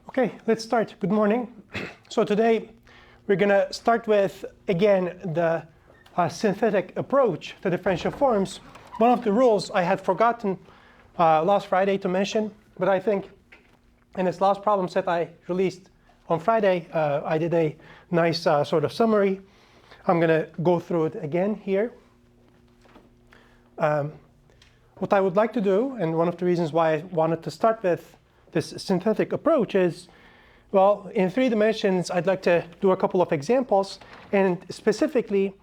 Okay, let's start. Good morning. So today we're going to start with, again, the synthetic approach to differential forms. One of the rules I had forgotten last Friday to mention, but I think in this last problem set I released on Friday, I did a nice sort of summary. I'm going to go through it again here. What I would like to do, and one of the reasons why I wanted to start with this synthetic approach is, well, in 3 dimensions, I'd like to do a couple of examples. And specifically,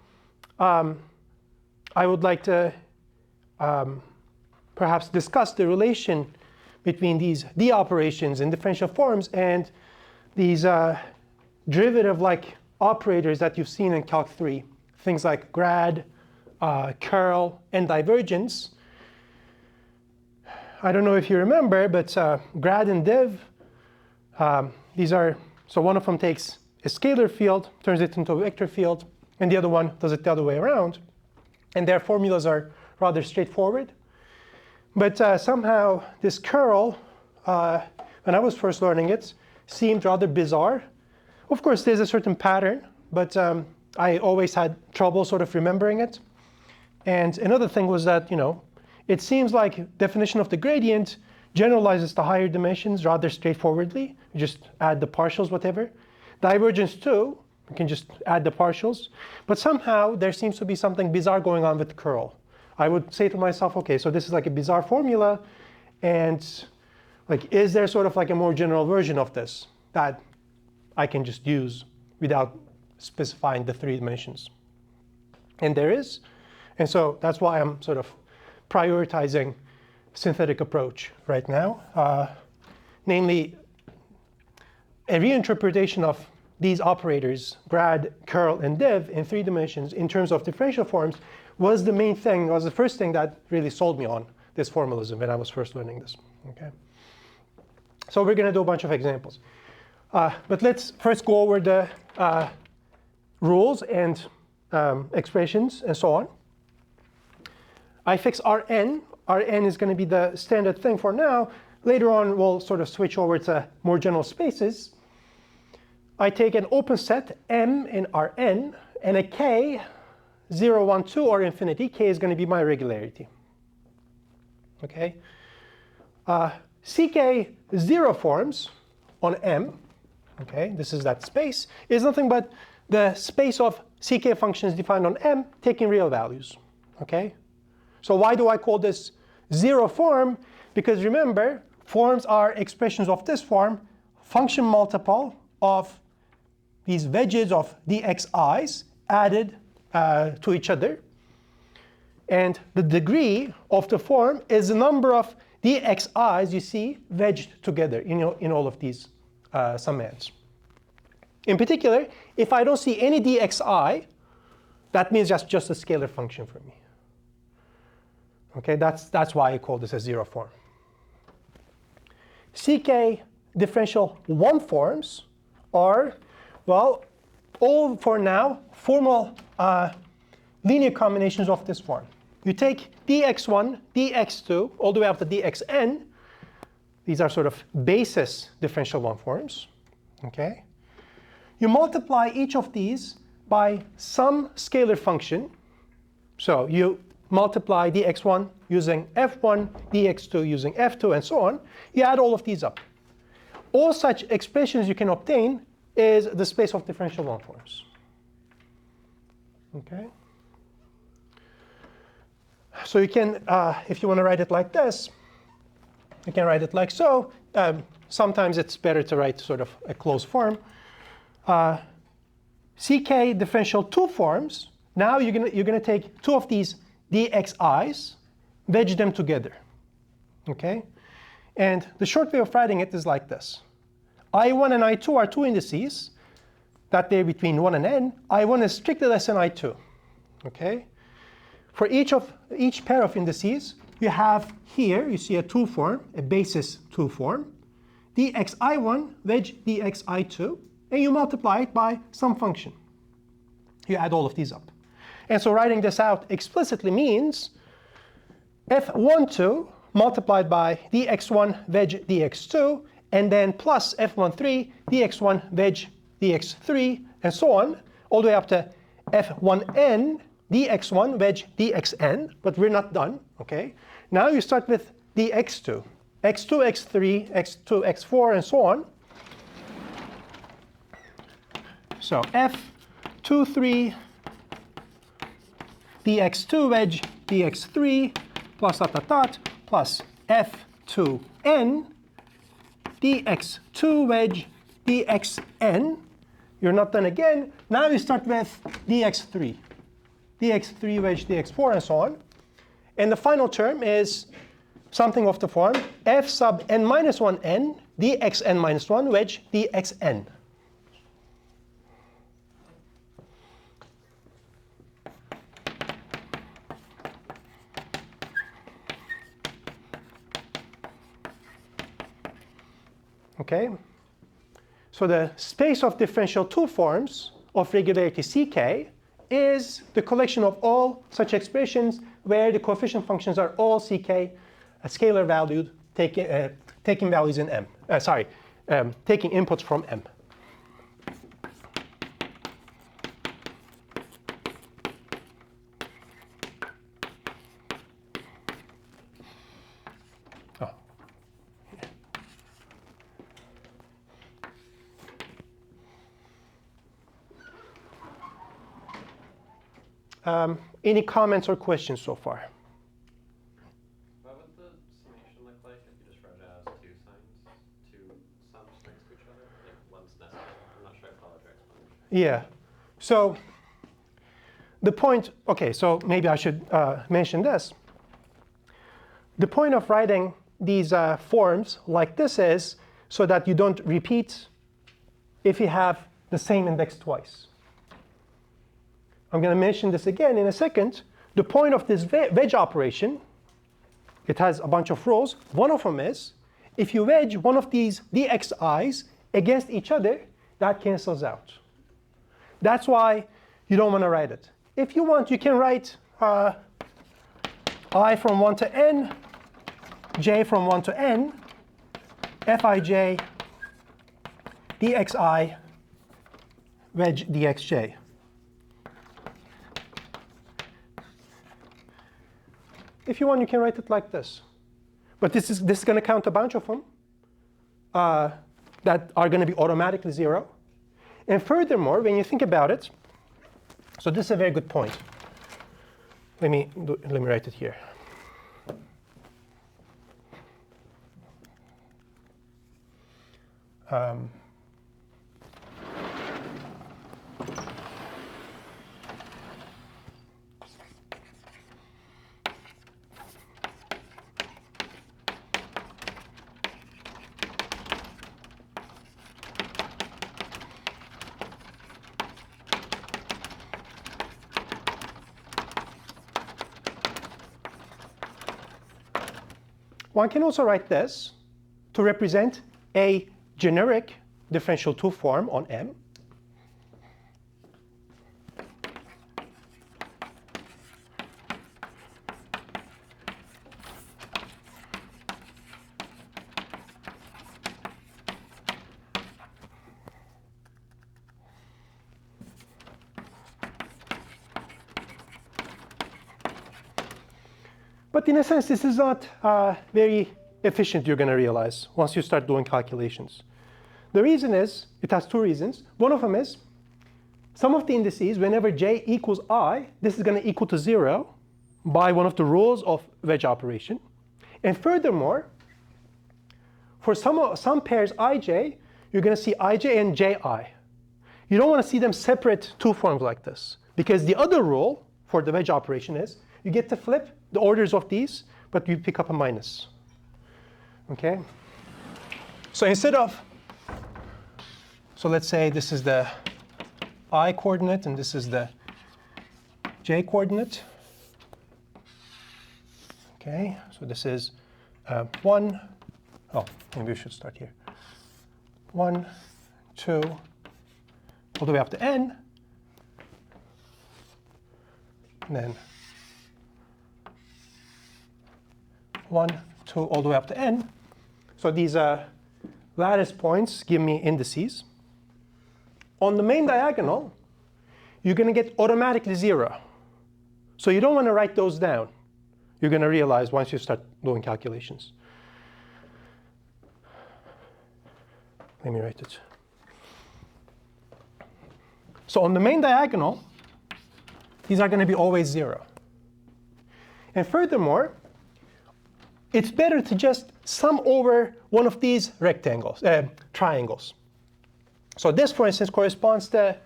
I would like to perhaps discuss the relation between these d operations in differential forms and these derivative-like operators that you've seen in Calc III, things like grad, curl, and divergence. I don't know if you remember, but grad and div, these are, so one of them takes a scalar field, turns it into a vector field, and the other one does it the other way around. And their formulas are rather straightforward. But somehow this curl, when I was first learning it, seemed rather bizarre. Of course, there's a certain pattern, but I always had trouble sort of remembering it. And another thing was that, it seems like definition of the gradient generalizes to higher dimensions rather straightforwardly. You just add the partials, whatever. Divergence too, you can just add the partials. But somehow there seems to be something bizarre going on with curl. I would say to myself, okay, so this is like a bizarre formula, and like, is there sort of like a more general version of this that I can just use without specifying the 3 dimensions? And there is. And so that's why I'm sort of prioritizing synthetic approach right now, namely a reinterpretation of these operators, grad, curl, and div in 3 dimensions in terms of differential forms was the main thing, was the first thing that really sold me on this formalism when I was first learning this. Okay. So we're going to do a bunch of examples. But let's first go over the rules and expressions and so on. I fix Rn. Rn is going to be the standard thing for now. Later on, we'll sort of switch over to more general spaces. I take an open set M in Rn and a K, 0, 1, 2, or infinity. K is going to be my regularity. Okay. Ck 0 forms on M, okay, this is that space, is nothing but the space of Ck functions defined on M taking real values. Okay. So why do I call this 0 form? Because remember, forms are expressions of this form, function multiple of these wedges of dxi's added to each other. And the degree of the form is the number of dxi's you see wedged together in all of these summands. In particular, if I don't see any dxi, that means that's just a scalar function for me. Okay, that's why I call this a 0 form. Ck differential 1 forms are, well, all for now formal linear combinations of this form. You take dx1, dx2, all the way up to dxn. These are sort of basis differential 1 forms. Okay. You multiply each of these by some scalar function. So you multiply dx1 using f1, dx2 using f2, and so on. You add all of these up. All such expressions you can obtain is the space of differential 1 forms. Okay. So you can, if you want to write it like this, you can write it like so. Sometimes it's better to write sort of a closed form. Ck differential 2 forms. Now you're going to take 2 of these dxi's, wedge them together. Okay? And the short way of writing it is like this. I1 and I2 are 2 indices that vary between 1 and n. I1 is strictly less than I2. Okay? For each pair of indices, you have here, you see a 2 form, a basis 2 form, dxi1 wedge dxi2, and you multiply it by some function. You add all of these up. And so writing this out explicitly means f12 multiplied by dx1 wedge dx2 and then plus f13 dx1 wedge dx3, and so on, all the way up to f1n dx1 wedge dxn, but we're not done, okay? Now you start with dx2, x2, x3, x2, x4, and so on. So f23 dx2 wedge dx3 plus dot dot dot plus f2n dx2 wedge dxn. You're not done again. Now you start with dx3, dx3 wedge dx4, and so on. And the final term is something of the form f sub n minus 1n dxn minus 1 wedge dxn. Okay? So the space of differential two forms of regularity ck is the collection of all such expressions where the coefficient functions are all ck, scalar valued, taking values in m. Taking inputs from m. Any comments or questions so far? What would the summation look like if you just wrote it as two sums next to each other? Like one's nested. I'm not sure I followed your explanation. Yeah. So the point, OK, so maybe I should mention this. The point of writing these forms like this is so that you don't repeat if you have the same index twice. I'm going to mention this again in a second. The point of this wedge operation, it has a bunch of rules. One of them is if you wedge one of these dxi's against each other, that cancels out. That's why you don't want to write it. If you want, you can write I from 1 to n, j from 1 to n, fij dxi wedge dxj. If you want, you can write it like this. But this is going to count a bunch of them that are going to be automatically 0. And furthermore, when you think about it, so this is a very good point. Let me write it here. One can also write this to represent a generic differential two form on M. But in a sense, this is not very efficient, you're going to realize, once you start doing calculations. The reason is, it has two reasons. One of them is, some of the indices, whenever j equals I, this is going to equal to 0 by one of the rules of wedge operation. And furthermore, for some pairs ij, you're going to see ij and ji. You don't want to see them separate two forms like this. Because the other rule for the wedge operation is, you get to flip the orders of these, but you pick up a minus. OK? So instead of, so let's say this is the I coordinate, and this is the j coordinate. OK, so this is 1. Oh, maybe we should start here. 1, 2, all the way up to n. And then 1, 2, all the way up to n. So these lattice points give me indices. On the main diagonal, you're going to get automatically 0. So you don't want to write those down. You're going to realize once you start doing calculations. Let me write it. So on the main diagonal, these are going to be always 0. And furthermore, it's better to just sum over one of these rectangles, triangles. So this, for instance, corresponds to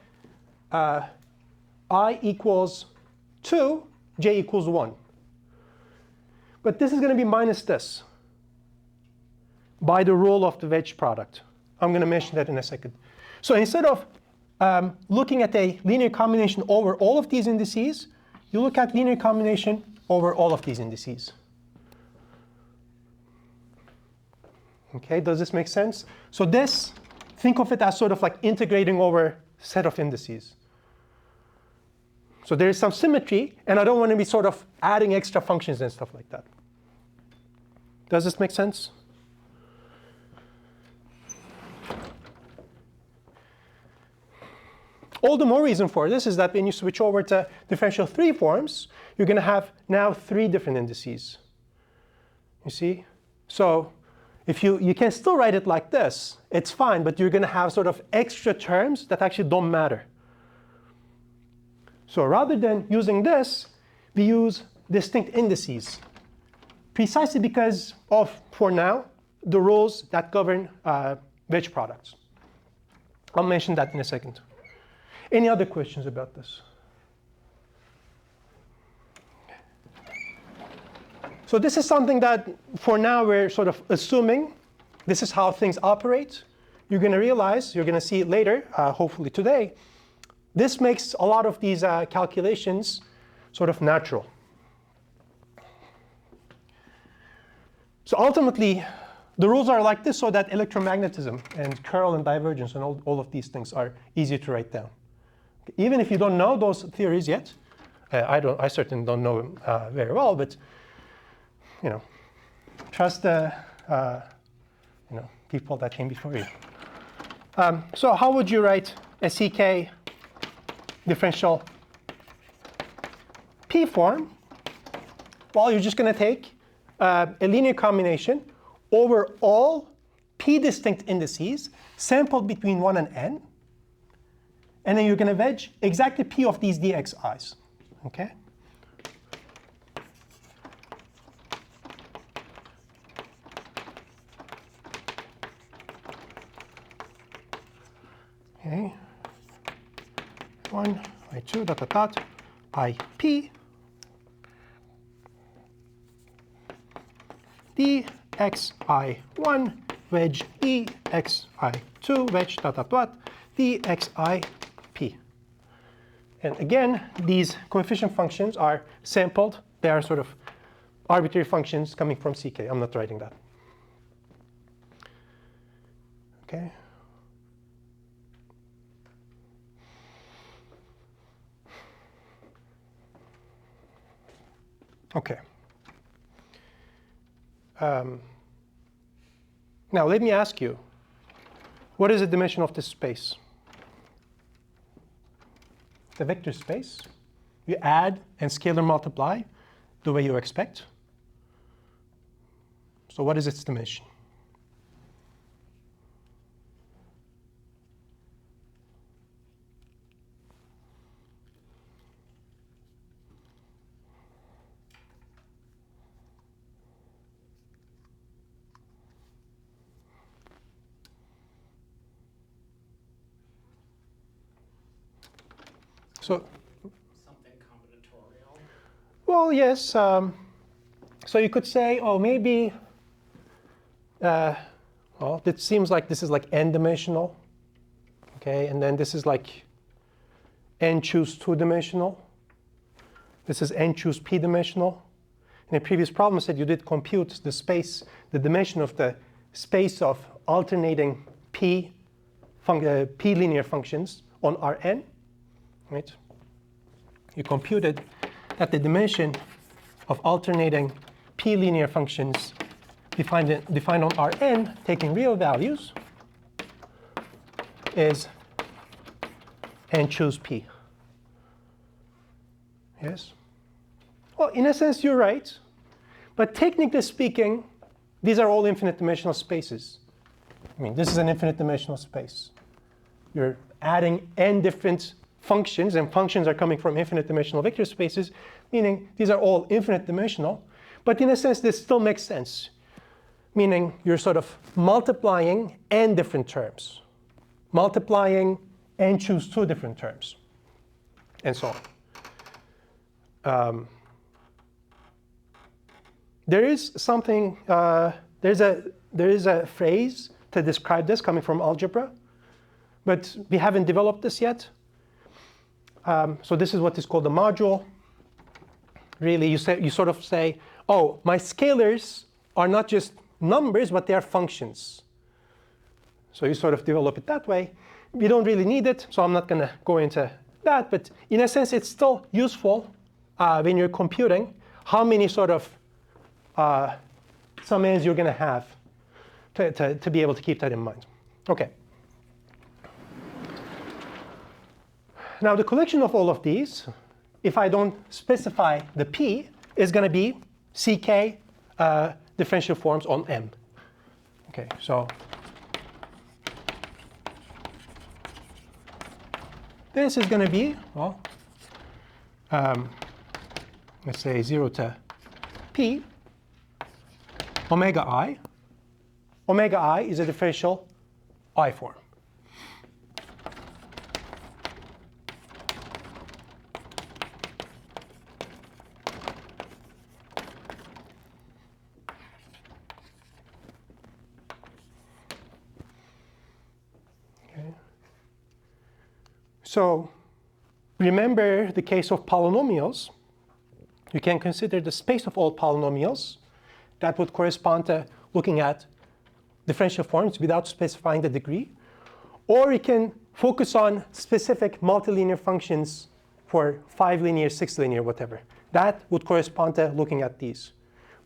I equals 2, j equals 1. But this is going to be minus this by the rule of the wedge product. I'm going to mention that in a second. So instead of looking at a linear combination over all of these indices, you look at linear combination over all of these indices. Okay, does this make sense? So this, think of it as sort of like integrating over a set of indices. So there is some symmetry, and I don't want to be sort of adding extra functions and stuff like that. Does this make sense? All the more reason for this is that when you switch over to differential 3 forms, you're going to have now 3 different indices. You see? So if you can still write it like this, it's fine, but you're going to have sort of extra terms that actually don't matter. So rather than using this, we use distinct indices, precisely because of, for now, the rules that govern wedge products. I'll mention that in a second. Any other questions about this? So this is something that, for now, we're sort of assuming this is how things operate. You're going to realize, you're going to see it later, hopefully today, this makes a lot of these calculations sort of natural. So ultimately, the rules are like this so that electromagnetism and curl and divergence and all of these things are easy to write down. Even if you don't know those theories yet, I certainly don't know them very well, but trust the people that came before you. So how would you write a CK differential P form? Well, you're just going to take a linear combination over all P distinct indices sampled between 1 and n. And then you're going to wedge exactly P of these dxi's. Okay? Okay. 1, I2, dot, dot, dot, IP dxi1 wedge exi2 wedge dot, dot, dot, dxi p. And again, these coefficient functions are sampled. They are sort of arbitrary functions coming from CK. I'm not writing that. Okay. Okay. Now let me ask you, what is the dimension of this space? The vector space. You add and scalar multiply the way you expect. So what is its dimension? So, something combinatorial? Well, yes. So you could say, oh, maybe, well, it seems like this is like n-dimensional. Okay, and then this is like n choose 2-dimensional. This is n choose p-dimensional. In a previous problem, I said you did compute the space, the dimension of the space of alternating p linear functions on Rn. Right? You computed that the dimension of alternating p linear functions defined on Rn, taking real values, is n choose p. Yes? Well, in a sense, you're right. But technically speaking, these are all infinite dimensional spaces. I mean, this is an infinite dimensional space. You're adding n different functions, and functions are coming from infinite dimensional vector spaces, meaning these are all infinite dimensional. But in a sense, this still makes sense, meaning you're sort of multiplying n different terms, multiplying n choose 2 different terms, and so on. There is something, there is a phrase to describe this coming from algebra, but we haven't developed this yet. So this is what is called a module. Really, you sort of say, oh, my scalars are not just numbers, but they are functions. So you sort of develop it that way. We don't really need it, so I'm not going to go into that. But in a sense, it's still useful when you're computing how many sort of summands you're going to have to be able to keep that in mind. OK. Now, the collection of all of these, if I don't specify the p, is going to be ck differential forms on M. OK, so this is going to be, well, let's say 0 to p, omega I. Omega I is a differential I form. So remember the case of polynomials. You can consider the space of all polynomials. That would correspond to looking at differential forms without specifying the degree. Or you can focus on specific multilinear functions for 5 linear, 6 linear, whatever. That would correspond to looking at these.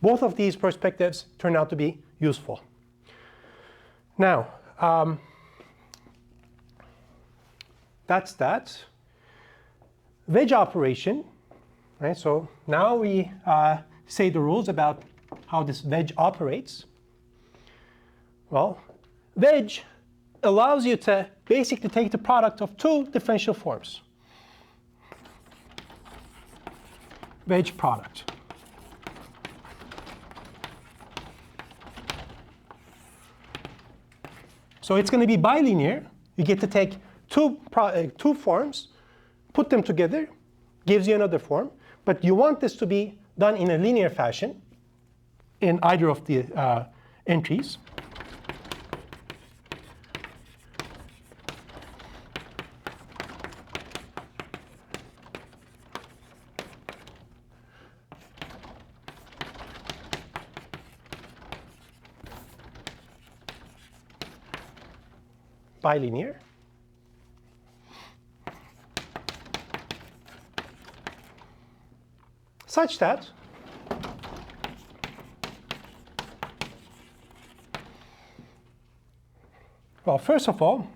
Both of these perspectives turn out to be useful. Now, that's that. Wedge operation, right? So now we say the rules about how this wedge operates. Well, wedge allows you to basically take the product of 2 differential forms. Wedge product. So it's going to be bilinear. You get to take two forms, put them together, gives you another form. But you want this to be done in a linear fashion in either of the entries. Bilinear. Such that well, first of all,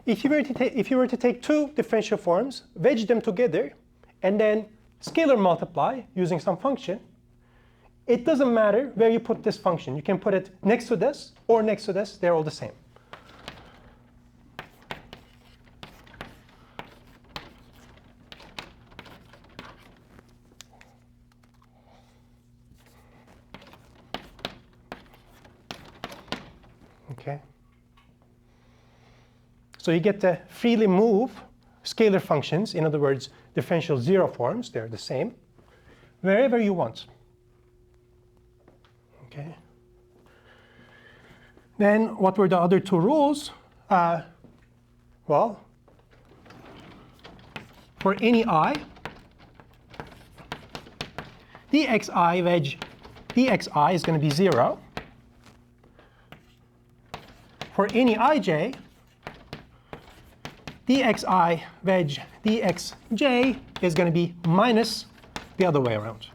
if you were to take 2 differential forms, wedge them together, and then scalar multiply using some function, it doesn't matter where you put this function. You can put it next to this or next to this. They're all the same. OK. So you get to freely move scalar functions, in other words, differential 0 forms, they're the same, wherever you want. Okay. Then what were the other 2 rules? Well, for any I, dxi wedge dxi is going to be 0. For any ij, dxi wedge dxj is going to be minus the other way around.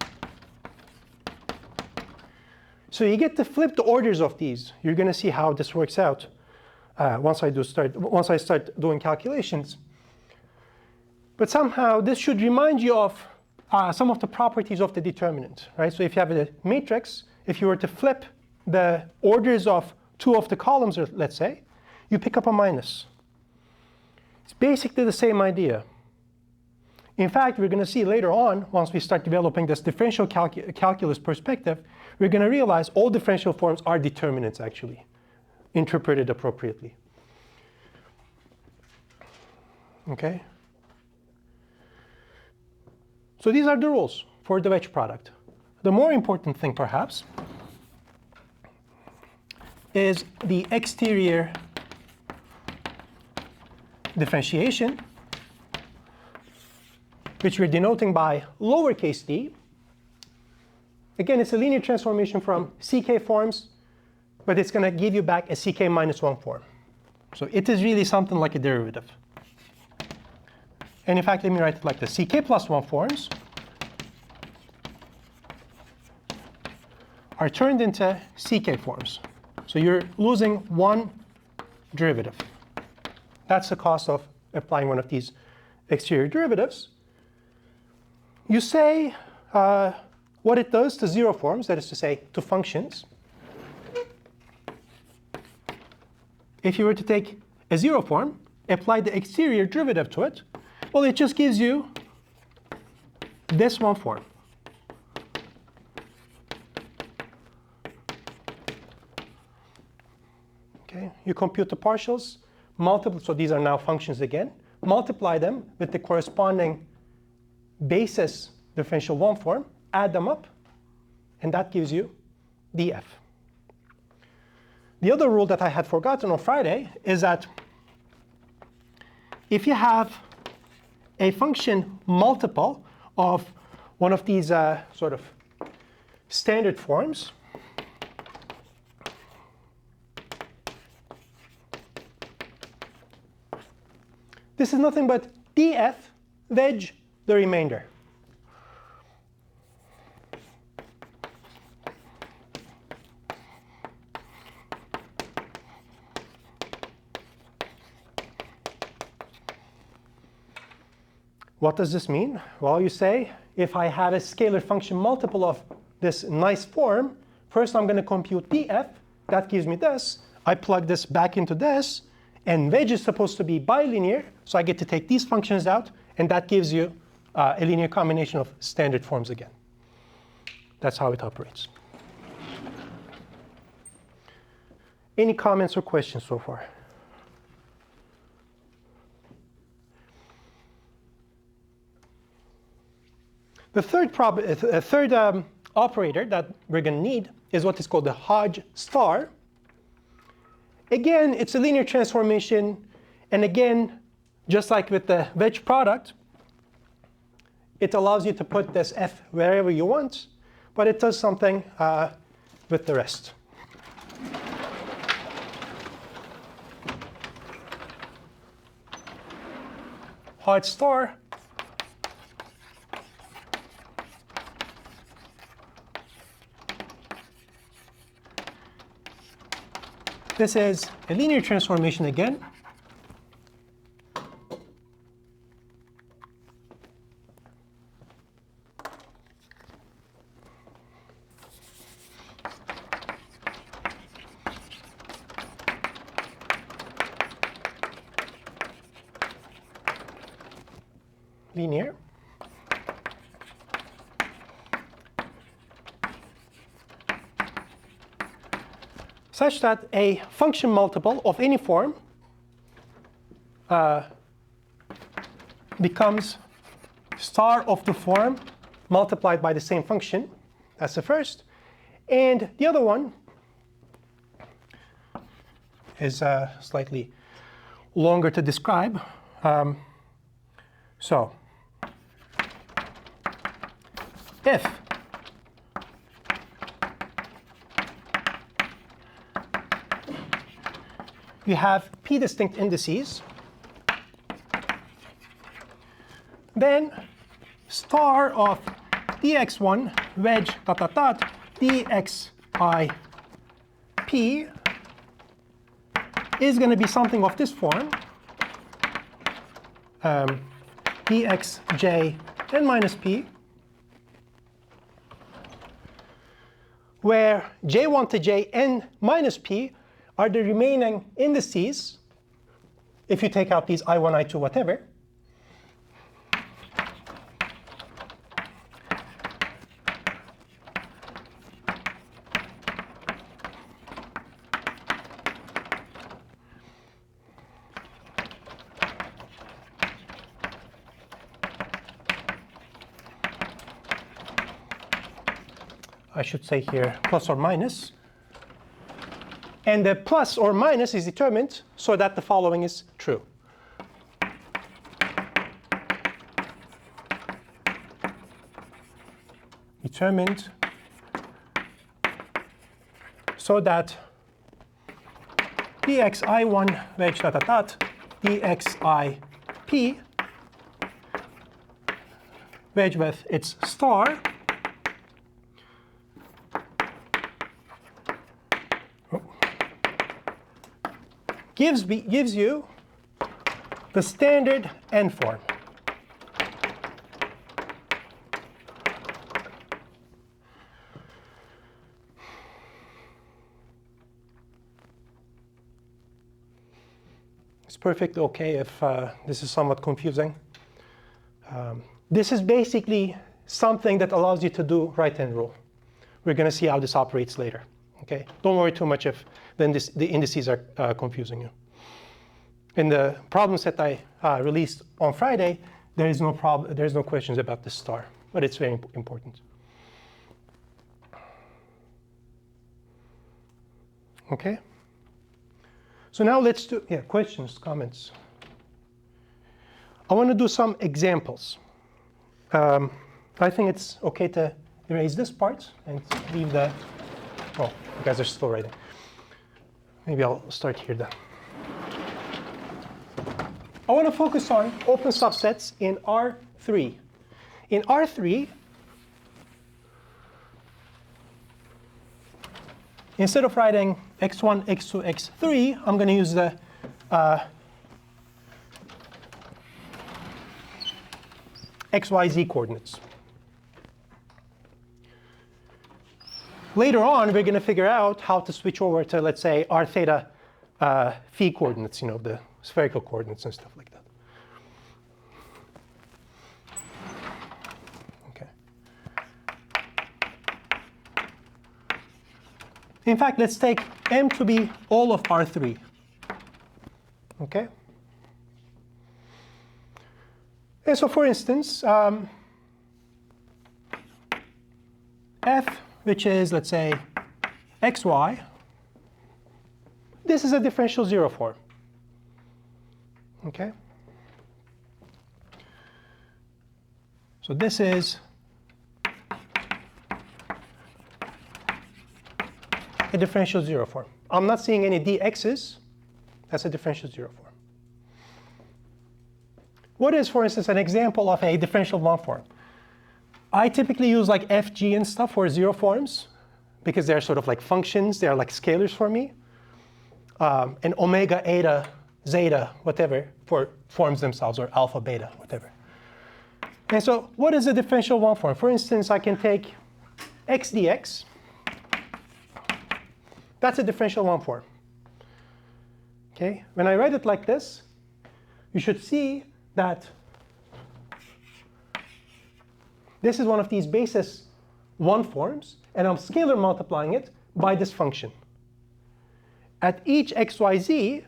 So you get to flip the orders of these. You're going to see how this works out once I start doing calculations. But somehow this should remind you of some of the properties of the determinant, right? So if you have a matrix, if you were to flip the orders of two of the columns, let's say, you pick up a minus. It's basically the same idea. In fact, we're going to see later on, once we start developing this differential calculus perspective, we're going to realize all differential forms are determinants, actually, interpreted appropriately. OK? So these are the rules for the wedge product. The more important thing, perhaps, is the exterior differentiation, which we're denoting by lowercase d. Again, it's a linear transformation from ck forms, but it's going to give you back a ck minus 1 form. So it is really something like a derivative. And in fact, let me write it like this. ck plus 1 forms are turned into ck forms. So you're losing one derivative. That's the cost of applying one of these exterior derivatives. You say what it does to zero forms, that is to say, to functions. If you were to take a zero form, apply the exterior derivative to it, well, it just gives you this one form. Okay, you compute the partials, so these are now functions again, multiply them with the corresponding basis differential 1 form, add them up, and that gives you df. The other rule that I had forgotten on Friday is that if you have a function multiple of one of these sort of standard forms, this is nothing but df wedge the remainder. What does this mean? Well, you say, if I have a scalar function multiple of this nice form, first I'm going to compute df. That gives me this. I plug this back into this. And wedge is supposed to be bilinear, so I get to take these functions out, and that gives you a linear combination of standard forms again. That's how it operates. Any comments or questions so far? The third operator that we're going to need is what is called the Hodge star. Again, it's a linear transformation. And again, just like with the wedge product, it allows you to put this f wherever you want. But it does something with the rest. Hodge star this is a linear transformation again. Linear. Such that a function multiple of any form becomes star of the form multiplied by the same function. That's the first. And the other one is slightly longer to describe. So if you have p distinct indices, then star of dx1 wedge dot dot dot dxi p is going to be something of this form, dxj n minus p, where j1 to jn minus p are the remaining indices if you take out these I1, I2, whatever. I should say here plus or minus. And the plus or minus is determined so that the following is true. Determined so that dxi1 wedge dot dot dot dxip wedge with its star gives you the standard n form. It's perfectly OK if this is somewhat confusing. This is basically something that allows you to do right-hand rule. We're going to see how this operates later. Okay? Don't worry too much if the indices are confusing you. In the problem set I released on Friday, there is no problem. There's no questions about the star, but it's very important. Okay. So now let's do questions, comments. I want to do some examples. I think it's OK to erase this part and leave the. Oh, you guys are still writing. Maybe I'll start here then. I want to focus on open subsets in R3. In R3, instead of writing x1, x2, x3, I'm going to use the xyz coordinates. Later on, we're going to figure out how to switch over to, let's say, r theta phi coordinates, the spherical coordinates and stuff like that. Okay. In fact, let's take M to be all of R3. Okay. And so, for instance, F, which is, let's say, xy, this is a differential zero form. Okay. So this is a differential zero form. I'm not seeing any dx's. That's a differential zero form. What is, for instance, an example of a differential one form? I typically use like f, g, and stuff for zero forms because they're sort of like functions. They're like scalars for me. And omega, eta, zeta, whatever, for forms themselves, or alpha, beta, whatever. And so what is a differential one form? For instance, I can take x dx. That's a differential one form. Okay? When I write it like this, you should see that this is one of these basis one forms, and I'm scalar multiplying it by this function. At each xyz,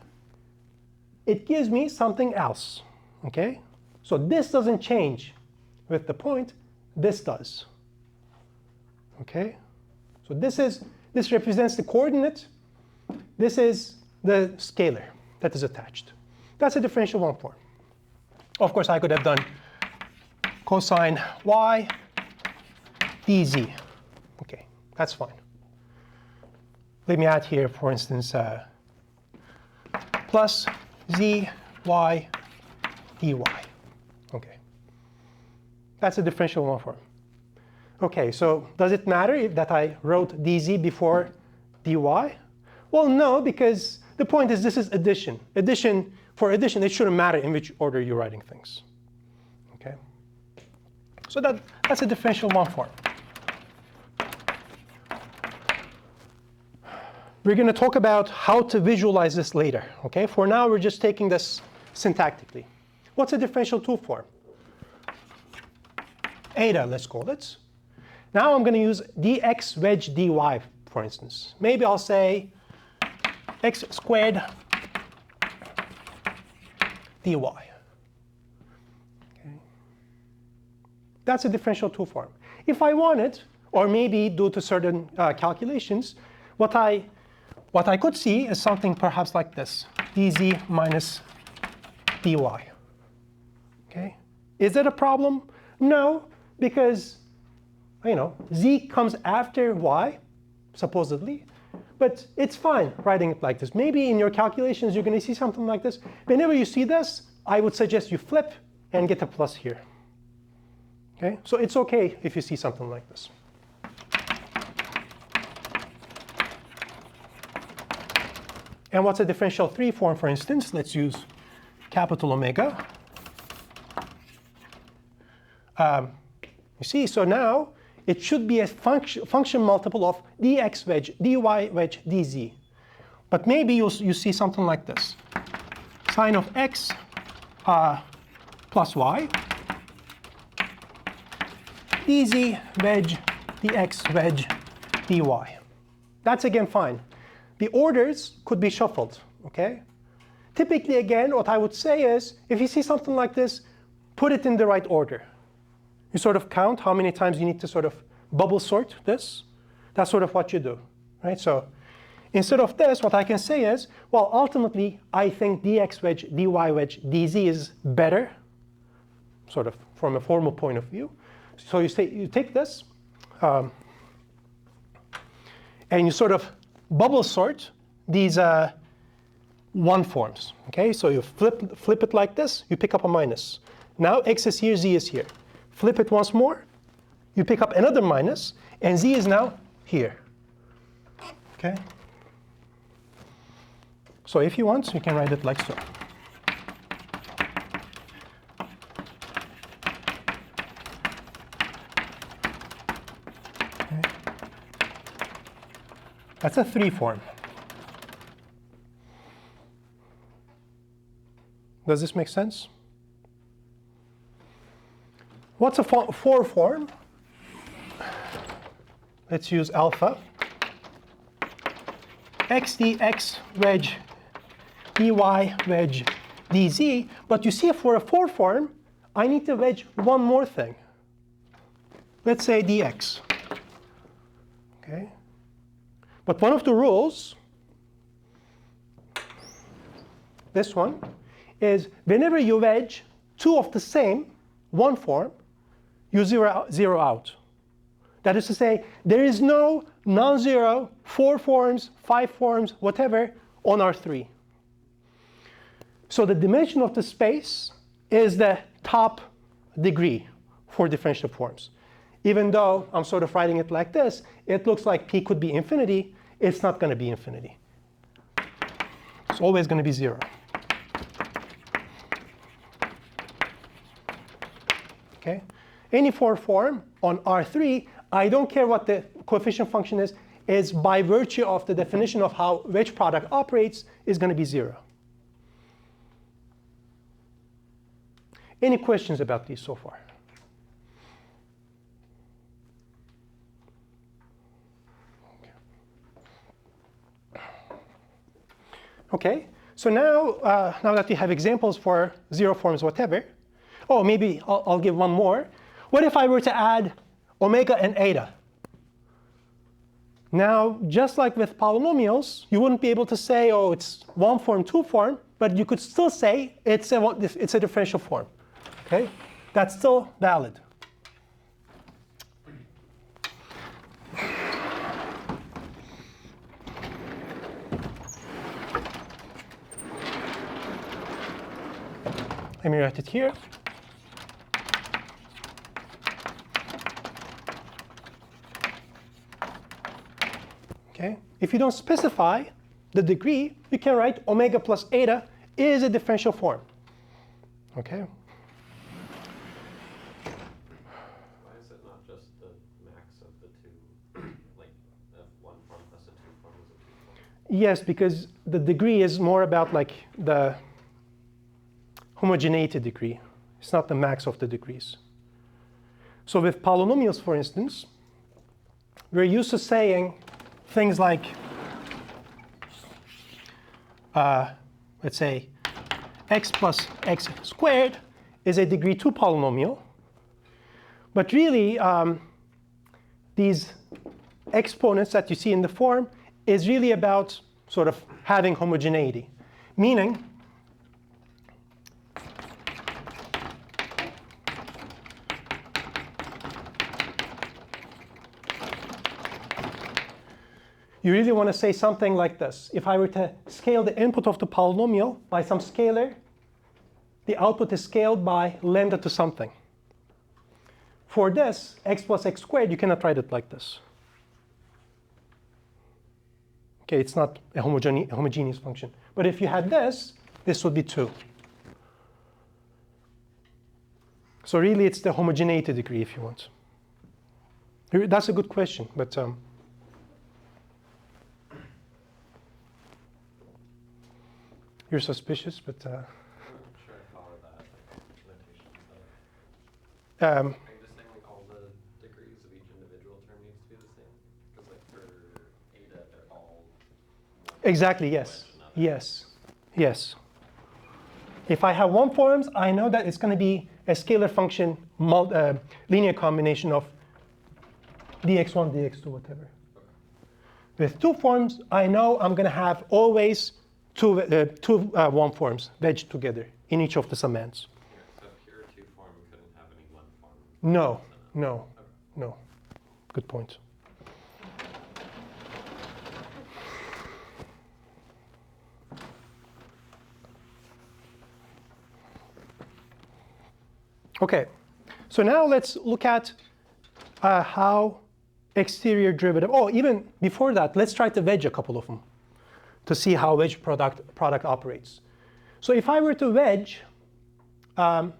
it gives me something else. Okay? So this doesn't change with the point. This does. Okay? So this represents the coordinate. This is the scalar that is attached. That's a differential one form. Of course, I could have done cosine y dz. OK, that's fine. Let me add here, for instance, plus z y dy. OK, that's a differential one form. OK, so does it matter that I wrote dz before dy? Well, no, because the point is this is addition. For addition, it shouldn't matter in which order you're writing things. OK? So that's a differential one form. We're going to talk about how to visualize this later. OK? For now, we're just taking this syntactically. What's a differential two form? Eta, let's call it. Now I'm going to use dx wedge dy, for instance. Maybe I'll say x squared dy. Okay. That's a differential two form. If I wanted, or maybe due to certain calculations, what I could see is something perhaps like this, dz minus dy. Okay. Is that a problem? No, because z comes after y, supposedly. But it's fine writing it like this. Maybe in your calculations, you're going to see something like this. Whenever you see this, I would suggest you flip and get a plus here. Okay? So it's OK if you see something like this. And what's a differential three form, for instance? Let's use capital omega. You see, so now it should be a function multiple of dx wedge, dy wedge, dz. But maybe you see something like this. Sine of x plus y, dz wedge, dx wedge, dy. That's again fine. The orders could be shuffled. Okay? Typically, again, what I would say is, if you see something like this, put it in the right order. You sort of count how many times you need to sort of bubble sort this. That's sort of what you do, right? So instead of this, what I can say is, well, ultimately, I think dx wedge, dy wedge, dz is better, sort of from a formal point of view. So you take this, and you sort of bubble sort these one forms. Okay, so you flip it like this, you pick up a minus. Now x is here, z is here. Flip it once more, you pick up another minus, and z is now here. Okay? So if you want, you can write it like so. Okay. That's a three form. Does this make sense? What's a four form? Let's use alpha. X dx wedge dy wedge dz. But you see, for a four form, I need to wedge one more thing. Let's say dx. Okay. But one of the rules, this one, is whenever you wedge two of the same, one form, you zero out. That is to say, there is no non-zero 4 forms, 5 forms, whatever, on R3. So the dimension of the space is the top degree for differential forms. Even though I'm sort of writing it like this, it looks like p could be infinity. It's not going to be infinity. It's always going to be 0. Okay? Any 4 form on R3, I don't care what the coefficient function is by virtue of the definition of how wedge product operates, is going to be 0. Any questions about these so far? Okay, so now that we have examples for 0 forms, whatever, oh, maybe I'll give one more. What if I were to add omega and eta? Now, just like with polynomials, you wouldn't be able to say, oh, it's 1 form, 2 form, but you could still say it's a differential form. Okay, that's still valid. Let me write it here. Okay? If you don't specify the degree, you can write omega plus eta is a differential form. Okay? Why is it not just the max of the two, like one form plus a two form is a two form? Yes, because the degree is more about like the homogeneity degree. It's not the max of the degrees. So with polynomials, for instance, we're used to saying things like, let's say, x plus x squared is a degree 2 polynomial. But really, these exponents that you see in the form is really about sort of having homogeneity, meaning you really want to say something like this. If I were to scale the input of the polynomial by some scalar, the output is scaled by lambda to something. For this, x plus x squared, you cannot write it like this. Okay, it's not a homogeneous function. But if you had this, this would be 2. So really, it's the homogeneity degree, if you want. That's a good question, but you're suspicious, but I'm not sure I follow that notation. um, Are you just saying like all the degrees of each individual term needs to be the same? Because like for eta, they're all exactly, yes. wedge, not Yes. Yes. If I have one forms, I know that it's going to be a scalar function linear combination of dx1, dx2, whatever. With two forms, I know I'm going to have always two one forms wedged together in each of the summands. So pure two form couldn't have any one form. No, no, no. Good point. Okay, so now let's look at how exterior derivative. Oh, even before that, let's try to wedge a couple of them to see how wedge product operates. So if I were to wedge f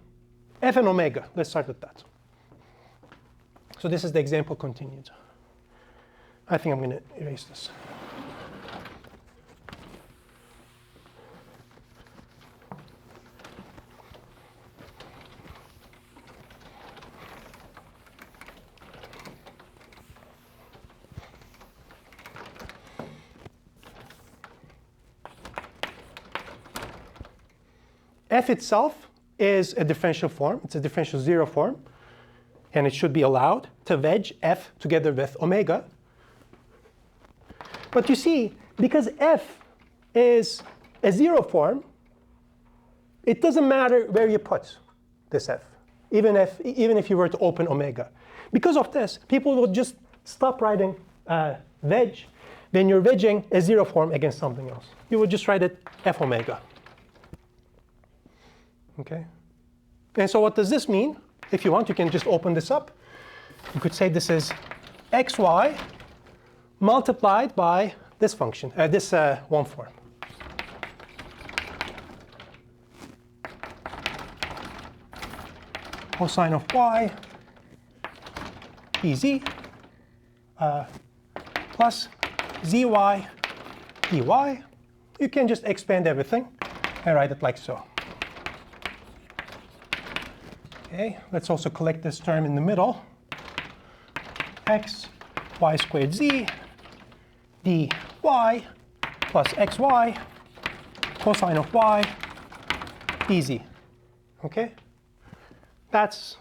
and omega, let's start with that. So this is the example continued. I think I'm going to erase this. F itself is a differential form. It's a differential zero form. And it should be allowed to wedge f together with omega. But you see, because f is a zero form, it doesn't matter where you put this f, even if you were to open omega. Because of this, people will just stop writing wedge when you're wedging a zero form against something else. You would just write it f omega. Okay? And so what does this mean? If you want, you can just open this up. You could say this is xy multiplied by this function, this one form. Cosine of y dz plus zy dy. You can just expand everything and write it like so. Okay, let's also collect this term in the middle. X y squared z dy plus xy cosine of y dz. Okay? That's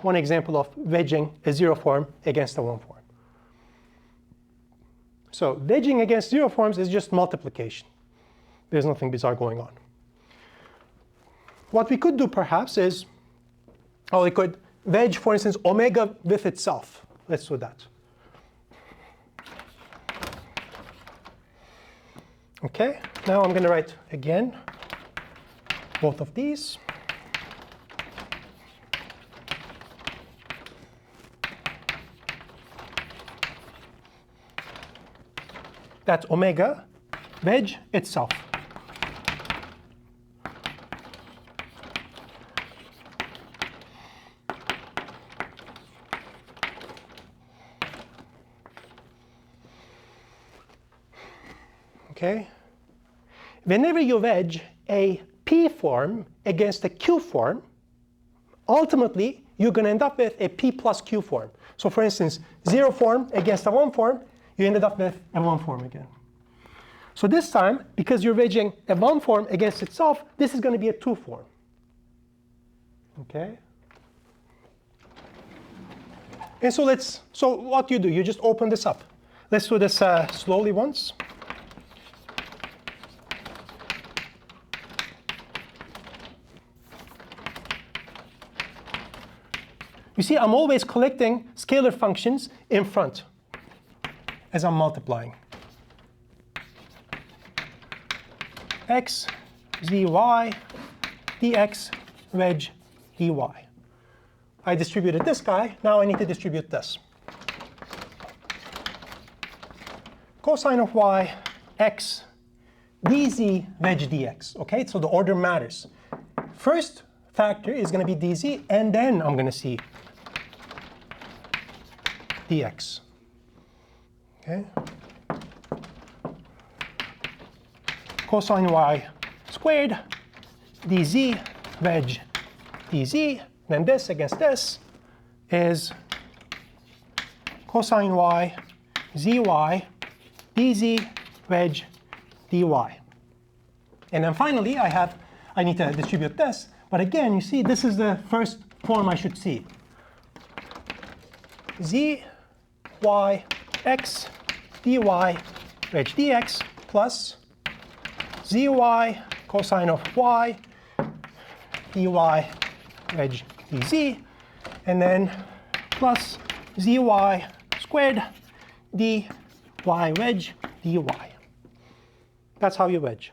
one example of wedging a zero form against a one form. So wedging against zero forms is just multiplication. There's nothing bizarre going on. What we could do perhaps is, we could wedge, for instance, omega with itself. Let's do that. Okay, now I'm going to write again both of these. That's omega wedge itself. Okay? Whenever you wedge a P form against a Q form, ultimately, you're going to end up with a P plus Q form. So for instance, 0 form against a 1 form, you ended up with a 1 form again. So this time, because you're wedging a 1 form against itself, this is going to be a 2 form. Okay? And so what do? You just open this up. Let's do this slowly once. You see, I'm always collecting scalar functions in front as I'm multiplying. X, z, y, dx, wedge, dy. I distributed this guy. Now I need to distribute this. Cosine of y, x, dz, wedge, dx. OK, so the order matters. First factor is going to be dz, and then I'm going to see dx. Okay. Cosine y squared, dz, wedge, dz. Then this against this is cosine y, zy, dz, wedge, dy. And then finally, I need to distribute this. But again, you see, this is the first form I should see. Z, y, x, dy, wedge dx plus zy cosine of y, dy, wedge dz, and then plus zy squared dy wedge dy. That's how you wedge.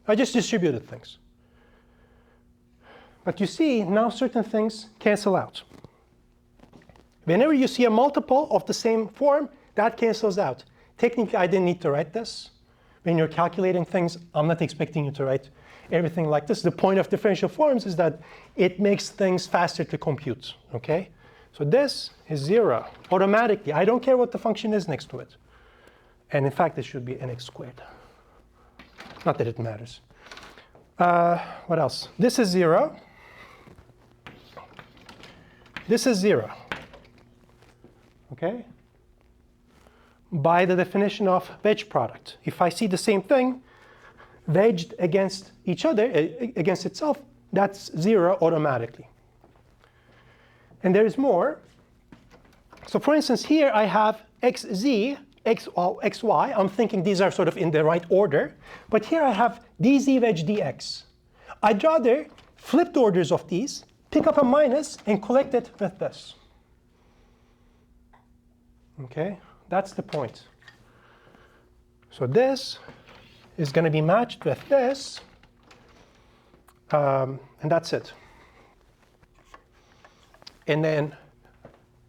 I just distributed things. But you see, now certain things cancel out. Whenever you see a multiple of the same form, that cancels out. Technically, I didn't need to write this. When you're calculating things, I'm not expecting you to write everything like this. The point of differential forms is that it makes things faster to compute. Okay? So this is 0 automatically. I don't care what the function is next to it. And in fact, it should be nx squared. Not that it matters. What else? This is 0. This is 0. Okay? By the definition of wedge product. If I see the same thing wedged against each other, against itself, that's 0 automatically. And there is more. So for instance, here I have xz, xy. I'm thinking these are sort of in the right order. But here I have dz wedge dx. I'd rather flip the orders of these, pick up a minus, and collect it with this. Okay? That's the point. So this is going to be matched with this. And that's it. And then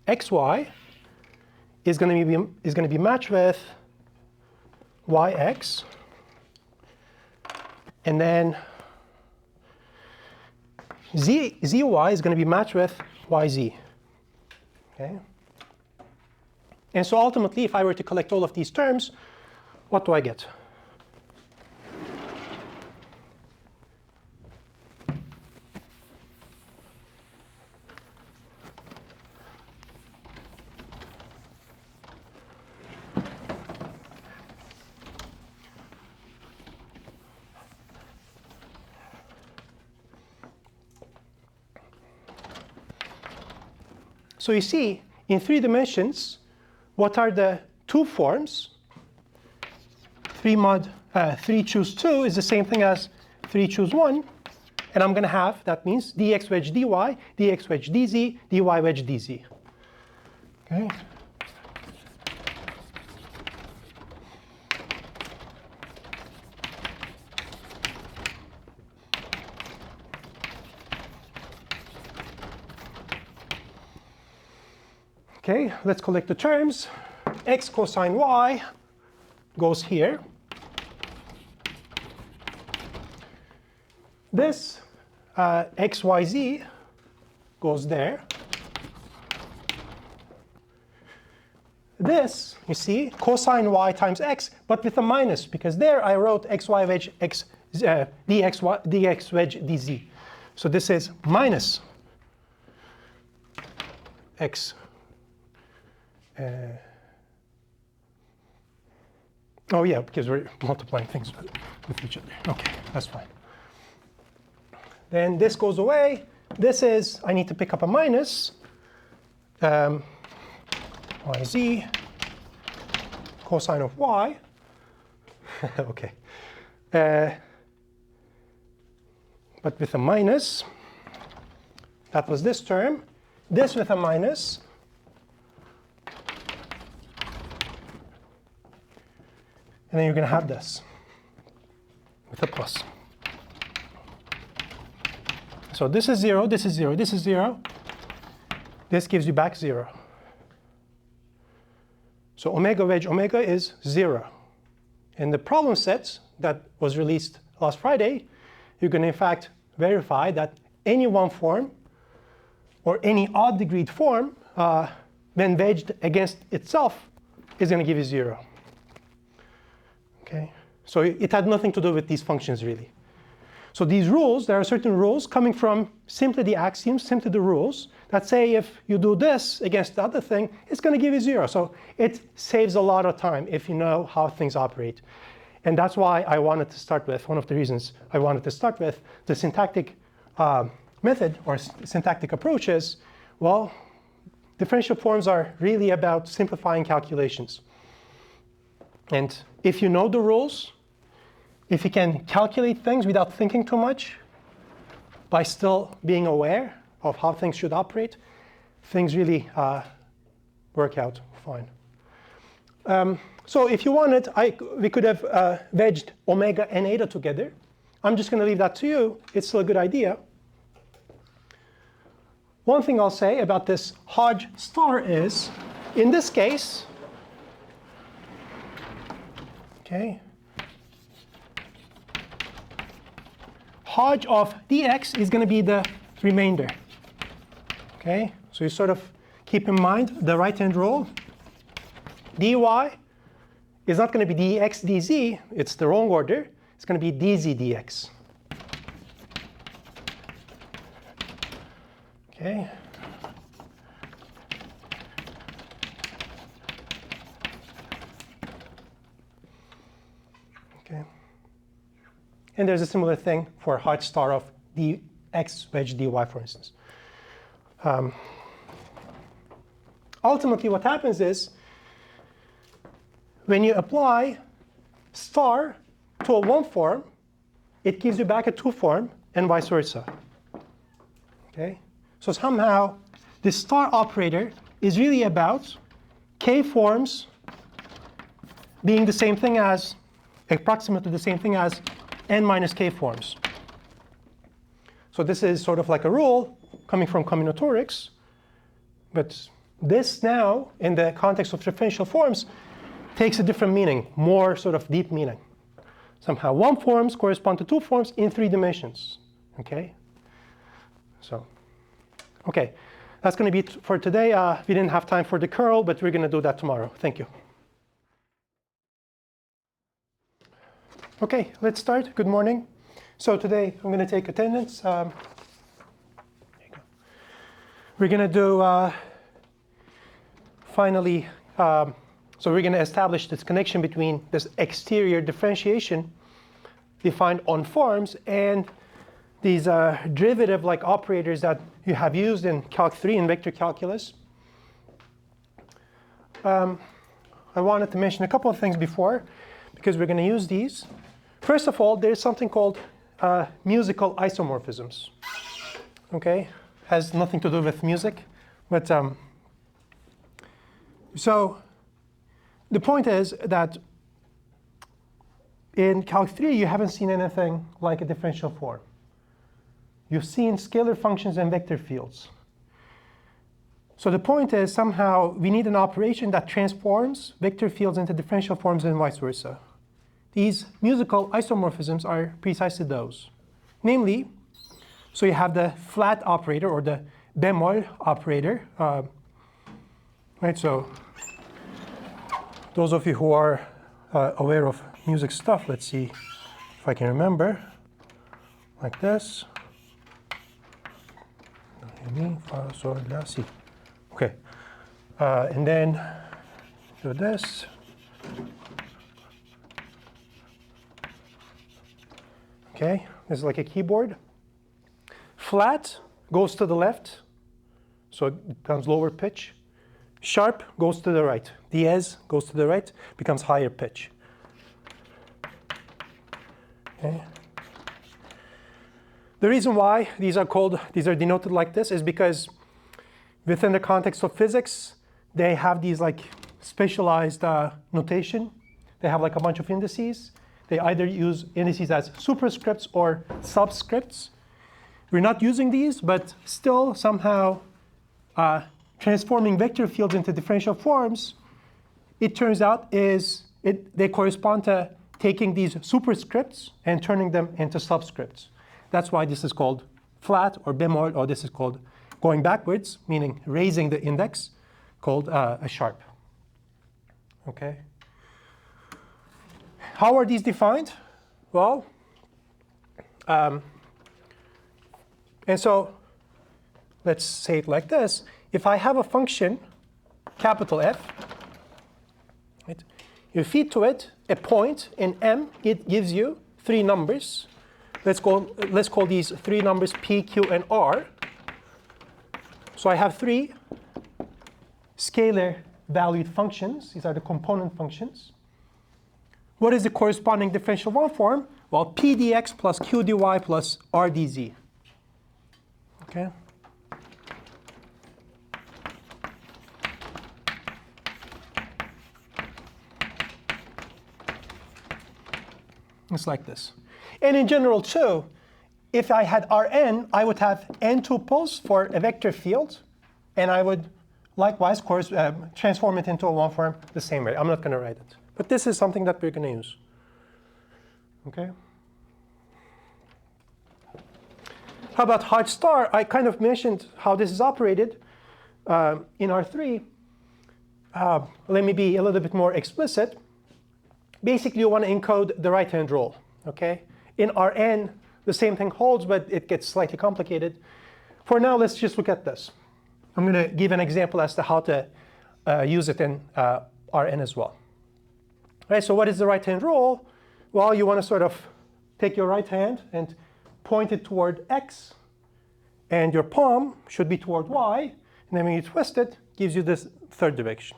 xy is going to be matched with yx. And then zy is going to be matched with yz. Okay? And so ultimately, if I were to collect all of these terms, what do I get? So you see, in 3 dimensions, what are the 2 forms? 3 choose 2 is the same thing as 3 choose 1. And I'm going to have, that means dx wedge dy, dx wedge dz, dy wedge dz. Okay? Okay, let's collect the terms. x cosine y goes here. This xyz goes there. This, you see, cosine y times x, but with a minus, because there I wrote xy wedge x dx wedge dz. So this is minus x. Oh yeah, because we're multiplying things with each other. Okay, that's fine. Then this goes away. This is, I need to pick up a minus. Yz cosine of y. Okay. But with a minus. That was this term. This with a minus. And then you're going to have this with a plus. So this is 0, this is 0, this is 0. This gives you back 0. So omega wedge omega is 0. In the problem set that was released last Friday, you can in fact verify that any one form or any odd degreed form when wedged against itself is going to give you 0. Okay? So it had nothing to do with these functions really. So these rules, there are certain rules coming from simply the axioms, simply the rules, that say if you do this against the other thing, it's going to give you 0. So it saves a lot of time if you know how things operate. And that's why I wanted to start with, one of the reasons I wanted to start with the syntactic method or syntactic approaches. Well, differential forms are really about simplifying calculations. And if you know the rules, if you can calculate things without thinking too much, by still being aware of how things should operate, things really work out fine. So if you wanted, we could have wedged omega and eta together. I'm just going to leave that to you. It's still a good idea. One thing I'll say about this Hodge star is, in this case, okay, Hodge of dx is going to be the remainder. Okay, so you sort of keep in mind the right-hand rule. dy is not going to be dx dz. It's the wrong order. It's going to be dz dx. Okay. Okay. And there's a similar thing for Hodge star of dx wedge dy, for instance. Ultimately, what happens is when you apply star to a 1 form, it gives you back a 2 form, and vice versa. Okay? So somehow, this star operator is really about k forms being the same thing as, approximately the same thing as n minus k forms. So this is sort of like a rule coming from combinatorics. But this now, in the context of differential forms, takes a different meaning, more sort of deep meaning. Somehow 1 forms correspond to 2 forms in 3 dimensions. Okay? So, okay. That's going to be it for today. We didn't have time for the curl, but we're going to do that tomorrow. Thank you. Okay, let's start. Good morning. So today I'm going to take attendance. There you go. We're going to do, finally, so we're going to establish this connection between this exterior differentiation defined on forms and these derivative-like operators that you have used in Calc 3 in vector calculus. I wanted to mention a couple of things before, because we're going to use these. First of all, there's something called musical isomorphisms. Okay, has nothing to do with music, but so the point is that in Calc 3 you haven't seen anything like a differential form. You've seen scalar functions and vector fields. So the point is somehow we need an operation that transforms vector fields into differential forms and vice versa. These musical isomorphisms are precisely those. Namely, so you have the flat operator or the bemol operator. Right, so those of you who are aware of music stuff, let's see if I can remember. Like this. Mi, fa, sol, la, si. Okay. And then do this. Okay, this is like a keyboard. Flat goes to the left, so it becomes lower pitch. Sharp goes to the right. Diese goes to the right, becomes higher pitch. Okay. The reason why these are denoted like this is because within the context of physics, they have these like specialized notation. They have like a bunch of indices. They either use indices as superscripts or subscripts. We're not using these, but still somehow transforming vector fields into differential forms, it turns out they correspond to taking these superscripts and turning them into subscripts. That's why this is called flat or bemol, or this is called going backwards, meaning raising the index, called a sharp. Okay. How are these defined? Well, and so let's say it like this. If I have a function, capital F, right, you feed to it a point in M, it gives you 3 numbers. Let's call these 3 numbers P, Q, and R. So I have 3 scalar valued functions. These are the component functions. What is the corresponding differential one form? Well, P dx plus Q dy plus R dz. Okay. It's like this. And in general, too, if I had Rn, I would have n tuples for a vector field, and I would likewise transform it into a one form the same way. I'm not going to write it. But this is something that we're going to use. Okay. How about Hodge star? I kind of mentioned how this is operated in R3. Let me be a little bit more explicit. Basically, you want to encode the right-hand rule. Okay. In Rn, the same thing holds, but it gets slightly complicated. For now, let's just look at this. I'm going to give an example as to how to use it in Rn as well. Right, so what is the right-hand rule? Well, you want to sort of take your right hand and point it toward x, and your palm should be toward y, and then when you twist it, it gives you this third direction,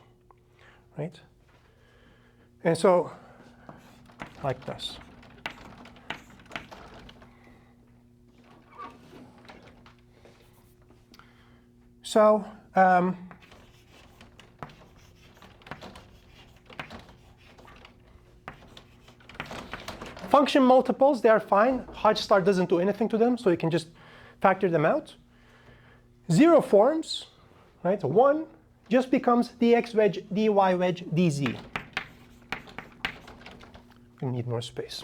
right? And so, like this. So, function multiples, they are fine. Hodge star doesn't do anything to them, so you can just factor them out. 0 forms, right? So 1 just becomes dx wedge, dy wedge, dz. We need more space.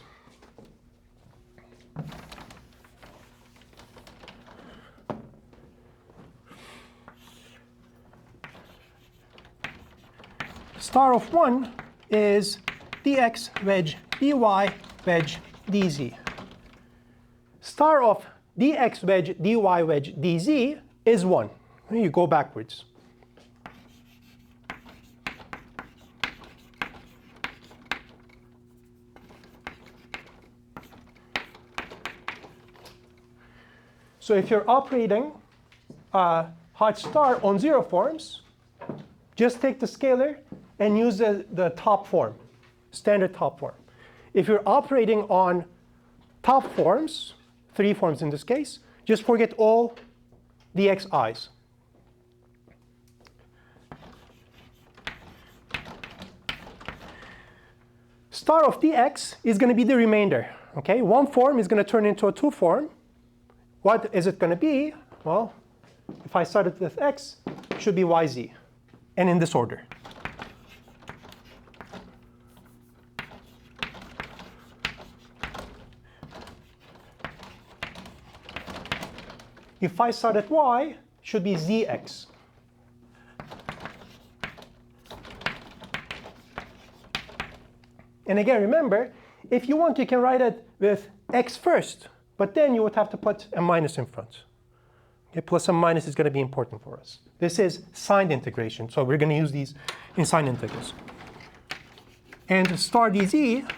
Star of 1 is dx wedge, dy wedge, dz. Star of dx wedge, dy wedge, dz is 1. You go backwards. So if you're operating Hodge star on 0 forms, just take the scalar and use the top form, standard top form. If you're operating on top forms, 3 forms in this case, just forget all dxi's. Star of dx is going to be the remainder. Okay, 1 form is going to turn into a 2 form. What is it going to be? Well, if I started with x, should be yz, and in this order. If I start at y, should be zx. And again, remember, if you want, you can write it with x first, but then you would have to put a minus in front. Okay, plus and minus is going to be important for us. This is signed integration, so we're going to use these in signed integrals. And star dz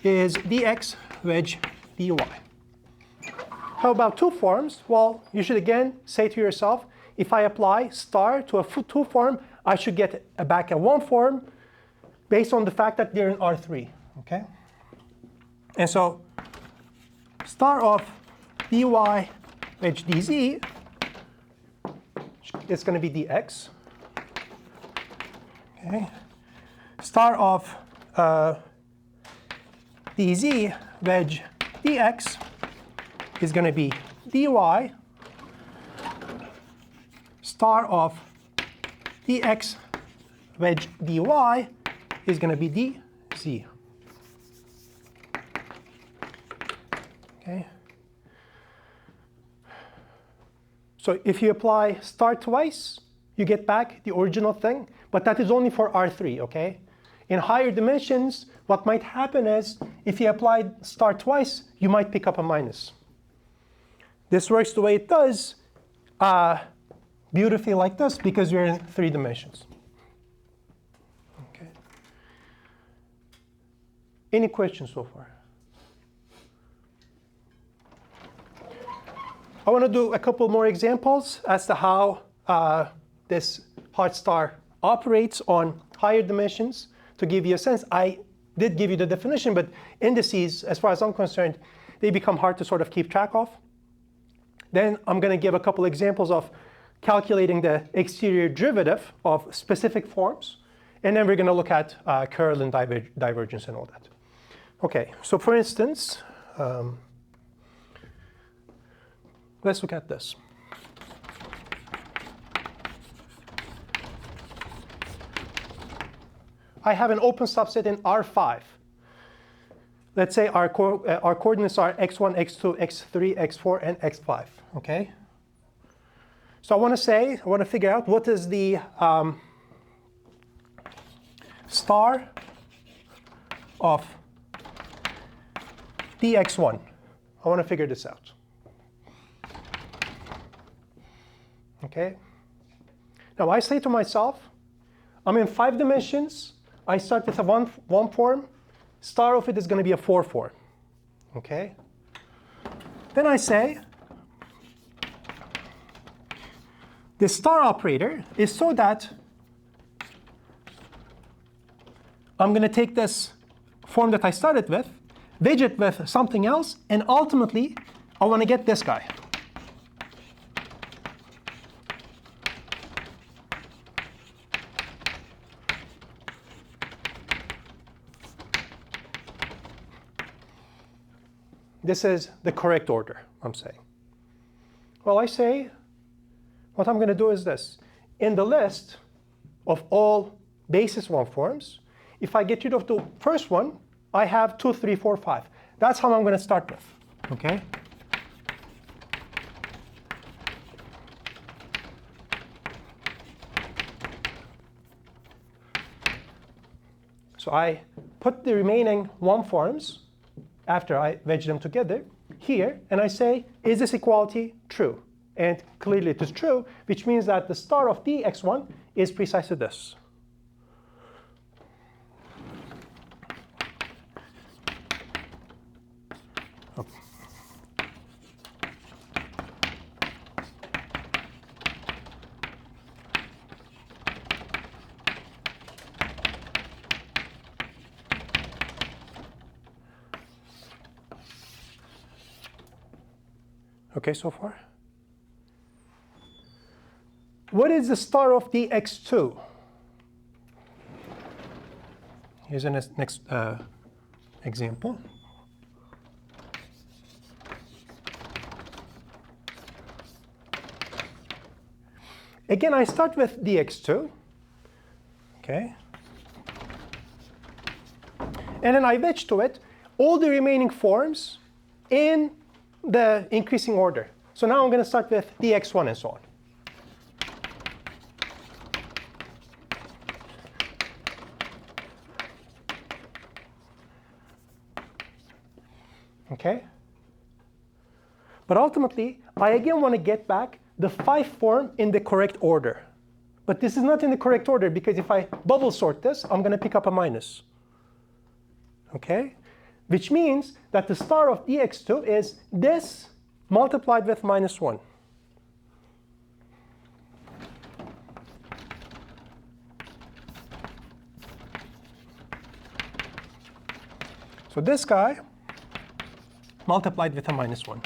is dx wedge dy. How about two forms? Well, you should again say to yourself, if I apply star to a two form, I should get back a one form based on the fact that they're in R3. Okay? And so star of dy wedge dz is going to be dx. Okay. Star of dz wedge dx is going to be dy. Star of dx wedge dy is going to be dz. Okay. So if you apply star twice, you get back the original thing, but that is only for R3, okay? In higher dimensions, what might happen is if you apply star twice, you might pick up a minus. This works the way it does beautifully like this because you're in 3 dimensions. Okay. Any questions so far? I want to do a couple more examples as to how this Hodge star operates on higher dimensions to give you a sense. I did give you the definition, but indices, as far as I'm concerned, they become hard to sort of keep track of. Then I'm going to give a couple examples of calculating the exterior derivative of specific forms. And then we're going to look at curl and divergence and all that. OK, so for instance, let's look at this. I have an open subset in R5. Let's say our coordinates are x1, x2, x3, x4, and x5. Okay. So I want to figure out what is the star of dx1. I want to figure this out. Okay. Now I say to myself, I'm in 5 dimensions. I start with a one form. Star of it is going to be a 4 form. Okay. Then I say the star operator is so that I'm going to take this form that I started with, wedge it with something else, and ultimately I want to get this guy. This is the correct order, I'm saying. Well, I say what I'm going to do is this. In the list of all basis 1 forms, if I get rid of the first one, I have 2, 3, 4, 5. That's how I'm going to start with. Okay? So I put the remaining 1 forms after I wedge them together here, and I say, is this equality true? And clearly it is true, which means that the star of dx1 is precisely this. Oh. Okay, so far? What is the star of dx2? Here's a next example. Again, I start with dx2. Okay. And then I wedge to it all the remaining forms in the increasing order. So now I'm going to start with dx1 and so on. Okay? But ultimately, I again want to get back the 5 form in the correct order. But this is not in the correct order, because if I bubble sort this, I'm going to pick up a minus. Okay? Which means that the star of dx2 is this multiplied with minus 1. So this guy multiplied with a minus 1.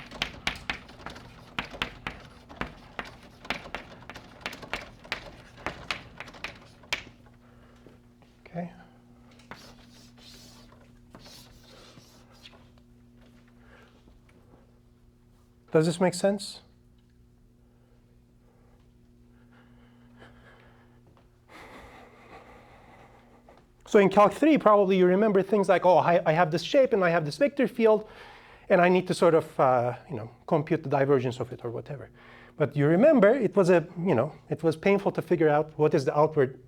Okay. Does this make sense? So in Calc 3, probably you remember things like, oh, I have this shape and I have this vector field, and I need to sort of compute the divergence of it or whatever. But you remember it was it was painful to figure out what is the outward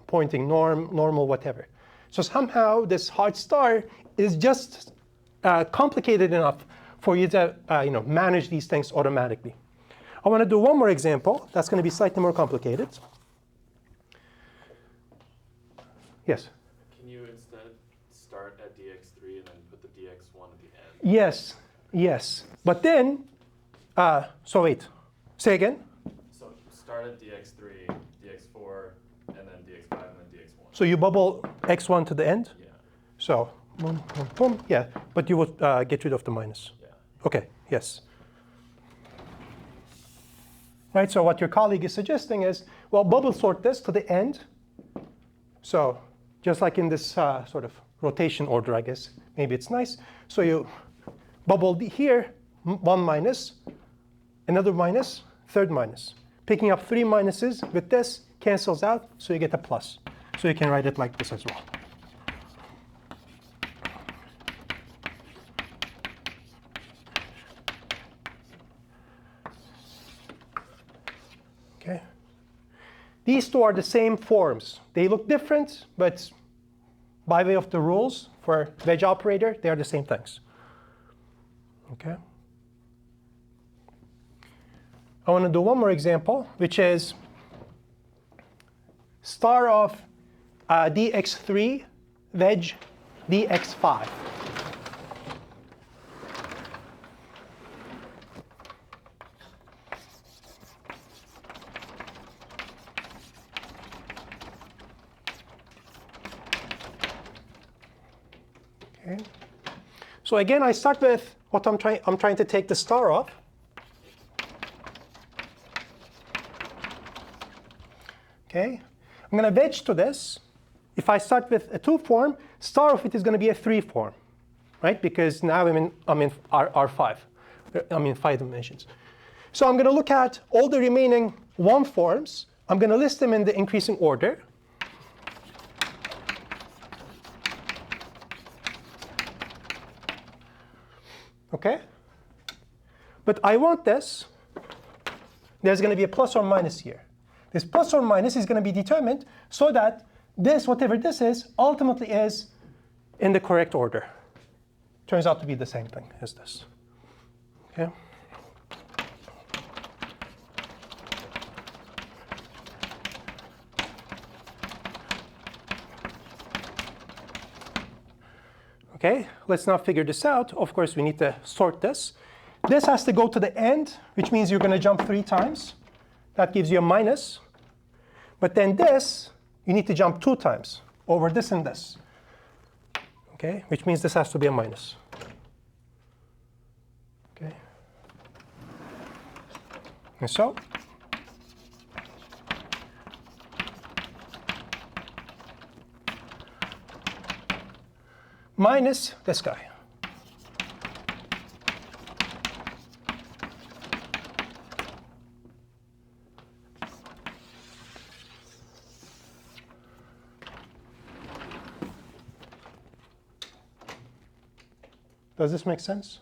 pointing normal, whatever. So somehow this Hodge star is just complicated enough for you to manage these things automatically. I want to do one more example. That's going to be slightly more complicated. Yes? Can you instead start at dx3 and then put the dx1 at the end? Yes, yes. But then, so wait, say again? So start at dx3, dx4, and then dx5, and then dx1. So you bubble x1 to the end? Yeah. So, boom, boom, boom. Yeah, but you would get rid of the minus. Yeah. OK, yes. Right, so what your colleague is suggesting is, well, bubble sort this to the end. So just like in this sort of rotation order, I guess, maybe it's nice. So you bubble here, 1 minus, another minus, third minus. Picking up 3 minuses with this cancels out, so you get a plus. So you can write it like this as well. Okay. These two are the same forms. They look different, but by way of the rules for wedge operator, they are the same things. Okay. I want to do one more example, which is star of dx3 wedge dx5. Okay. So again, I start with what I'm trying to take the star of. Okay. I'm going to wedge to this. If I start with a 2 form, star of it is going to be a 3 form, right? Because now I'm in R5. I'm in 5 dimensions. So I'm going to look at all the remaining 1 forms. I'm going to list them in the increasing order. Okay? But I want this. There's going to be a plus or minus here. This plus or minus is going to be determined so that this, whatever this is, ultimately is in the correct order. Turns out to be the same thing as this. Okay? Okay, let's now figure this out. Of course, we need to sort this. This has to go to the end, which means you're going to jump 3 times. That gives you a minus. But then this, you need to jump 2 times over this and this. Okay, which means this has to be a minus. Okay. And so, minus this guy. Does this make sense?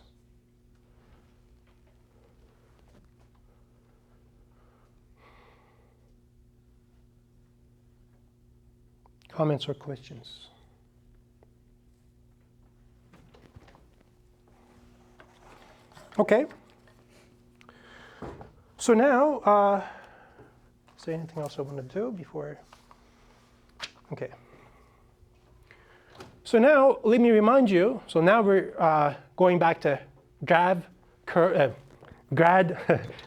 Comments or questions? OK. So now, is there anything else I want to do before? OK. So now, let me remind you. So now we're going back to grad,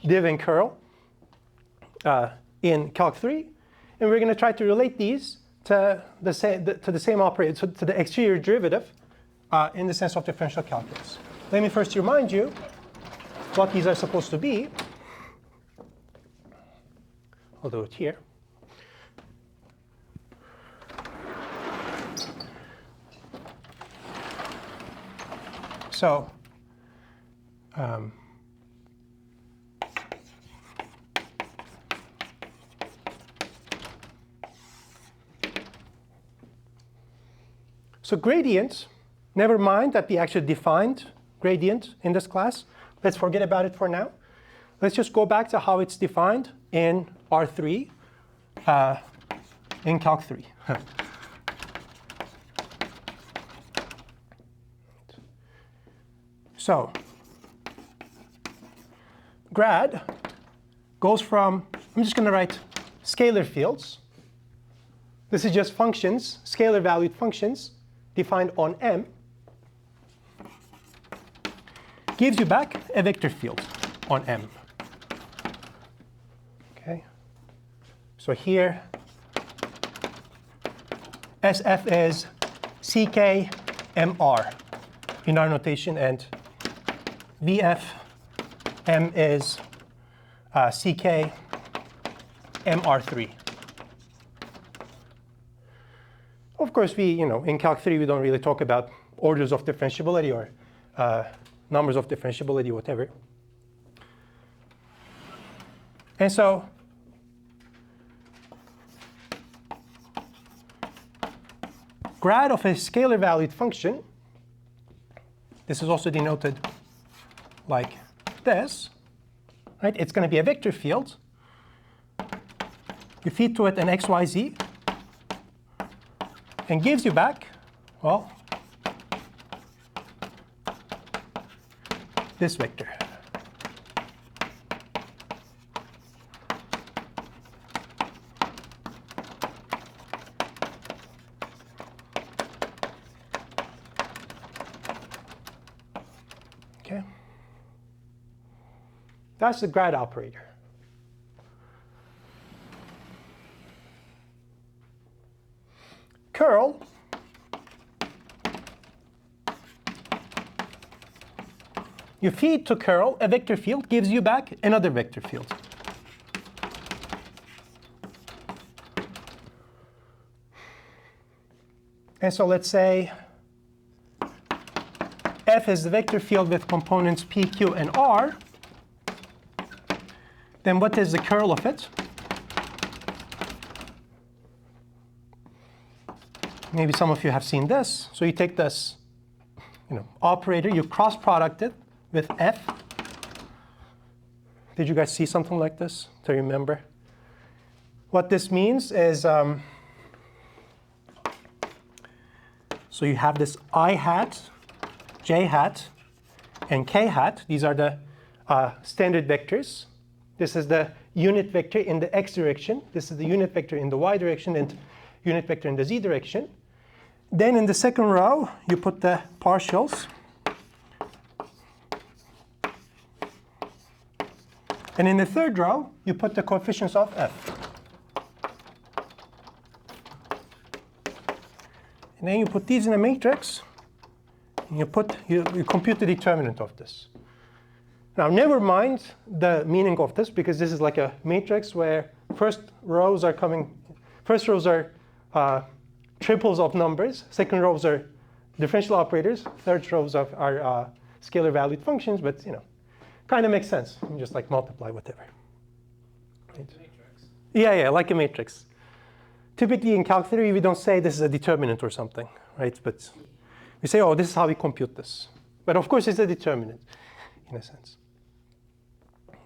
div, and curl in Calc 3. And we're going to try to relate these to the same operator, to the exterior derivative in the sense of differential calculus. Let me first remind you what these are supposed to be. I'll do it here. So gradient, never mind that we actually defined gradient in this class. Let's forget about it for now. Let's just go back to how it's defined in R3 in Calc 3. So grad goes from, I'm just going to write scalar fields. This is just functions, scalar valued functions defined on M. Gives you back a vector field on M. Okay. So here, SF is CK MR in our notation, and VF M is CK MR3. Of course, in Calc 3, we don't really talk about orders of differentiability or numbers of differentiability, whatever. And so grad of a scalar valued function, this is also denoted like this, right? It's going to be a vector field. You feed to it an x, y, z, and gives you back, well, this vector. Okay. That's the grad operator. Curl you feed to curl a vector field, gives you back another vector field. And so let's say F is the vector field with components P, Q, and R. Then what is the curl of it? Maybe some of you have seen this. So you take this operator, you cross product it with F. Did you guys see something like this to remember? What this means is, so you have this I hat, J hat, and K hat. These are the standard vectors. This is the unit vector in the x direction. This is the unit vector in the y direction and unit vector in the z direction. Then in the second row, you put the partials. And in the third row, you put the coefficients of F. And then you put these in a matrix, and you compute the determinant of this. Now, never mind the meaning of this, because this is like a matrix where first rows are triples of numbers. Second rows are differential operators. Third rows are scalar valued functions. But kind of makes sense. You just like multiply whatever. Right? Matrix. Yeah, like a matrix. Typically in Calc 3, we don't say this is a determinant or something, right? But we say, oh, this is how we compute this. But of course, it's a determinant in a sense.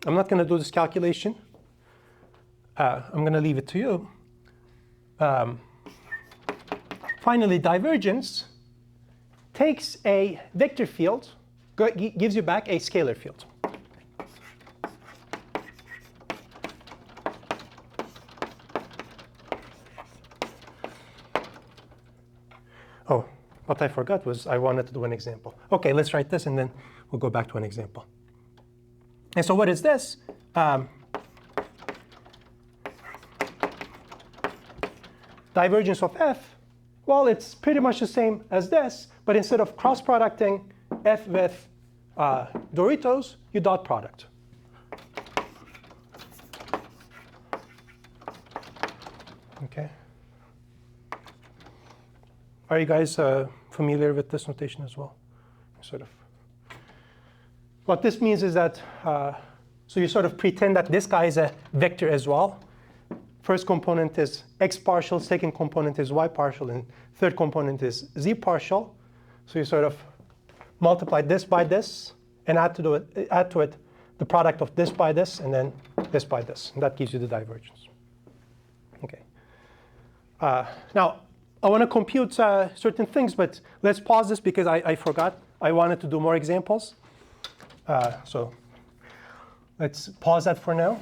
I'm not going to do this calculation. I'm going to leave it to you. Finally, divergence takes a vector field, gives you back a scalar field. Oh, what I forgot was I wanted to do an example. OK, let's write this, and then we'll go back to an example. And so what is this? Divergence of f, well, it's pretty much the same as this, but instead of cross-producting f with Doritos, you dot product. OK. Are you guys familiar with this notation as well? Sort of. What this means is that, so you sort of pretend that this guy is a vector as well. First component is x partial, second component is y partial, and third component is z partial. So you sort of multiply this by this and add to it the product of this by this and then this by this. And that gives you the divergence. OK. Now, I want to compute certain things, but let's pause this because I forgot. I wanted to do more examples. So let's pause that for now.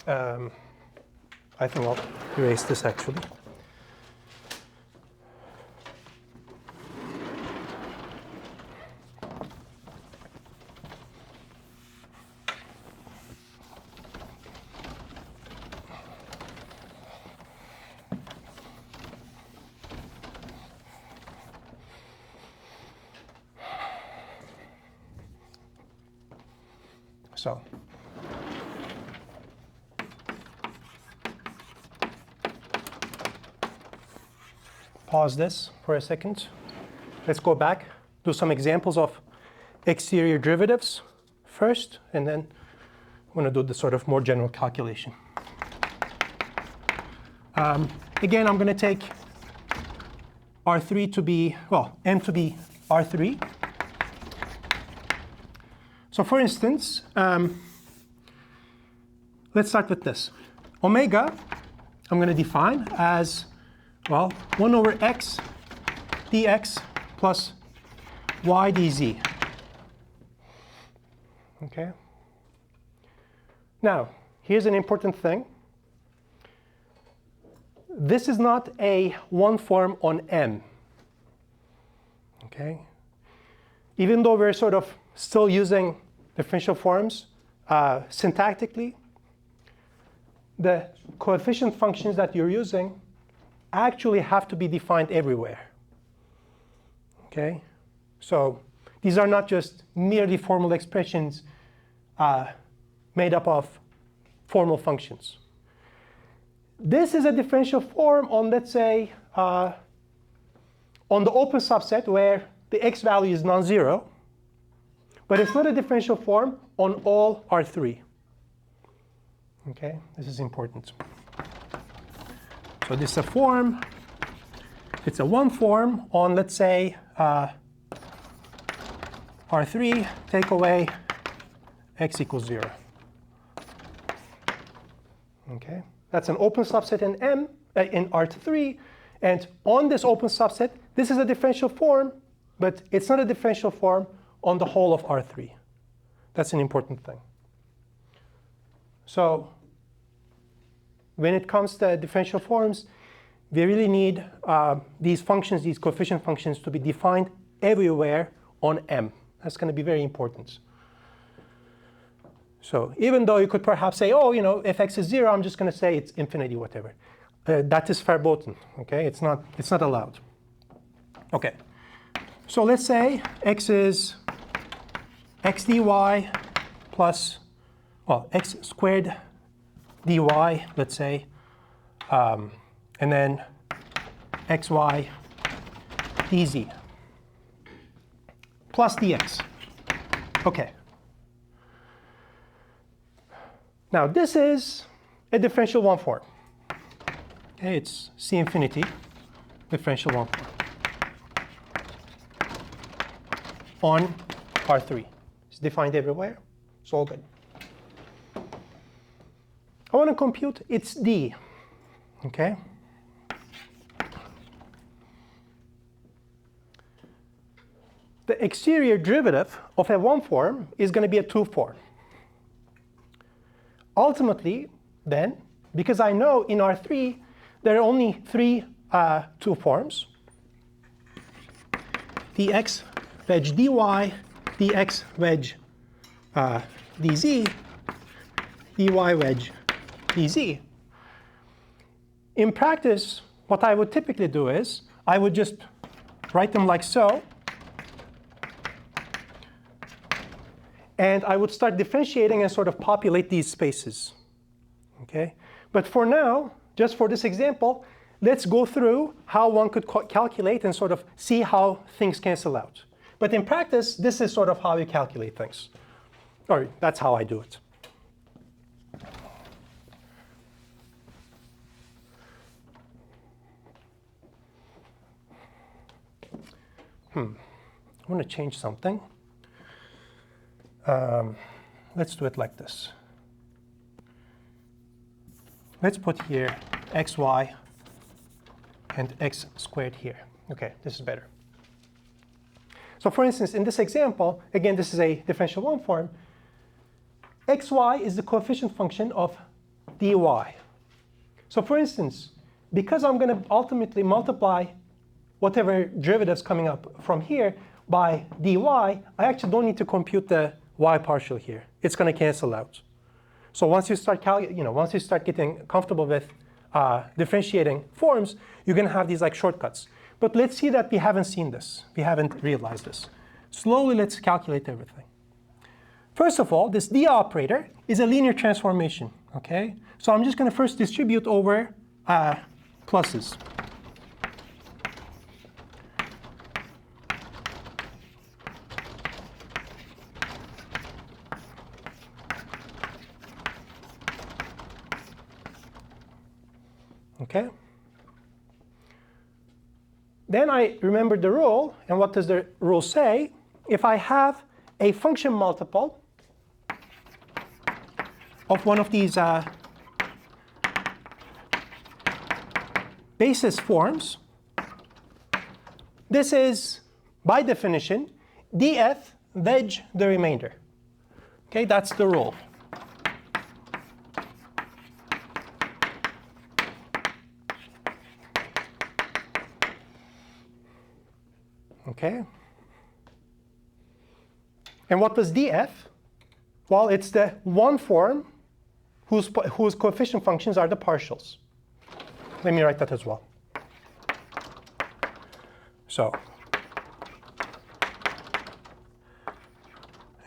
I think I'll erase this actually. So pause this for a second. Let's go back, do some examples of exterior derivatives first, and then I'm going to do the sort of more general calculation. Again, I'm going to take R3 to be, well, M to be R3. So for instance, let's start with this. Omega, I'm going to define as, well, 1 over x dx plus y dz. OK? Now, here's an important thing. This is not a one form on M. OK? Even though we're sort of still using differential forms syntactically, the coefficient functions that you're using actually have to be defined everywhere. OK? So these are not just merely formal expressions made up of formal functions. This is a differential form on, let's say, on the open subset where the x value is non-zero. But it's not a differential form on all R3. OK? This is important. So this is a form. It's a one form on, let's say, R3, take away x equals 0. OK? That's an open subset in M, in R3. And on this open subset, this is a differential form, but it's not a differential form on the whole of R3. That's an important thing. So when it comes to differential forms, we really need these functions, these coefficient functions, to be defined everywhere on M. That's going to be very important. So even though you could perhaps say, oh, you know, if x is 0, I'm just going to say it's infinity, whatever. That is verboten. OK? It's not allowed. OK. So let's say x is x dy plus, well, x squared dy, let's say, and then xy dz plus dx. OK. Now, this is a differential one form. Okay, it's C infinity differential one form. on R3. It's defined everywhere. It's all good. I want to compute its d. Okay? The exterior derivative of a 1 form is going to be a 2 form. Ultimately, then, because I know in R3 there are only 3 2 forms, dx wedge dy, dx wedge dz, dy wedge dz. In practice, what I would typically do is I would just write them like so. And I would start differentiating and sort of populate these spaces. Okay? But for now, just for this example, let's go through how one could calculate and sort of see how things cancel out. But in practice, this is sort of how you calculate things. Or that's how I do it. I want to change something. Let's do it like this. Let's put here xy and x squared here. OK, this is better. So for instance, in this example, again, this is a differential 1 form. xy is the coefficient function of dy. So for instance, because I'm going to ultimately multiply whatever derivatives coming up from here by dy, I actually don't need to compute the y partial here. It's going to cancel out. So once you start once you start getting comfortable with differentiating forms, you're going to have these like shortcuts. But let's see that we haven't seen this. We haven't realized this. Slowly, let's calculate everything. First of all, this d operator is a linear transformation. Okay? So I'm just going to first distribute over pluses. Okay? Then I remember the rule, and what does the rule say? If I have a function multiple of one of these basis forms, this is, by definition, df wedge the remainder. Okay, that's the rule. Okay. And what was df? Well, it's the 1 form whose coefficient functions are the partials. Let me write that as well. So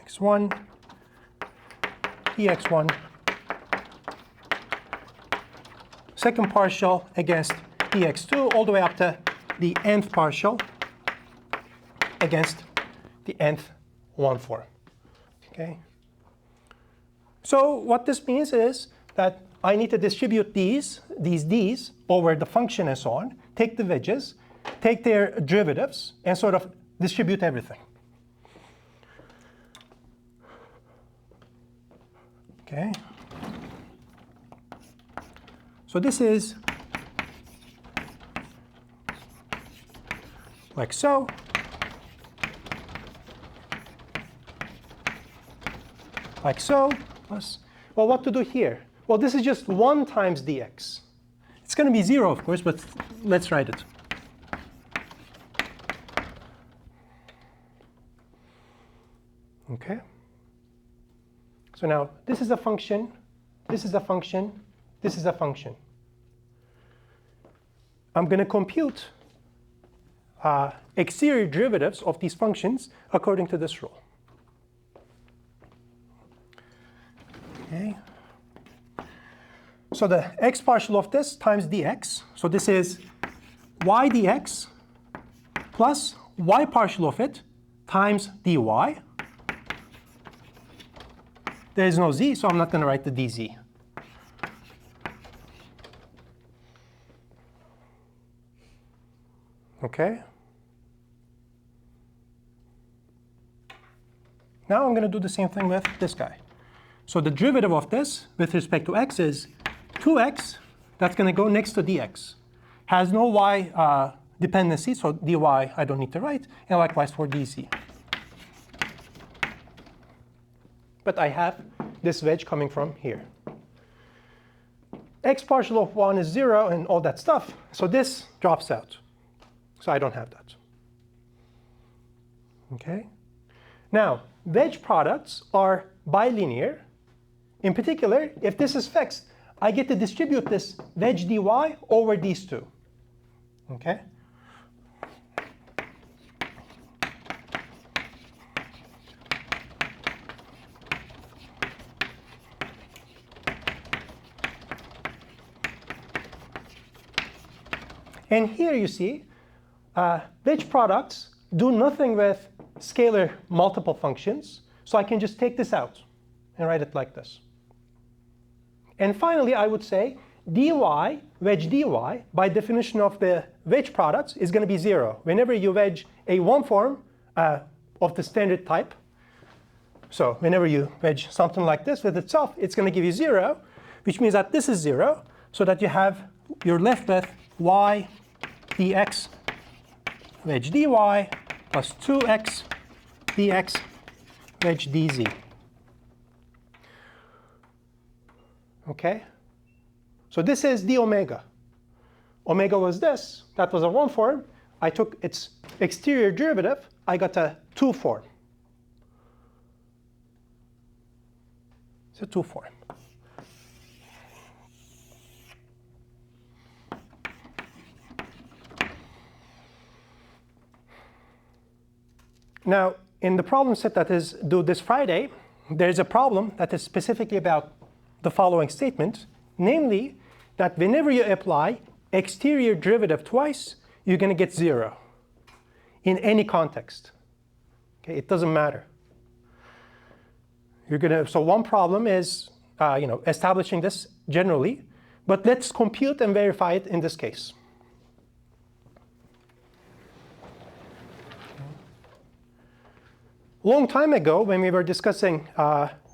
x1, dx1, second partial against dx2, all the way up to the nth partial against the nth 1 form. Okay? So what this means is that I need to distribute these d's over the function and so on, take the wedges, take their derivatives, and sort of distribute everything. Okay? So this is like so. Like so, plus, well, what to do here? Well, this is just 1 times dx. It's going to be 0, of course, but let's write it. Okay? So now, this is a function, this is a function, this is a function. I'm going to compute exterior derivatives of these functions according to this rule. Okay. So the x partial of this times dx. So this is y dx plus y partial of it times dy. There is no z, so I'm not going to write the dz. Okay. Now I'm going to do the same thing with this guy. So the derivative of this with respect to x is 2x. That's going to go next to dx. Has no y dependency, so dy I don't need to write. And likewise for dz. But I have this wedge coming from here. X partial of 1 is 0 and all that stuff. So this drops out. So I don't have that. Okay. Now, wedge products are bilinear. In particular, if this is fixed, I get to distribute this wedge dy over these two. Okay. And here you see, wedge products do nothing with scalar multiple functions. So I can just take this out and write it like this. And finally, I would say dy, wedge dy, by definition of the wedge products, is going to be 0. Whenever you wedge a one form of the standard type, so whenever you wedge something like this with itself, it's going to give you 0, which means that this is 0, so that you're left with y dx wedge dy plus 2x dx wedge dz. Okay? So this is d omega. Omega was this. That was a 1 form. I took its exterior derivative. I got a 2 form. It's a 2 form. Now, in the problem set that is due this Friday, there's a problem that is specifically about the following statement, namely that whenever you apply exterior derivative twice, you're going to get 0 in any context. Okay, it doesn't matter. So one problem is establishing this generally, but let's compute and verify it in this case. Long time ago, when we were discussing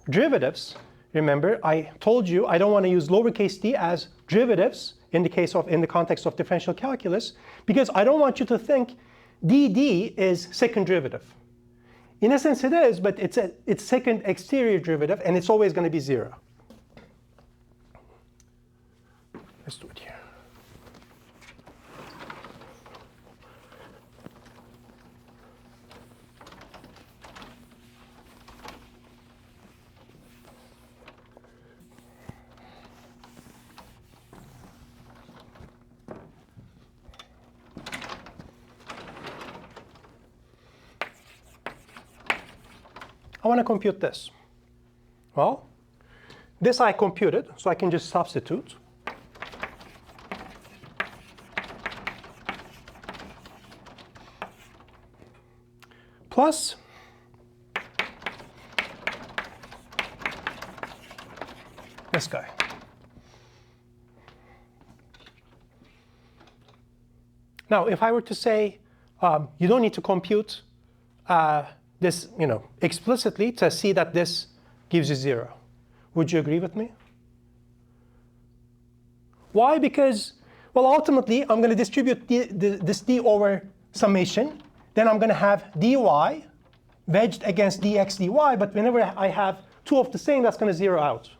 derivatives, remember, I told you I don't want to use lowercase d as derivatives in the context of differential calculus, because I don't want you to think dd is second derivative. In a sense, it is, but it's second exterior derivative, and it's always going to be 0. Let's do it here. I want to compute this. Well, this I computed, so I can just substitute. Plus this guy. Now, if I were to say you don't need to compute this explicitly to see that this gives you 0, would you agree with me? Why? Because, well, ultimately, I'm going to distribute this d over summation. Then I'm going to have dy wedged against dx dy. But whenever I have two of the same, that's going to 0 out.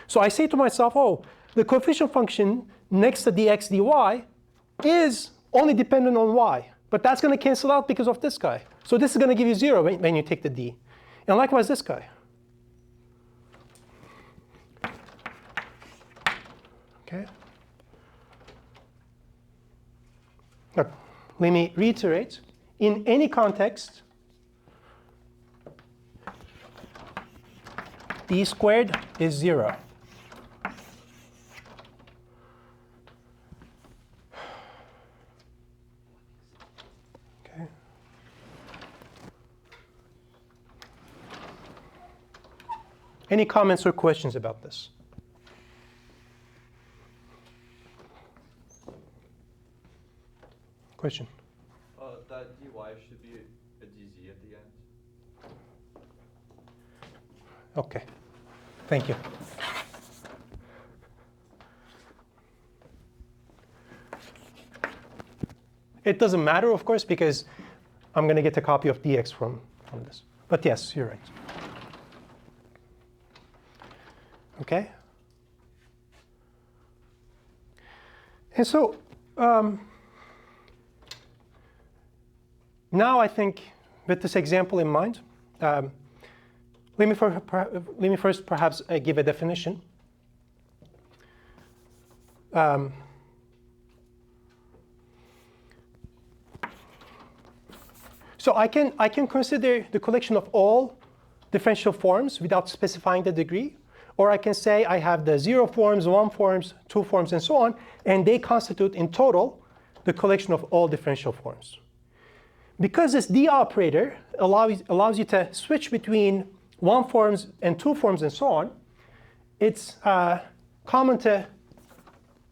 So I say to myself, oh, the coefficient function next to dx dy is only dependent on y. But that's going to cancel out because of this guy. So this is going to give you 0 when you take the d. And likewise, this guy. Okay. Now, let me reiterate. In any context, d squared is 0. Okay. Any comments or questions about this? Question? That dy should be a dz at the end. Okay. Thank you. It doesn't matter, of course, because I'm going to get a copy of dx from this. But yes, you're right. Okay. And so now I think with this example in mind, let me first perhaps give a definition. So I can consider the collection of all differential forms without specifying the degree. Or I can say I have the 0 forms, 1 forms, 2 forms, and so on. And they constitute in total the collection of all differential forms. Because this D operator allows you to switch between 1 forms and 2 forms and so on, it's common to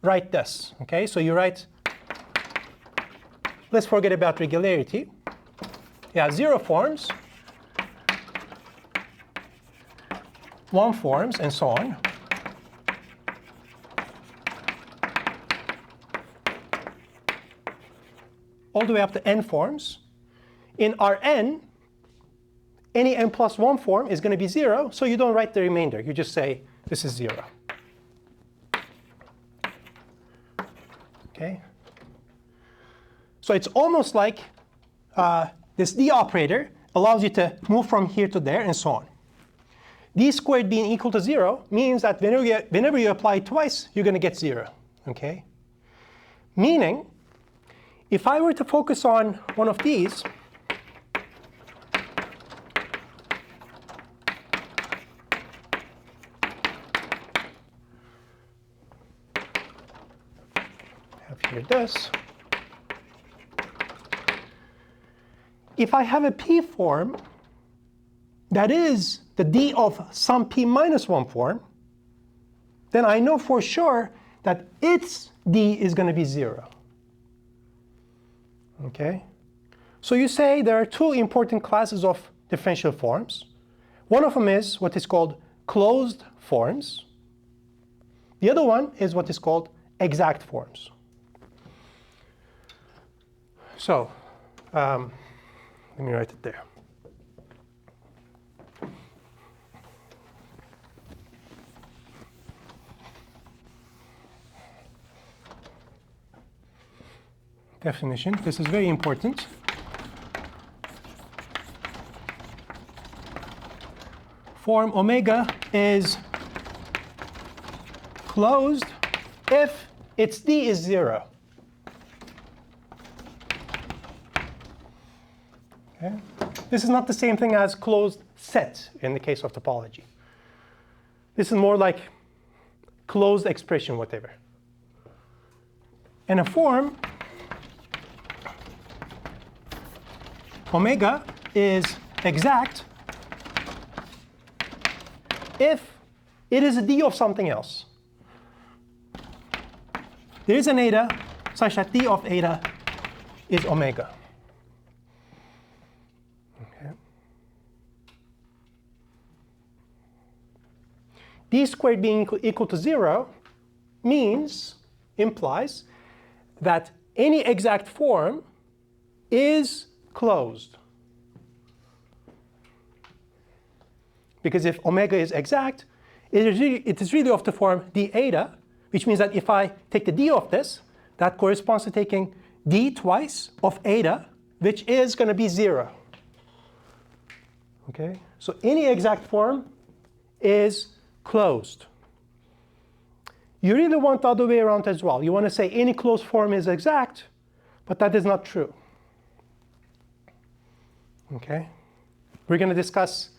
write this. Okay, so you write, let's forget about regularity. Yeah, 0 forms, 1 forms, and so on. All the way up to n forms. In Rn, any n plus 1 form is going to be 0, so you don't write the remainder. You just say this is 0. Okay? So it's almost like this D operator allows you to move from here to there and so on. D squared being equal to 0 means that whenever you apply it twice, you're going to get 0. Okay? Meaning, if I were to focus on one of these, have here this. If I have a P form that is the D of some P minus 1 form, then I know for sure that its D is going to be 0. Okay? So you say there are 2 important classes of differential forms. One of them is what is called closed forms. The other one is what is called exact forms. So let me write it there. Definition. This is very important. Form omega is closed if its D is 0. Okay? This is not the same thing as closed set in the case of topology. This is more like closed expression, whatever. And a form omega is exact if it is a D of something else. There is an eta such that D of eta is omega. Okay. D squared being equal to 0 implies that any exact form is closed. Because if omega is exact, it is really of the form d eta, which means that if I take the d of this, that corresponds to taking d twice of eta, which is going to be 0. Okay? So any exact form is closed. You really want the other way around as well. You want to say any closed form is exact, but that is not true. Okay? We're going to discuss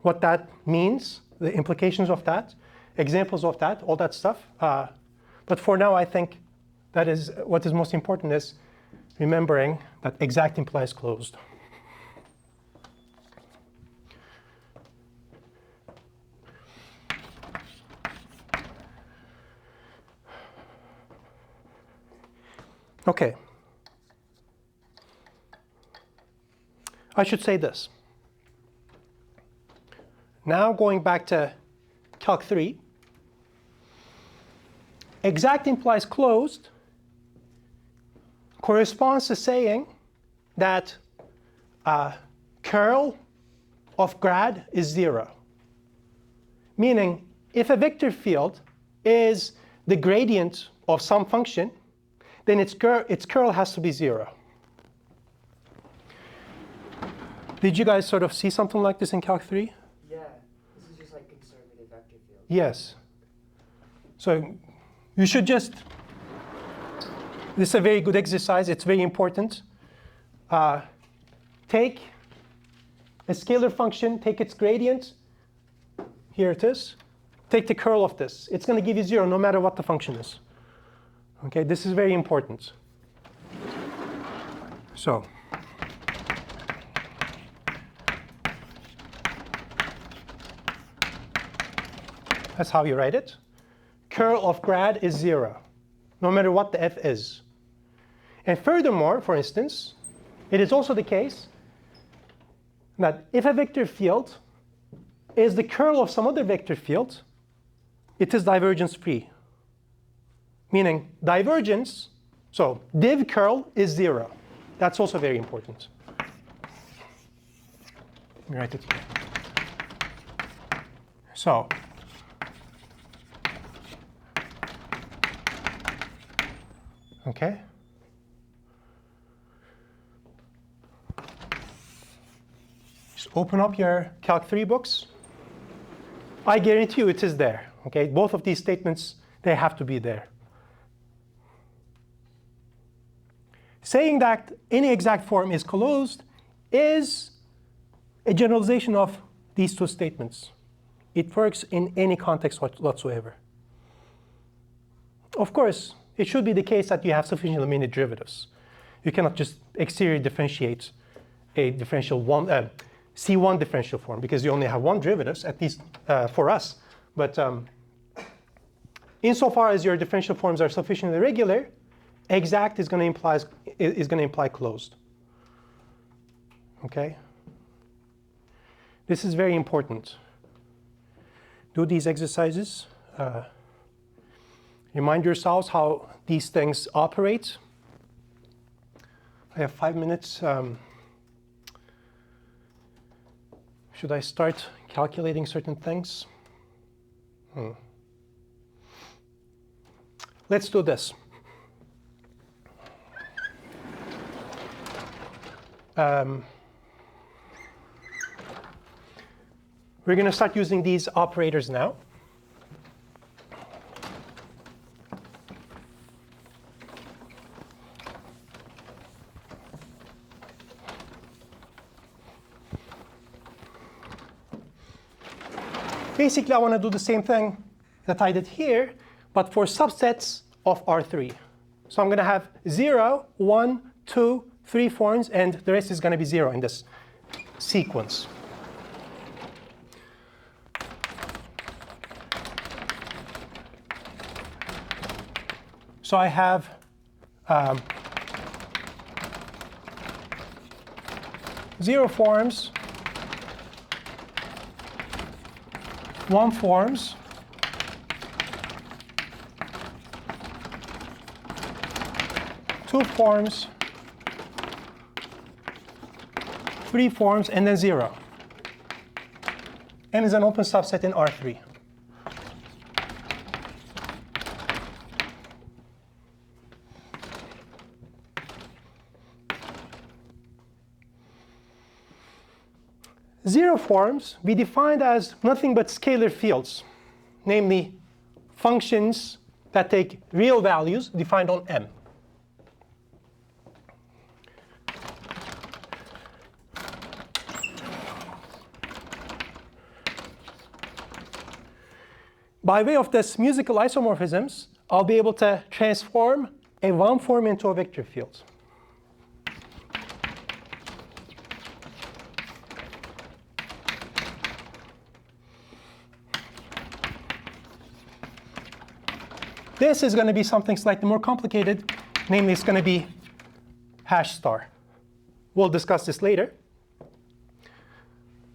what that means, the implications of that, examples of that, all that stuff. But for now, I think that is what is most important is remembering that exact implies closed. Okay. I should say this. Now going back to Calc 3, exact implies closed corresponds to saying that curl of grad is 0. Meaning, if a vector field is the gradient of some function, then its curl has to be 0. Did you guys sort of see something like this in Calc 3? Yeah, this is just like conservative vector field. Yes. So you should just, this is a very good exercise. It's very important. Take a scalar function, take its gradient. Here it is. Take the curl of this. It's going to give you 0 no matter what the function is. Okay, this is very important. So that's how you write it. Curl of grad is 0, no matter what the f is. And furthermore, for instance, it is also the case that if a vector field is the curl of some other vector field, it is divergence free. Meaning divergence, so div curl is 0. That's also very important. Let me write it here. So okay. Just open up your Calc 3 books. I guarantee you it is there. Okay, both of these statements, they have to be there. Saying that any exact form is closed is a generalization of these two statements. It works in any context whatsoever. Of course, it should be the case that you have sufficiently many derivatives. You cannot just exterior differentiate a differential C1 differential form because you only have one derivatives, at least for us. But insofar as your differential forms are sufficiently regular, exact is going to imply closed. Okay? This is very important. Do these exercises. Remind yourselves how these things operate. I have 5 minutes. Should I start calculating certain things? Let's do this. We're going to start using these operators now. Basically, I want to do the same thing that I did here, but for subsets of R3. So I'm going to have 0, 1, 2, 3 forms, and the rest is going to be 0 in this sequence. So I have zero forms, 1 forms, two forms, 3 forms, and then 0. N is an open subset in R3. Zero forms we defined as nothing but scalar fields, namely functions that take real values defined on M. By way of this musical isomorphisms, I'll be able to transform a one form into a vector field. This is going to be something slightly more complicated, namely it's going to be hash star. We'll discuss this later.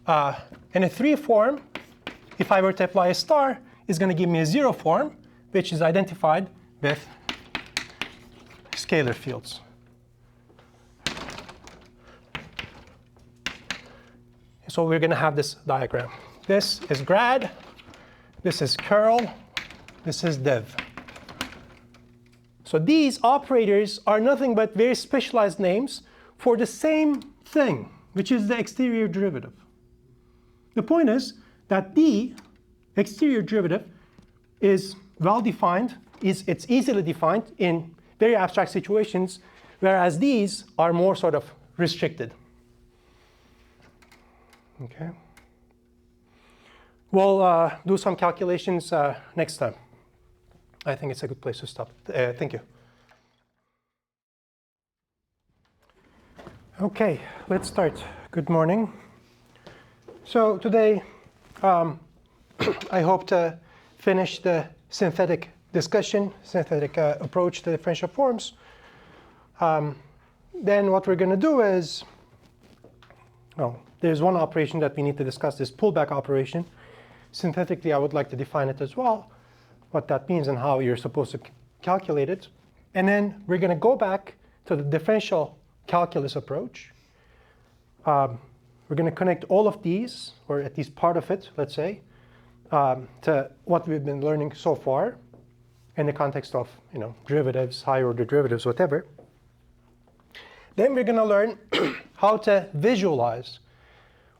And a 3 form if I were to apply a star, it's going to give me a zero form, which is identified with scalar fields. So we're going to have this diagram. This is grad, this is curl, this is div. So these operators are nothing but very specialized names for the same thing, which is the exterior derivative. The point is that the exterior derivative is well defined, it's easily defined in very abstract situations, whereas these are more sort of restricted. Okay. We'll do some calculations next time. I think it's a good place to stop. Thank you. Okay, let's start. Good morning. So today, I hope to finish the synthetic discussion, synthetic approach to differential forms. Then what we're going to do is, there's one operation that we need to discuss, this pullback operation. Synthetically, I would like to define it as well, what that means and how you're supposed to calculate it. And then we're going to go back to the differential calculus approach. We're going to connect all of these, or at least part of it, let's say, to what we've been learning so far in the context of derivatives, higher order derivatives, whatever. Then we're going to learn how to visualize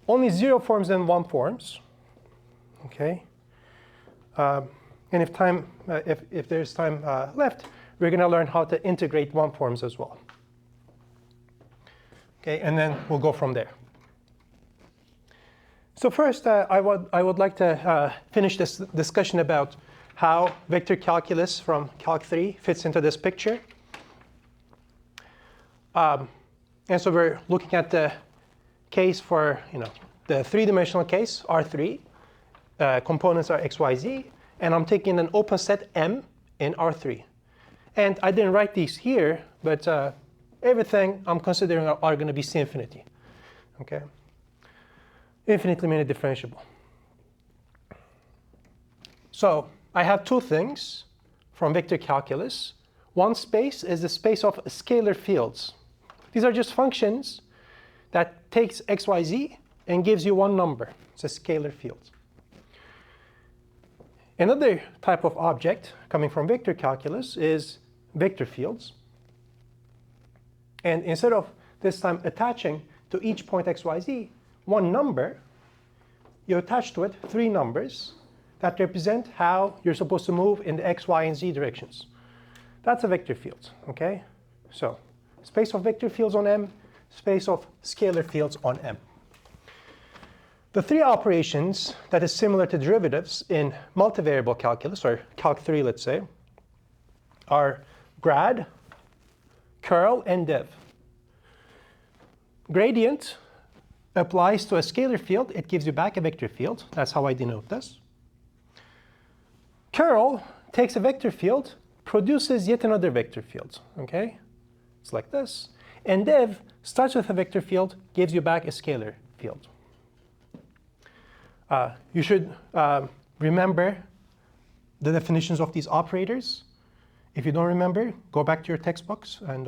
only zero forms and one forms. Okay. And if there's time left, we're going to learn how to integrate one forms as well. Okay, and then we'll go from there. So first, I would like to finish this discussion about how vector calculus from Calc 3 fits into this picture. And so we're looking at the case for the three-dimensional case, R3. Components are x, y, z. And I'm taking an open set M in R3. And I didn't write these here, but everything I'm considering are going to be C infinity. Okay? Infinitely many differentiable. So I have two things from vector calculus. One space is the space of scalar fields. These are just functions that takes x, y, z and gives you one number. It's a scalar field. Another type of object coming from vector calculus is vector fields. And instead of this time attaching to each point x, y, z one number, you attach to it three numbers that represent how you're supposed to move in the x, y, and z directions. That's a vector field. Okay? So space of vector fields on M, space of scalar fields on M. The three operations that is similar to derivatives in multivariable calculus, or Calc 3, let's say, are grad, curl, and div. Gradient applies to a scalar field. It gives you back a vector field. That's how I denote this. Curl takes a vector field, produces yet another vector field. Okay? It's like this. And div starts with a vector field, gives you back a scalar field. You should remember the definitions of these operators. If you don't remember, go back to your textbooks and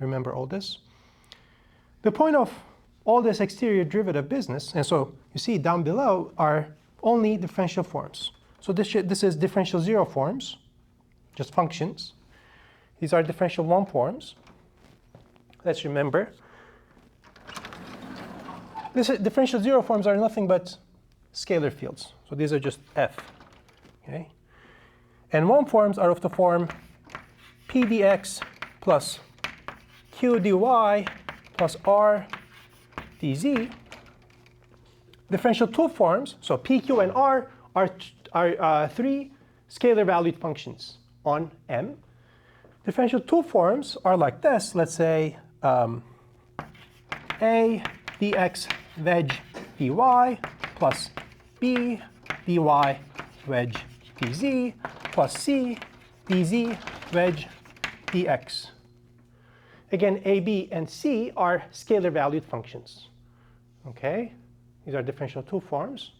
remember all this. The point of all this exterior derivative business, and so you see down below are only differential forms. So this is differential zero forms, just functions. These are differential one forms. Let's remember. Differential zero forms are nothing but scalar fields. So these are just f. Okay? And one forms are of the form p dx plus q dy plus r dz. Differential two forms, so p, q, and r, are three scalar valued functions on M. Differential two forms are like this. Let's say a dx wedge dy plus b dy wedge dz plus c dz wedge dx. Again, a, b, and c are scalar valued functions. Okay? These are differential two forms.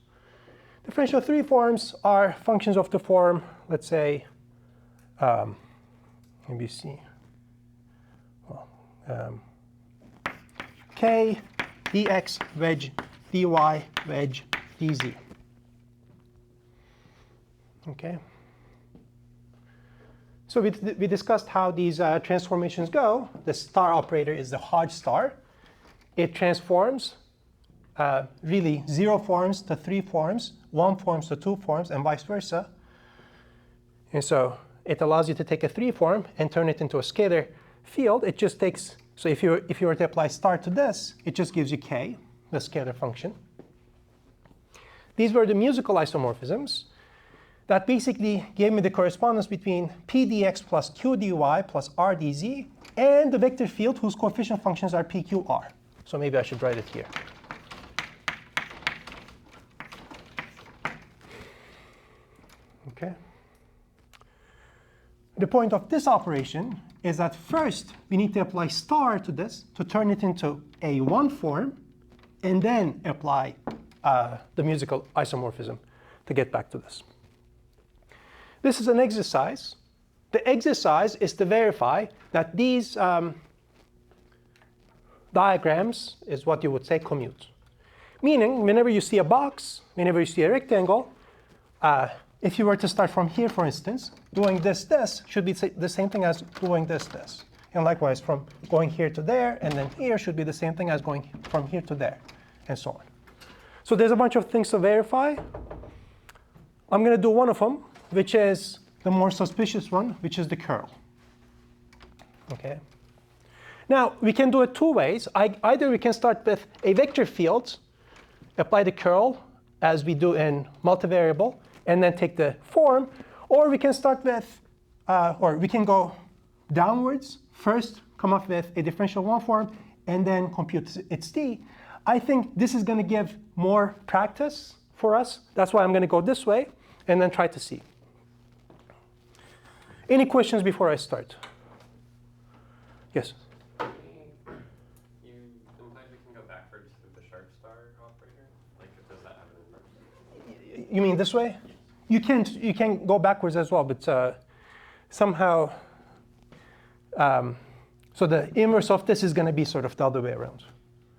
Differential 3 forms are functions of the form, let's say, ABC. Well, K dx wedge dy wedge dz. Okay. So we discussed how these transformations go. The star operator is the Hodge star. It transforms really 0 forms to 3 forms, 1 forms to 2 forms, and vice versa. And so it allows you to take a 3 form and turn it into a scalar field. It just takes, so if you were to apply star to this, it just gives you k, the scalar function. These were the musical isomorphisms that basically gave me the correspondence between p dx plus q dy plus r dz and the vector field whose coefficient functions are p, q, r. So maybe I should write it here. Okay. The point of this operation is that first we need to apply star to this to turn it into a 1 form, and then apply the musical isomorphism to get back to this. This is an exercise. The exercise is to verify that these diagrams is what you would say commute. Meaning, whenever you see a box, whenever you see a rectangle, if you were to start from here, for instance, doing this should be the same thing as doing this. And likewise, from going here to there, and then here should be the same thing as going from here to there, and so on. So there's a bunch of things to verify. I'm going to do one of them, which is the more suspicious one, which is the curl. Okay. Now, we can do it 2 ways. Either we can start with a vector field, apply the curl as we do in multivariable, and then take the form, or we can start with, or we can go downwards, first come up with a differential 1 form, and then compute its d. I think this is going to give more practice for us. That's why I'm going to go this way, and then try to see. Any questions before I start? Yes? You implied we can go backwards through the sharp star operator? Like, does that have an inverse? You mean this way? You can go backwards as well, but somehow, so the inverse of this is going to be sort of the other way around.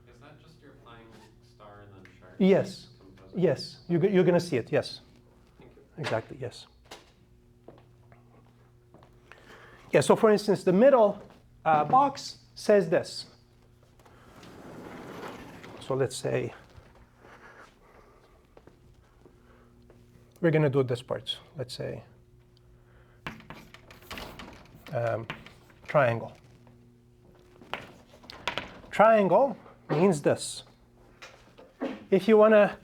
Is that just you're applying star and then sharp? Yes. Yes. You're going to see it. Yes. Thank you. Exactly. Yes. Yeah. So for instance, the middle box says this. So let's say we're going to do this part. Let's say triangle. Triangle means this. If you want to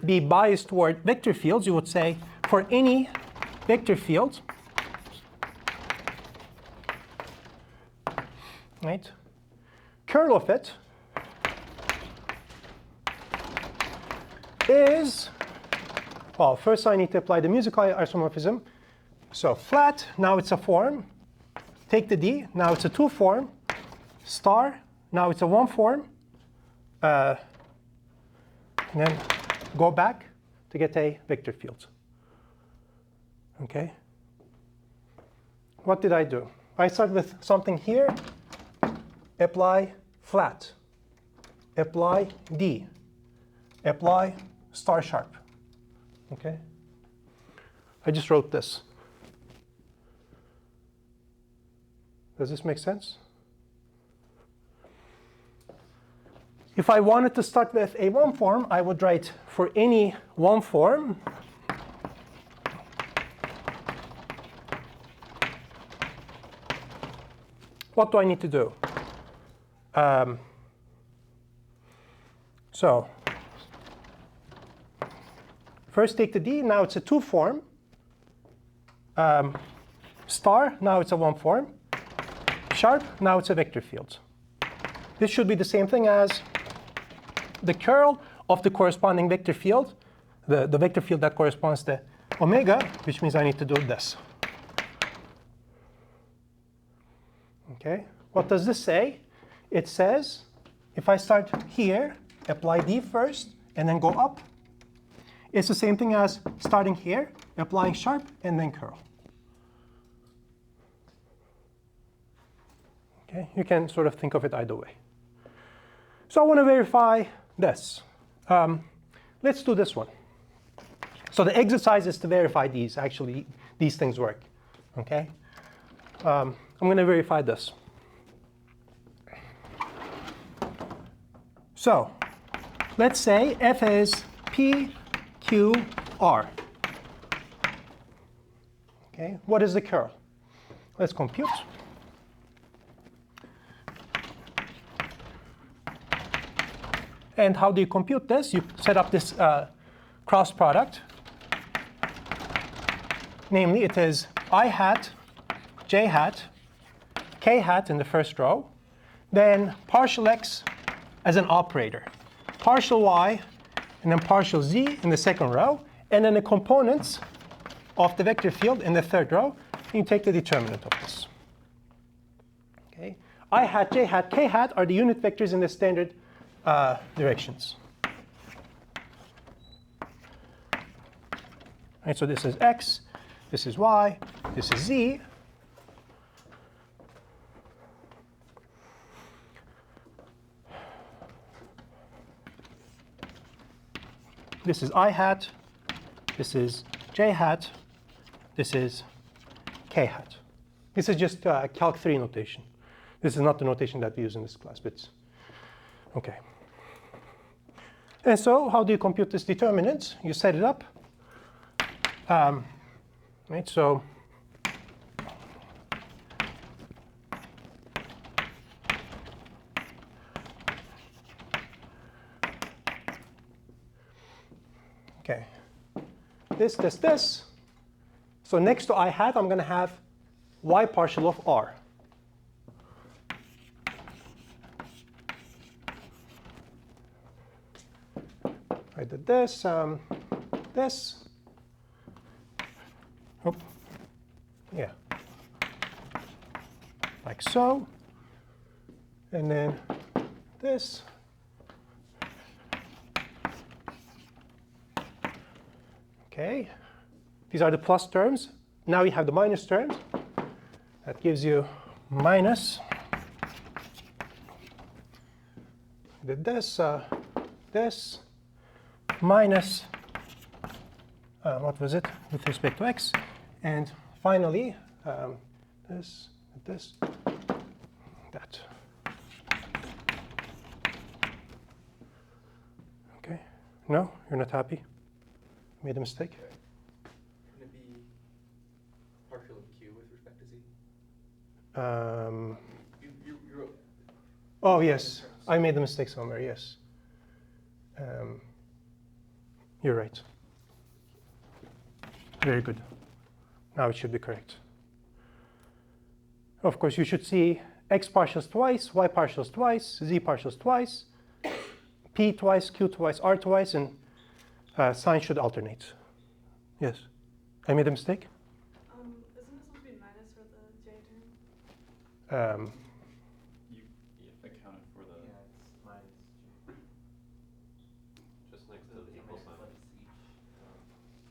be biased toward vector fields, you would say for any vector field, right, curl of it is, well, first I need to apply the musical isomorphism. So flat, now it's a form. Take the d, now it's a 2 form. Star, now it's a 1 form. And then go back to get a vector field. Okay? What did I do? I start with something here. Apply flat. Apply d. Apply star sharp. Okay? I just wrote this. Does this make sense? If I wanted to start with a 1 form, I would write for any 1 form, what do I need to do? So first take the d, now it's a 2 form. Star, now it's a 1 form. Sharp, now it's a vector field. This should be the same thing as the curl of the corresponding vector field, the vector field that corresponds to omega, which means I need to do this. Okay, what does this say? It says if I start here, apply d first, and then go up, It's the same thing as starting here, applying sharp, and then curl. Okay, you can sort of think of it either way. So I want to verify this. Let's do this one. So the exercise is to verify these. Actually, these things work. Okay. I'm going to verify this. So let's say f is p, q, r. Okay. What is the curl? Let's compute. And how do you compute this? You set up this cross product. Namely, it is I hat, j hat, k hat in the first row, then partial x as an operator, partial y, and then partial z in the second row, and then the components of the vector field in the third row. And you take the determinant of this. Okay. I hat, j hat, k hat are the unit vectors in the standard directions. Right, so this is x, this is y, this is z. This is I hat, this is j hat, this is k hat. This is just Calc 3 notation. This is not the notation that we use in this class, but okay. And so how do you compute this determinant? You set it up. Right, so okay. This. So next to I hat, I'm going to have y partial of r. I did this, this. Oh, yeah. Like so. And then this. Okay. These are the plus terms. Now we have the minus terms. That gives you minus. Did this, this. Minus, what was it, with respect to x. And finally, this, that. OK. No? You're not happy? Made a mistake? Can it be partial of q with respect to z? You wrote. Oh, yes. I made a mistake somewhere, yes. You're right. Very good. Now it should be correct. Of course, you should see x partials twice, y partials twice, z partials twice, p twice, q twice, r twice, and signs should alternate. Yes? I made a mistake? Isn't it supposed to be minus for the j term? You accounted for the. Yeah, it's minus j. Just next to the equal sign.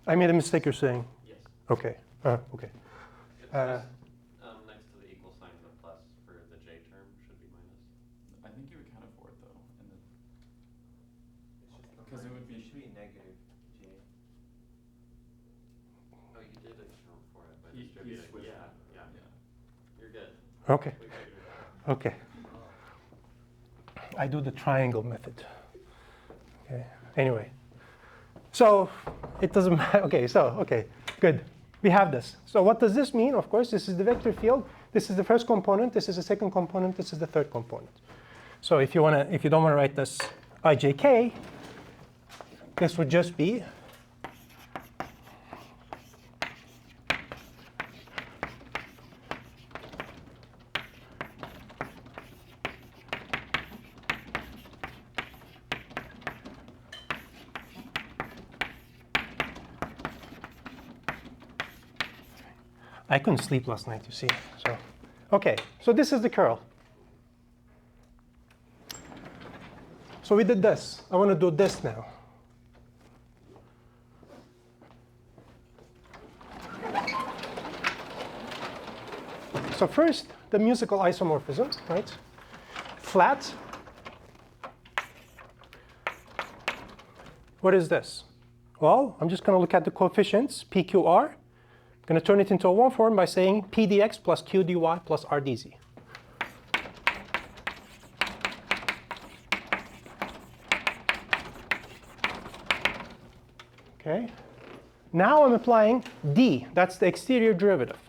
I made a mistake, you're saying? Yes. OK. OK. It's just, next to the equal sign, the plus for the j term should be minus. I think you accounted for it though, and the, It's just because it would be. It should be negative j. Oh, you did account for it by He distributing. switched Yeah, it. yeah. Yeah. You're good. OK. We figured it out. OK. I do the triangle method. Okay. Anyway. So it doesn't matter. OK, good. We have this. So what does this mean? Of course, this is the vector field. This is the first component. This is the second component. This is the third component. So if you don't want to write this ijk, this would just be I couldn't sleep last night, you see. So, OK, so this is the curl. So we did this. I want to do this now. So first, the musical isomorphism, right? Flat. What is this? Well, I'm just going to look at the coefficients, p, q, r. I'm going to turn it into a one form by saying p dx plus q dy plus r dz. Okay. Now I'm applying d. That's the exterior derivative.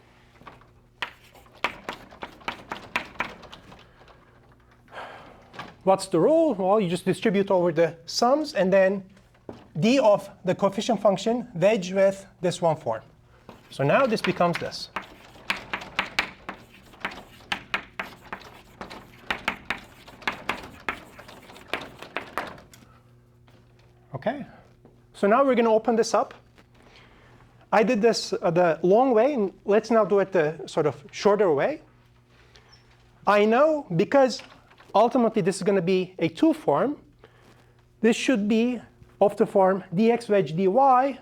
What's the rule? Well, you just distribute over the sums, and then d of the coefficient function wedge with this one form. So now this becomes this. OK? So now we're going to open this up. I did this the long way, and let's now do it the sort of shorter way. I know because ultimately this is going to be a two form, this should be of the form dx wedge dy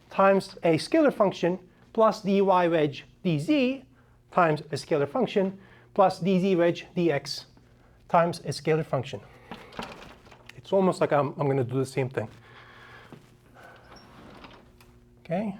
times a scalar function plus dy wedge dz times a scalar function plus dz wedge dx times a scalar function. It's almost like I'm going to do the same thing. Okay.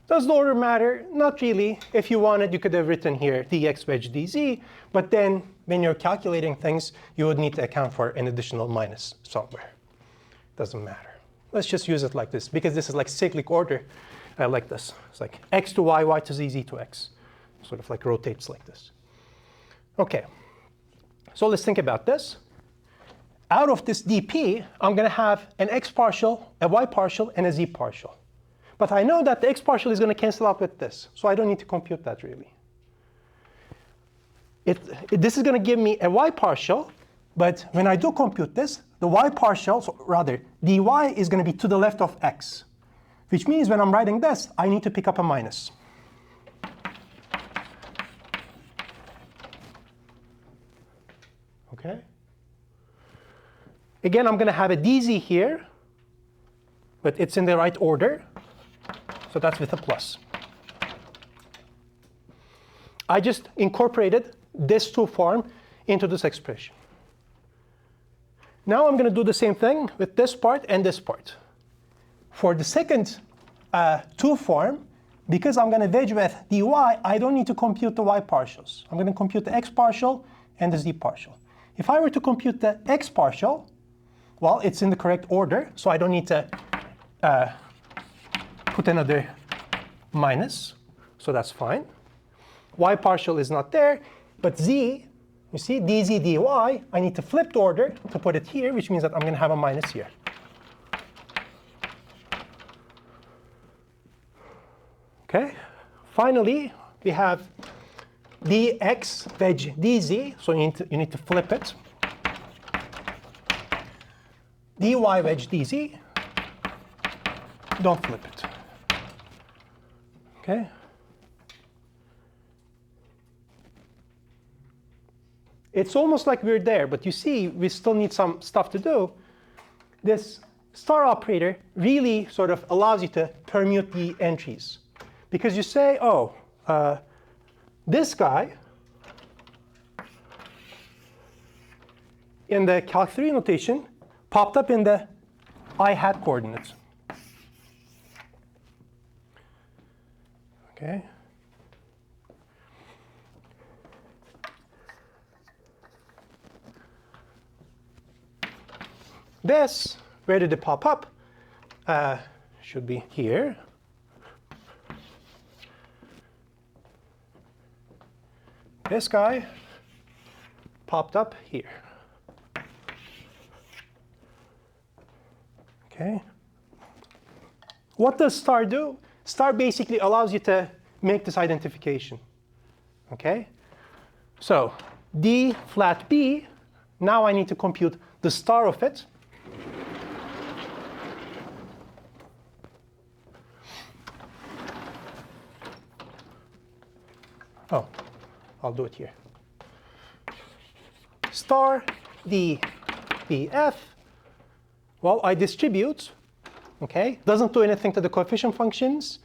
Does the order matter? Not really. If you wanted, you could have written here dx wedge dz, but then when you're calculating things, you would need to account for an additional minus somewhere. Doesn't matter. Let's just use it like this, because this is like cyclic order. I like this. It's like x to y, y to z, z to x. Sort of like rotates like this. OK. So let's think about this. Out of this dp, I'm going to have an x partial, a y partial, and a z partial. But I know that the x partial is going to cancel out with this, so I don't need to compute that really. This is going to give me a y partial, but when I do compute this, the y partial, so rather dy is going to be to the left of x, which means when I'm writing this, I need to pick up a minus. OK? Again, I'm going to have a dz here, but it's in the right order. So that's with a plus. I just incorporated this two form into this expression. Now I'm going to do the same thing with this part and this part. For the second two form, because I'm going to wedge with dy, I don't need to compute the y partials. I'm going to compute the x partial and the z partial. If I were to compute the x partial, well, it's in the correct order, so I don't need to put another minus, so that's fine. Y partial is not there, but z, you see, dz dy, I need to flip the order to put it here, which means that I'm going to have a minus here. OK. Finally, we have dx wedge dz, so you need to flip it. dy wedge dz, don't flip it. OK? It's almost like we're there, but you see, we still need some stuff to do. This star operator really sort of allows you to permute the entries. Because you say, oh, this guy, in the Calc III notation, popped up in the I hat coordinates. OK? This, where did it pop up? Should be here. This guy popped up here. OK? What does star do? Star basically allows you to make this identification. OK? So d flat b, now I need to compute the star of it. Oh, I'll do it here. Star df. Well, I distribute, okay? Doesn't do anything to the coefficient functions.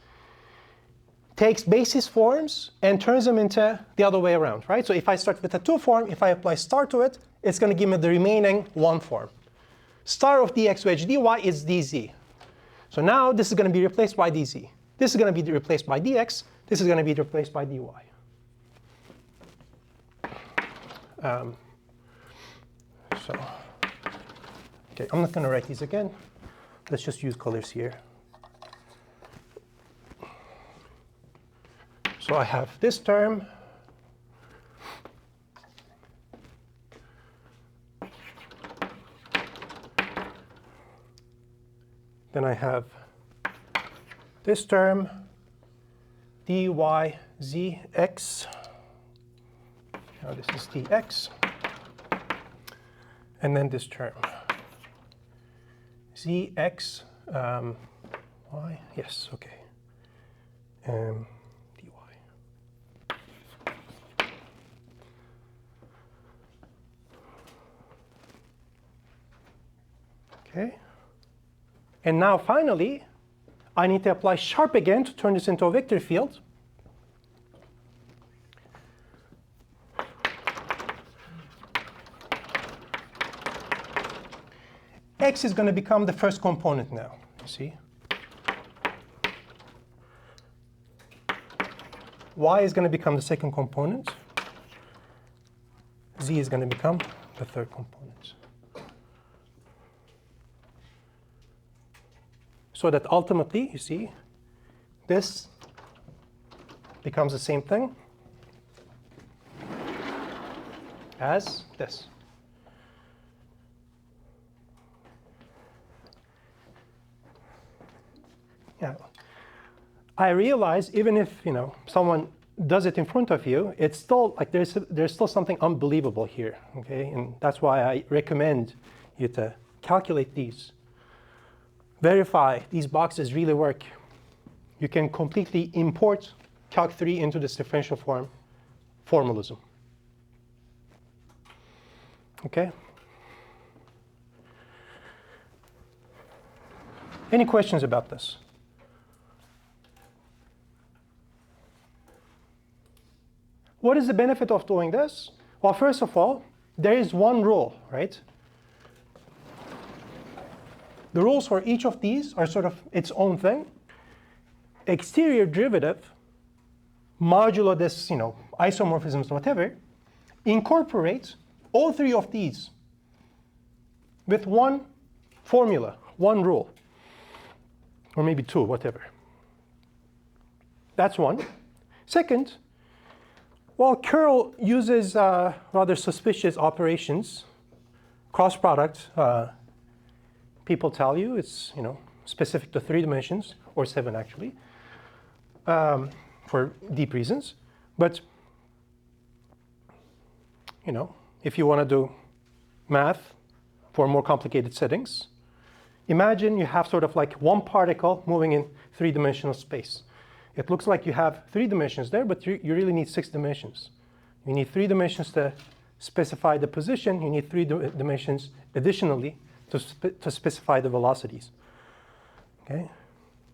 Takes basis forms and turns them into the other way around, right? So if I start with a 2 form, if I apply star to it, it's going to give me the remaining 1 form. Star of dx wedge dy is dz. So now this is going to be replaced by dz. This is going to be replaced by dx. This is going to be replaced by dy. Okay, I'm not going to write these again. Let's just use colors here. So I have this term. Then I have this term, dyzx. Now this is dx. And then this term, zx, y, yes, okay, dy. Okay. And now finally, I need to apply sharp again to turn this into a vector field. X is going to become the first component now, you see. Y is going to become the second component. Z is going to become the third component. So that ultimately, you see, this becomes the same thing as this. Yeah, I realize even if someone does it in front of you, it's still like there's still something unbelievable here. Okay, and that's why I recommend you to calculate these. Verify these boxes really work. You can completely import Calc 3 into this differential form formalism. Okay? Any questions about this? What is the benefit of doing this? Well, first of all, there is one rule, right? The rules for each of these are sort of its own thing. Exterior derivative, modulo this, isomorphisms, whatever, incorporates all three of these with one formula, one rule, or maybe two, whatever. That's one. Second, while curl uses rather suspicious operations, cross product, people tell you it's specific to 3 dimensions, or 7 actually, for deep reasons. But if you want to do math for more complicated settings, imagine you have sort of like one particle moving in 3-dimensional space. It looks like you have 3 dimensions there, but you really need 6 dimensions. You need 3 dimensions to specify the position. You need 3 dimensions additionally to specify the velocities. Okay?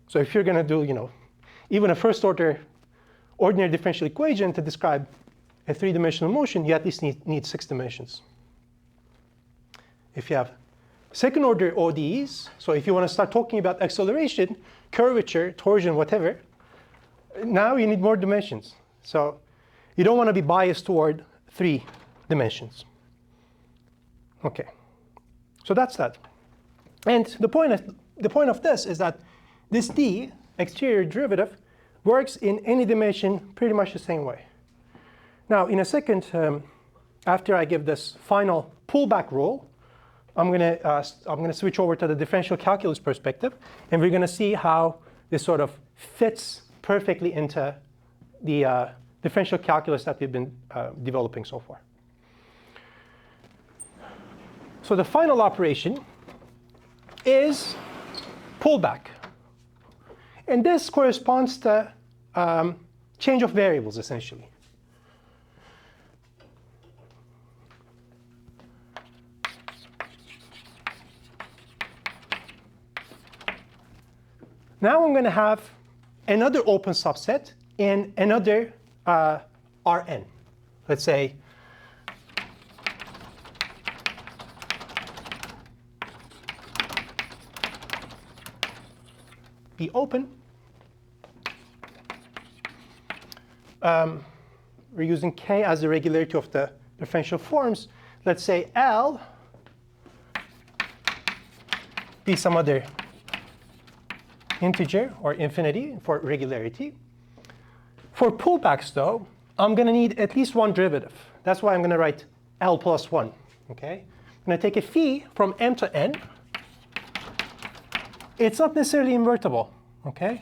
So if you're going to do, even a first-order ordinary differential equation to describe a 3-dimensional motion, you at least need 6 dimensions. If you have second-order ODEs, so if you want to start talking about acceleration, curvature, torsion, whatever, now you need more dimensions. So you don't want to be biased toward 3 dimensions. Okay. So that's that. And the point of this is that this D, exterior derivative, works in any dimension pretty much the same way. Now, in a second, after I give this final pullback rule, I'm going to switch over to the differential calculus perspective, and we're going to see how this sort of fits perfectly into the differential calculus that we've been developing so far. So the final operation is pullback. And this corresponds to change of variables, essentially. Now I'm going to have another open subset and another Rn. Let's say be open. We're using K as the regularity of the differential forms. Let's say L be some other integer or infinity for regularity. For pullbacks, though, I'm going to need at least one derivative. That's why I'm going to write L plus 1. Okay? I'm going to take a phi from m to n. It's not necessarily invertible. Okay?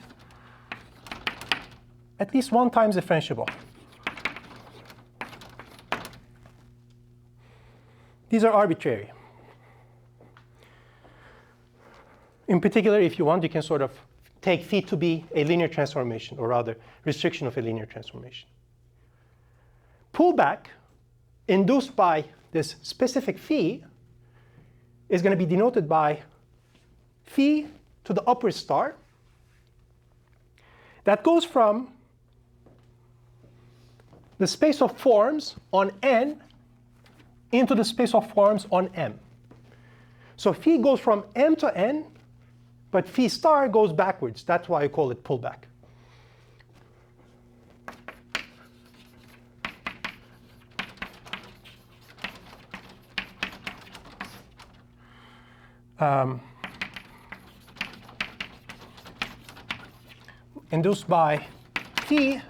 At least one times differentiable. These are arbitrary. In particular, if you want, you can sort of take phi to be a linear transformation, or rather, restriction of a linear transformation. Pullback, induced by this specific phi, is going to be denoted by phi to the upward star. That goes from the space of forms on n into the space of forms on m. So phi goes from m to n, but phi star goes backwards. That's why I call it pullback. Induced by phi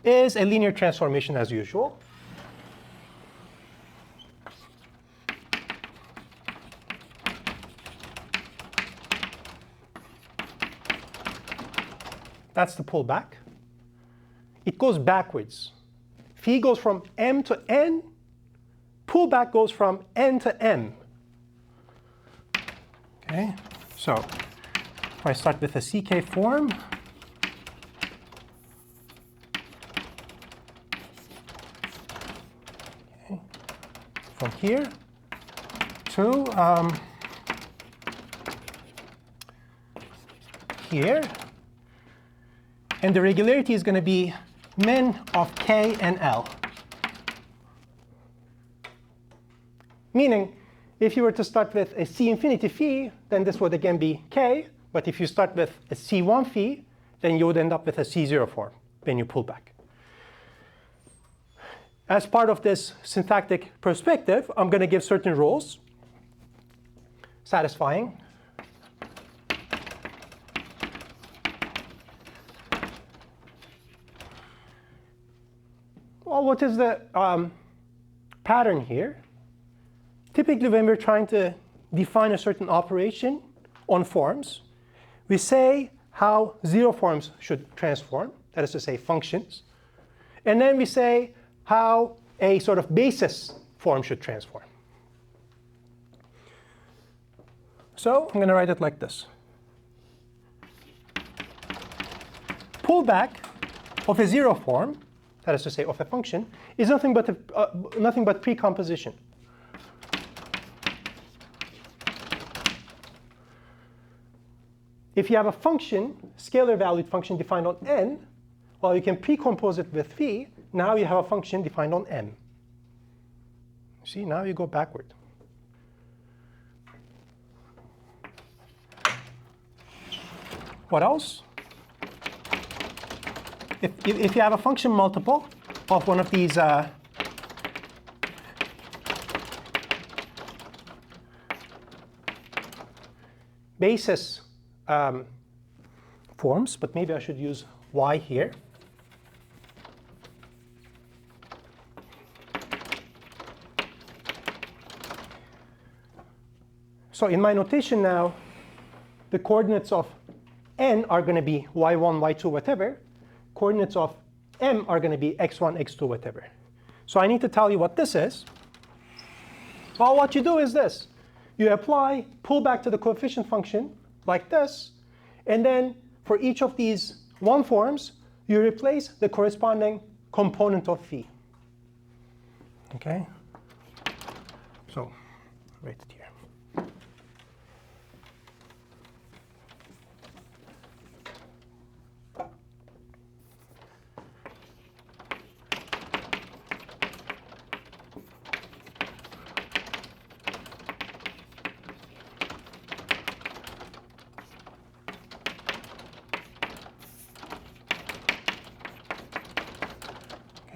is a linear transformation as usual. That's the pullback. It goes backwards. Phi goes from m to n. Pullback goes from n to m. Okay, so if I start with a CK form, okay, from here to here, and the regularity is going to be min of k and l. Meaning, if you were to start with a C infinity phi, then this would again be k. But if you start with a C1 phi, then you would end up with a C0 form when you pull back. As part of this syntactic perspective, I'm going to give certain rules satisfying. Well, what is the pattern here? Typically, when we're trying to define a certain operation on forms, we say how zero forms should transform, that is to say, functions. And then we say how a sort of basis form should transform. So I'm going to write it like this. Pullback of a zero form, that is to say, of a function, is nothing but precomposition. If you have a function, scalar valued function defined on n, well, you can precompose it with phi. Now you have a function defined on m. See, now you go backward. What else? If you have a function multiple of one of these basis forms, but maybe I should use y here. So in my notation now, the coordinates of n are going to be y1, y2, whatever. Coordinates of m are going to be x1, x2, whatever. So I need to tell you what this is. Well, what you do is this. You apply pullback to the coefficient function like this. And then for each of these one forms, you replace the corresponding component of phi. OK? So write it here.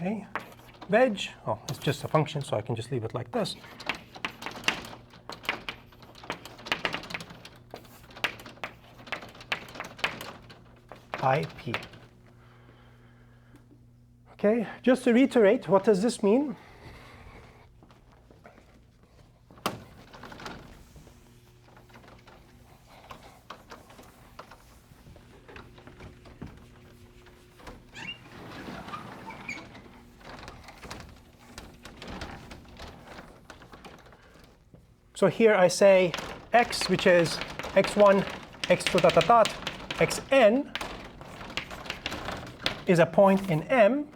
Okay, wedge, oh, it's just a function, so I can just leave it like this. IP. Okay, just to reiterate, what does this mean? So here I say x, which is x1, x2 dot dot dot, xn is a point in M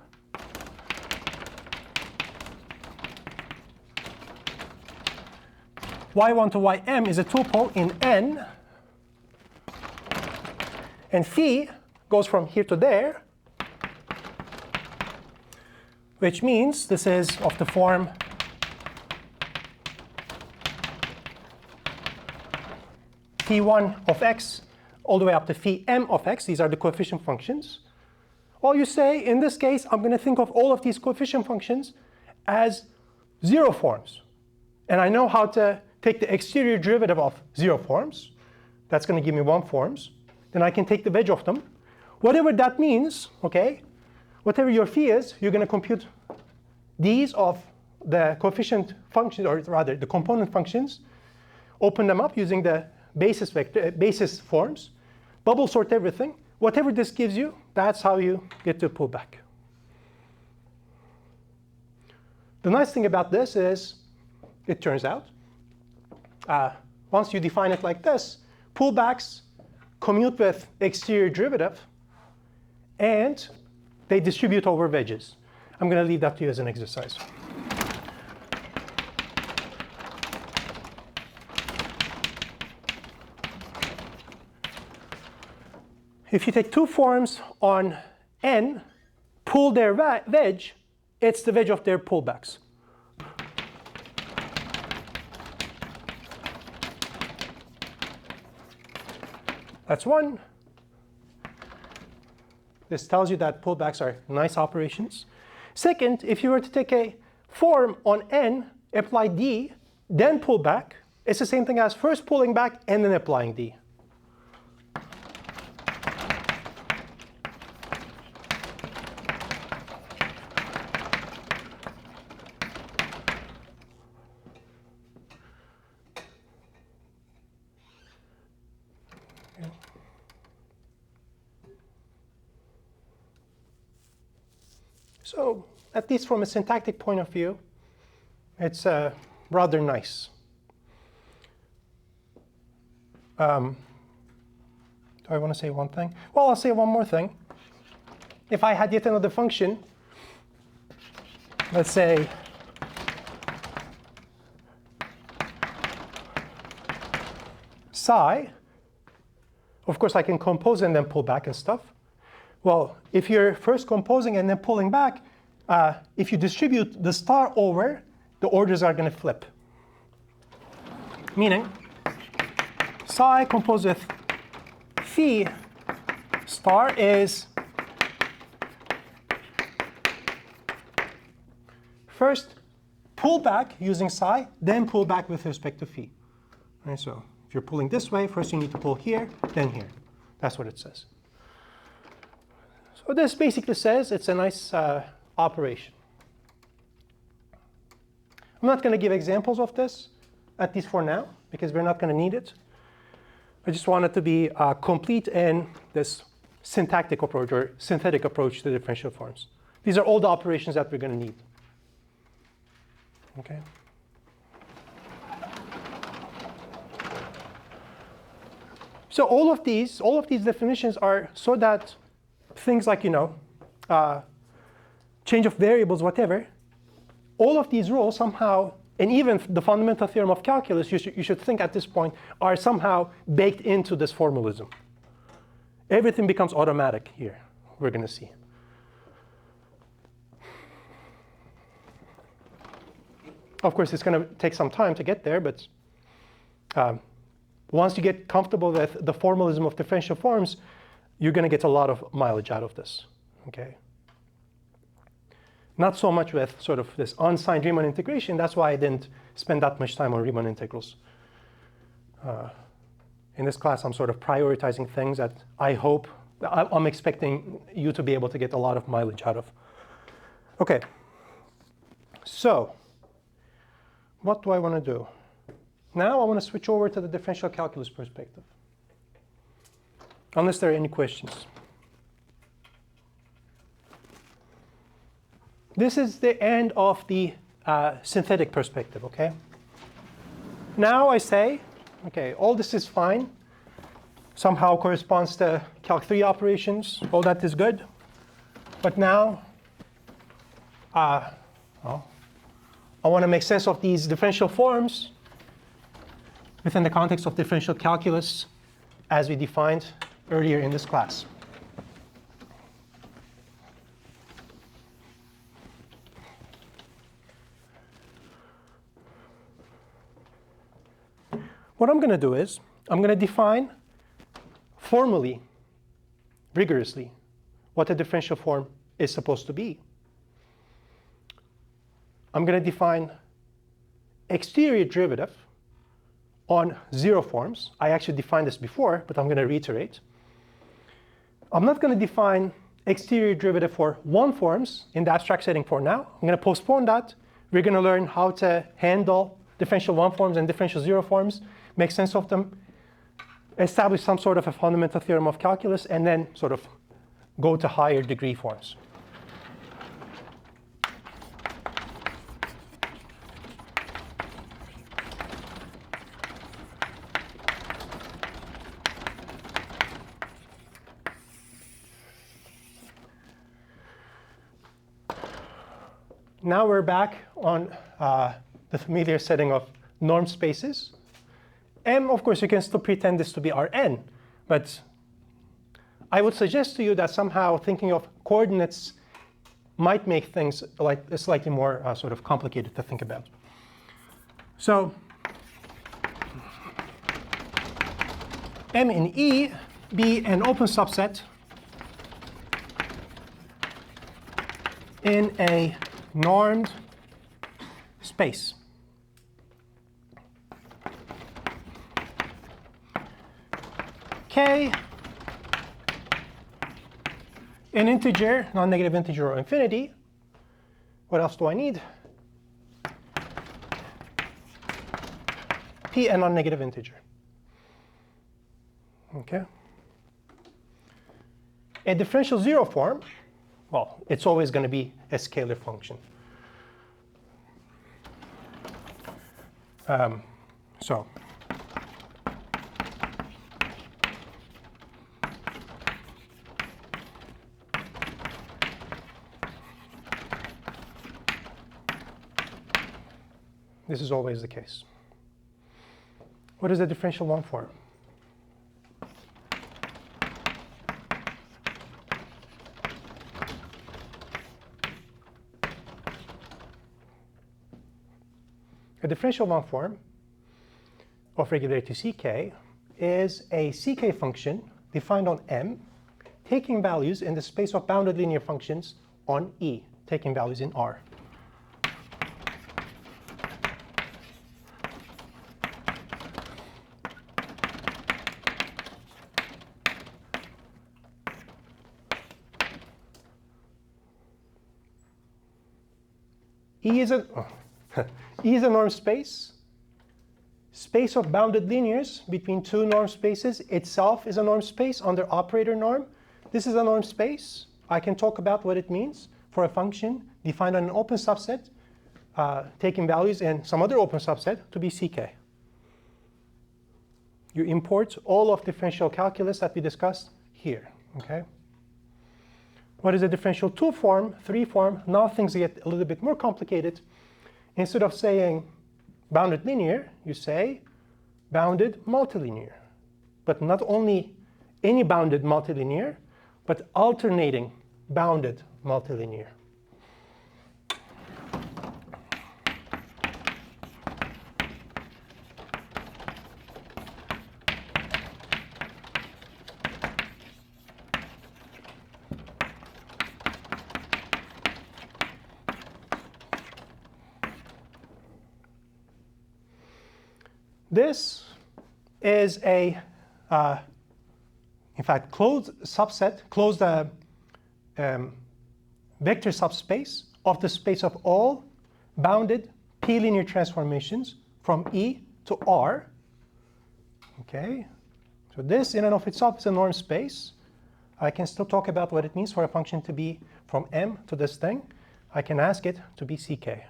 y1 to ym is a tuple in N, and phi goes from here to there, which means this is of the form phi1 of x all the way up to phi m of x. These are the coefficient functions. Well, you say, in this case, I'm going to think of all of these coefficient functions as zero forms. And I know how to take the exterior derivative of zero forms. That's going to give me one forms. Then I can take the wedge of them. Whatever that means, okay, whatever your phi is, you're going to compute these of the coefficient functions, or rather the component functions, open them up using the basis forms, bubble sort everything. Whatever this gives you, that's how you get to pullback. The nice thing about this is, it turns out, once you define it like this, pullbacks commute with exterior derivative, and they distribute over wedges. I'm going to leave that to you as an exercise. If you take two forms on N, pull their wedge, it's the wedge of their pullbacks. That's one. This tells you that pullbacks are nice operations. Second, if you were to take a form on N, apply D, then pull back, it's the same thing as first pulling back and then applying D. So, at least from a syntactic point of view, it's rather nice. Do I want to say one thing? Well, I'll say one more thing. If I had yet another function, let's say psi, of course I can compose and then pull back and stuff. Well, if you're first composing and then pulling back, if you distribute the star over, the orders are going to flip. Meaning, psi composed with phi star is first pull back using psi, then pull back with respect to phi. Right, so if you're pulling this way, first you need to pull here, then here. That's what it says. So this basically says it's a nice operation. I'm not going to give examples of this, at least for now, because we're not going to need it. I just want it to be complete in this syntactic approach or synthetic approach to differential forms. These are all the operations that we're going to need. Okay. So all of these definitions are so that things like, change of variables, whatever, all of these rules somehow, and even the fundamental theorem of calculus, you should think at this point, are somehow baked into this formalism. Everything becomes automatic here, we're going to see. Of course, it's going to take some time to get there, but once you get comfortable with the formalism of differential forms, you're going to get a lot of mileage out of this. Okay. Not so much with sort of this unsigned Riemann integration. That's why I didn't spend that much time on Riemann integrals. In this class, I'm sort of prioritizing things that I hope, I'm expecting you to be able to get a lot of mileage out of. OK, so what do I want to do? Now I want to switch over to the differential calculus perspective, unless there are any questions. This is the end of the synthetic perspective, OK? Now I say, OK, all this is fine. Somehow corresponds to Calc III operations. All that is good. But now, I want to make sense of these differential forms within the context of differential calculus as we defined earlier in this class. What I'm going to do is I'm going to define formally, rigorously, what a differential form is supposed to be. I'm going to define exterior derivative on zero forms. I actually defined this before, but I'm going to reiterate. I'm not going to define exterior derivative for one forms in the abstract setting for now. I'm going to postpone that. We're going to learn how to handle differential one forms and differential zero forms, make sense of them, establish some sort of a fundamental theorem of calculus, and then sort of go to higher degree forms. Now we're back on the familiar setting of norm spaces. M, of course, you can still pretend this to be Rn. But I would suggest to you that somehow thinking of coordinates might make things like slightly more sort of complicated to think about. So M in E be an open subset in a normed space. K, an integer, non-negative integer or infinity. What else do I need? P, a non-negative integer. OK. A differential zero form, well, it's always going to be a scalar function. So this is always the case. What is a differential one form? A differential one form of regularity ck is a ck function defined on M, taking values in the space of bounded linear functions on E, taking values in R. E is a norm space. Space of bounded linears between two norm spaces itself is a norm space under operator norm. This is a norm space. I can talk about what it means for a function defined on an open subset, taking values in some other open subset to be ck. You import all of differential calculus that we discussed here. Okay. What is a differential 2 form, 3 form? Now things get a little bit more complicated. Instead of saying bounded linear, you say bounded multilinear. But not only any bounded multilinear, but alternating bounded multilinear. This is a, in fact, closed subset, closed vector subspace of the space of all bounded p-linear transformations from E to R. Okay, so this in and of itself is a norm space. I can still talk about what it means for a function to be from M to this thing. I can ask it to be CK.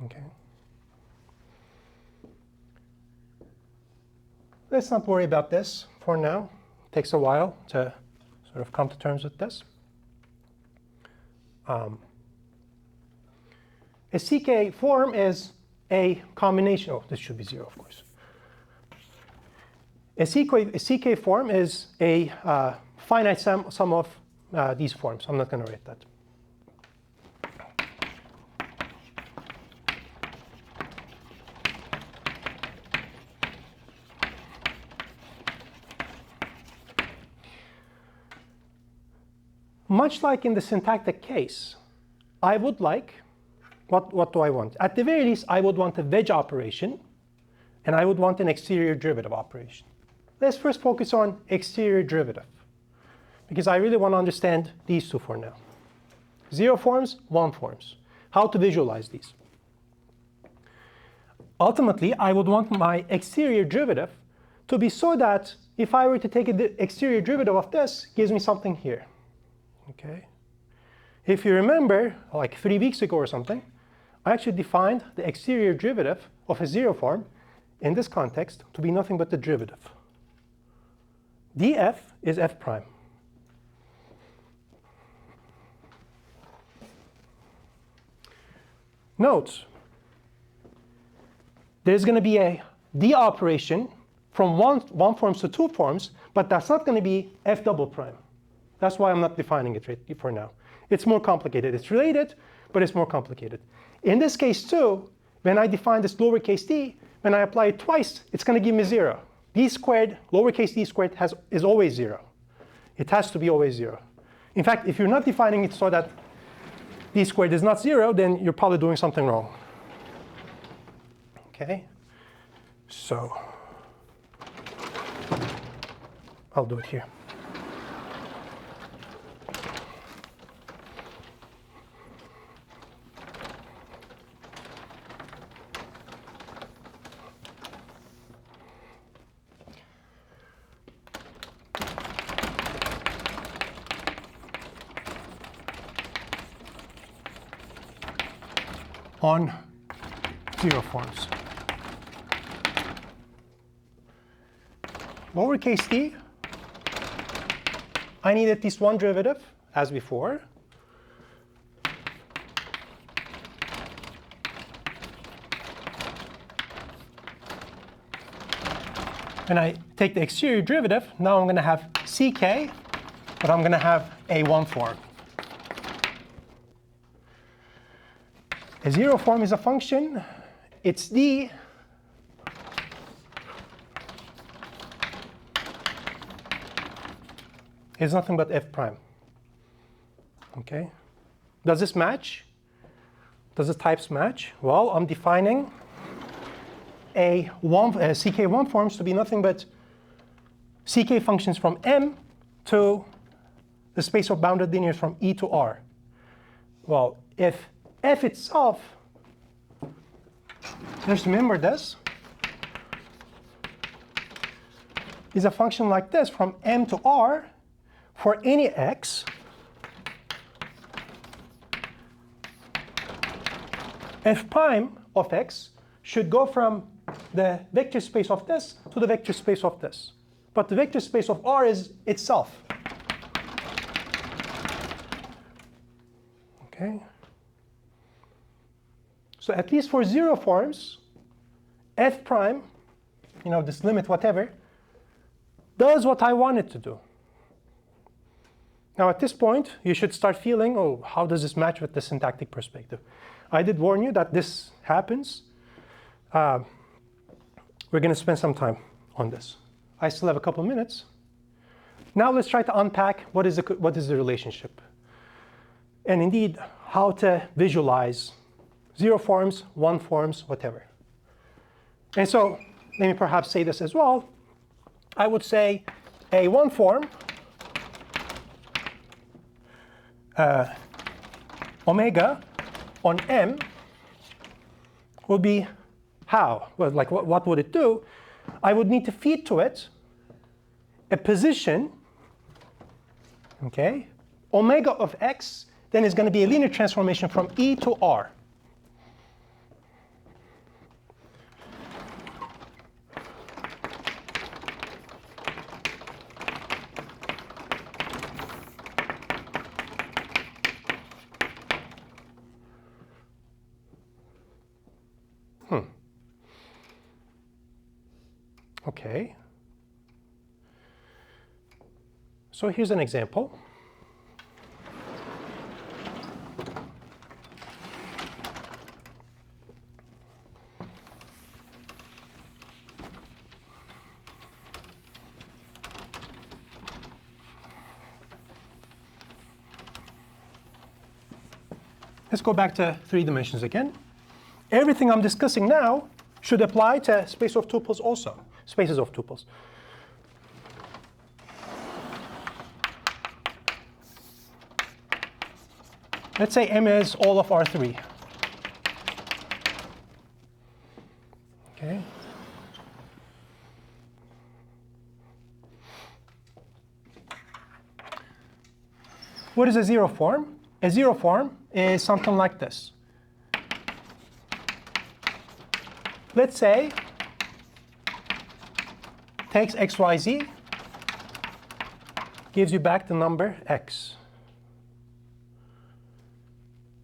Okay. Let's not worry about this for now. It takes a while to sort of come to terms with this. A CK form is a combination. Oh, this should be 0, of course. A CK form is a finite sum of these forms. I'm not going to write that. Much like in the syntactic case, I would like, what do I want? At the very least, I would want a wedge operation, and I would want an exterior derivative operation. Let's first focus on exterior derivative, because I really want to understand these two for now. 0 forms, 1 forms. How to visualize these. Ultimately, I would want my exterior derivative to be so that if I were to take the exterior derivative of this, it gives me something here. Okay. If you remember, like 3 weeks ago or something, I actually defined the exterior derivative of a 0 form in this context to be nothing but the derivative. df is f prime. Note, there's going to be a d operation from one forms to 2 forms, but that's not going to be f double prime. That's why I'm not defining it right for now. It's more complicated. It's related, but it's more complicated. In this case too, when I define this lowercase d, when I apply it twice, it's going to give me 0. D squared, lowercase d squared is always 0. It has to be always 0. In fact, if you're not defining it so that d squared is not 0, then you're probably doing something wrong. Okay, so I'll do it here. On 0 forms. Lowercase d, I need at least one derivative, as before. When I take the exterior derivative, now I'm going to have ck, but I'm going to have a 1 form. A 0 form is a function. Its d is nothing but f prime. Okay. Does this match? Does the types match? Well, I'm defining a ck1 forms to be nothing but ck functions from M to the space of bounded linears from E to R. Well, if f itself, just remember this, is a function like this from M to R for any x, f prime of x should go from the vector space of this to the vector space of this. But the vector space of R is itself. Okay. So at least for 0 forms, f prime, this limit whatever, does what I want it to do. Now at this point, you should start feeling, oh, how does this match with the syntactic perspective? I did warn you that this happens. We're going to spend some time on this. I still have a couple minutes. Now let's try to unpack what is the relationship. And indeed, how to visualize 0 forms, 1 forms, whatever. And so let me perhaps say this as well. I would say a one form omega on m would be how? Well, like what would it do? I would need to feed to it a position, okay? Omega of x then is going to be a linear transformation from E to R. Okay. So here's an example. Let's go back to 3 dimensions again. Everything I'm discussing now should apply to space of tuples also, spaces of tuples. Let's say M is all of R3. Okay. What is a zero form? A zero form is something like this. Let's say takes x, y, z, gives you back the number x.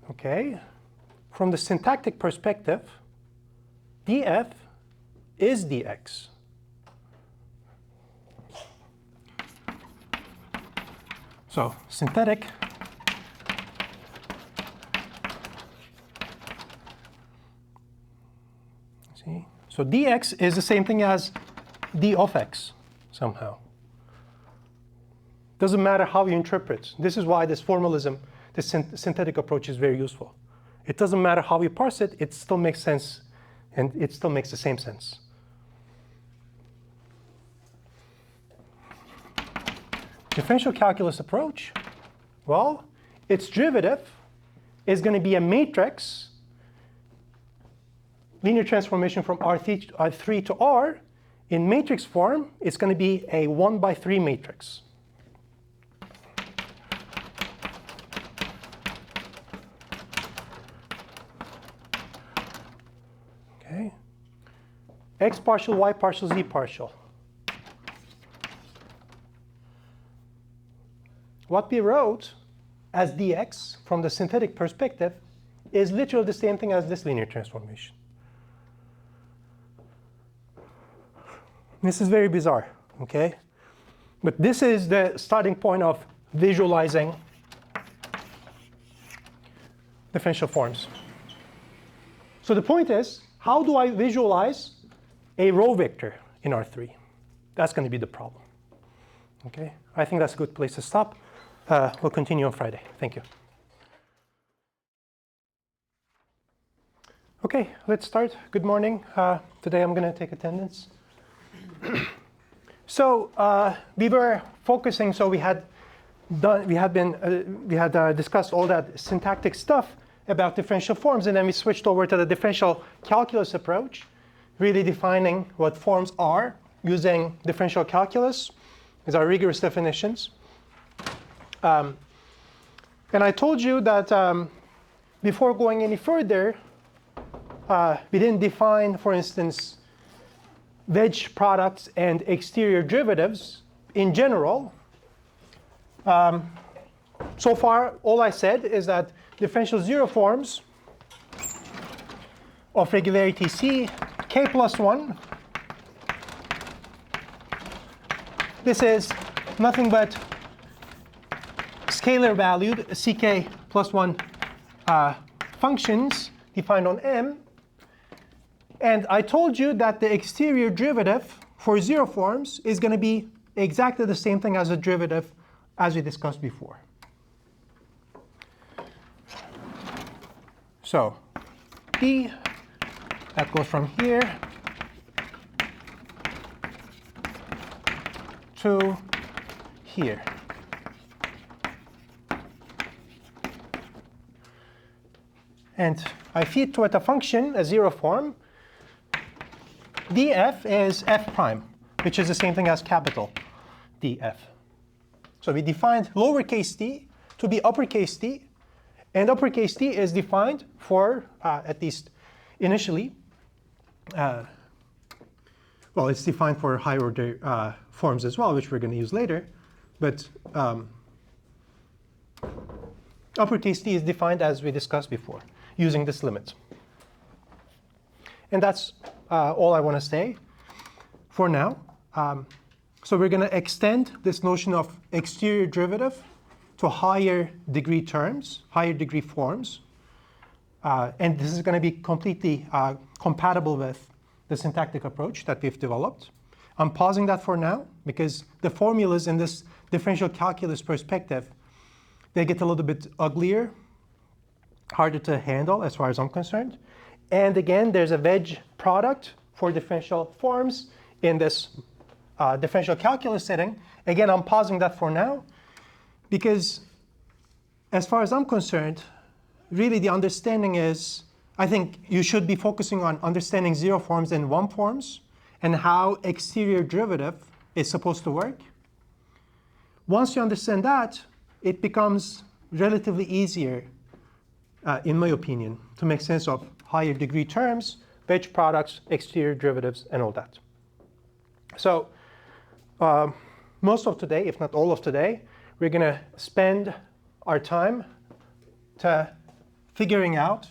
Okay. From the syntactic perspective, df is dx. So synthetic see? So dx is the same thing as d of x somehow. Doesn't matter how you interpret. This is why this formalism, this synthetic approach is very useful. It doesn't matter how you parse it, it still makes sense, and it still makes the same sense. Differential calculus approach, well, its derivative is going to be a matrix linear transformation from R3 to R. In matrix form, it's going to be a 1/3 matrix. Okay. X partial, Y partial, Z partial. What we wrote as dx from the synthetic perspective is literally the same thing as this linear transformation. This is very bizarre, okay? But this is the starting point of visualizing differential forms. So the point is, how do I visualize a row vector in R3? That's going to be the problem. Okay? I think that's a good place to stop. We'll continue on Friday. Thank you. Okay, let's start. Good morning. Today I'm going to take attendance. So we were focusing. So we had discussed all that syntactic stuff about differential forms, and then we switched over to the differential calculus approach, really defining what forms are using differential calculus. These are rigorous definitions. And I told you that before going any further, we didn't define, for instance, wedge products and exterior derivatives in general. So far, all I said is that differential zero forms of regularity C, k plus 1. This is nothing but scalar valued ck plus 1 functions defined on M. And I told you that the exterior derivative for zero forms is going to be exactly the same thing as the derivative as we discussed before. So D, that goes from here to here. And I feed to it a function, a zero form. df is f prime, which is the same thing as capital df. So we defined lowercase t to be uppercase t. And uppercase t is defined for, at least initially, well, it's defined for higher order forms as well, which we're going to use later. But uppercase t is defined as we discussed before, using this limit. And that's all I want to say for now. So we're going to extend this notion of exterior derivative to higher degree terms, higher degree forms. And this is going to be completely compatible with the syntactic approach that we've developed. I'm pausing that for now because the formulas in this differential calculus perspective, they get a little bit uglier, harder to handle as far as I'm concerned. And again, there's a wedge product for differential forms in this differential calculus setting. Again, I'm pausing that for now because as far as I'm concerned, really the understanding is, I think you should be focusing on understanding zero forms and one forms and how exterior derivative is supposed to work. Once you understand that, it becomes relatively easier, in my opinion, to make sense of higher degree terms, wedge products, exterior derivatives, and all that. So most of today, if not all of today, we're going to spend our time to figuring out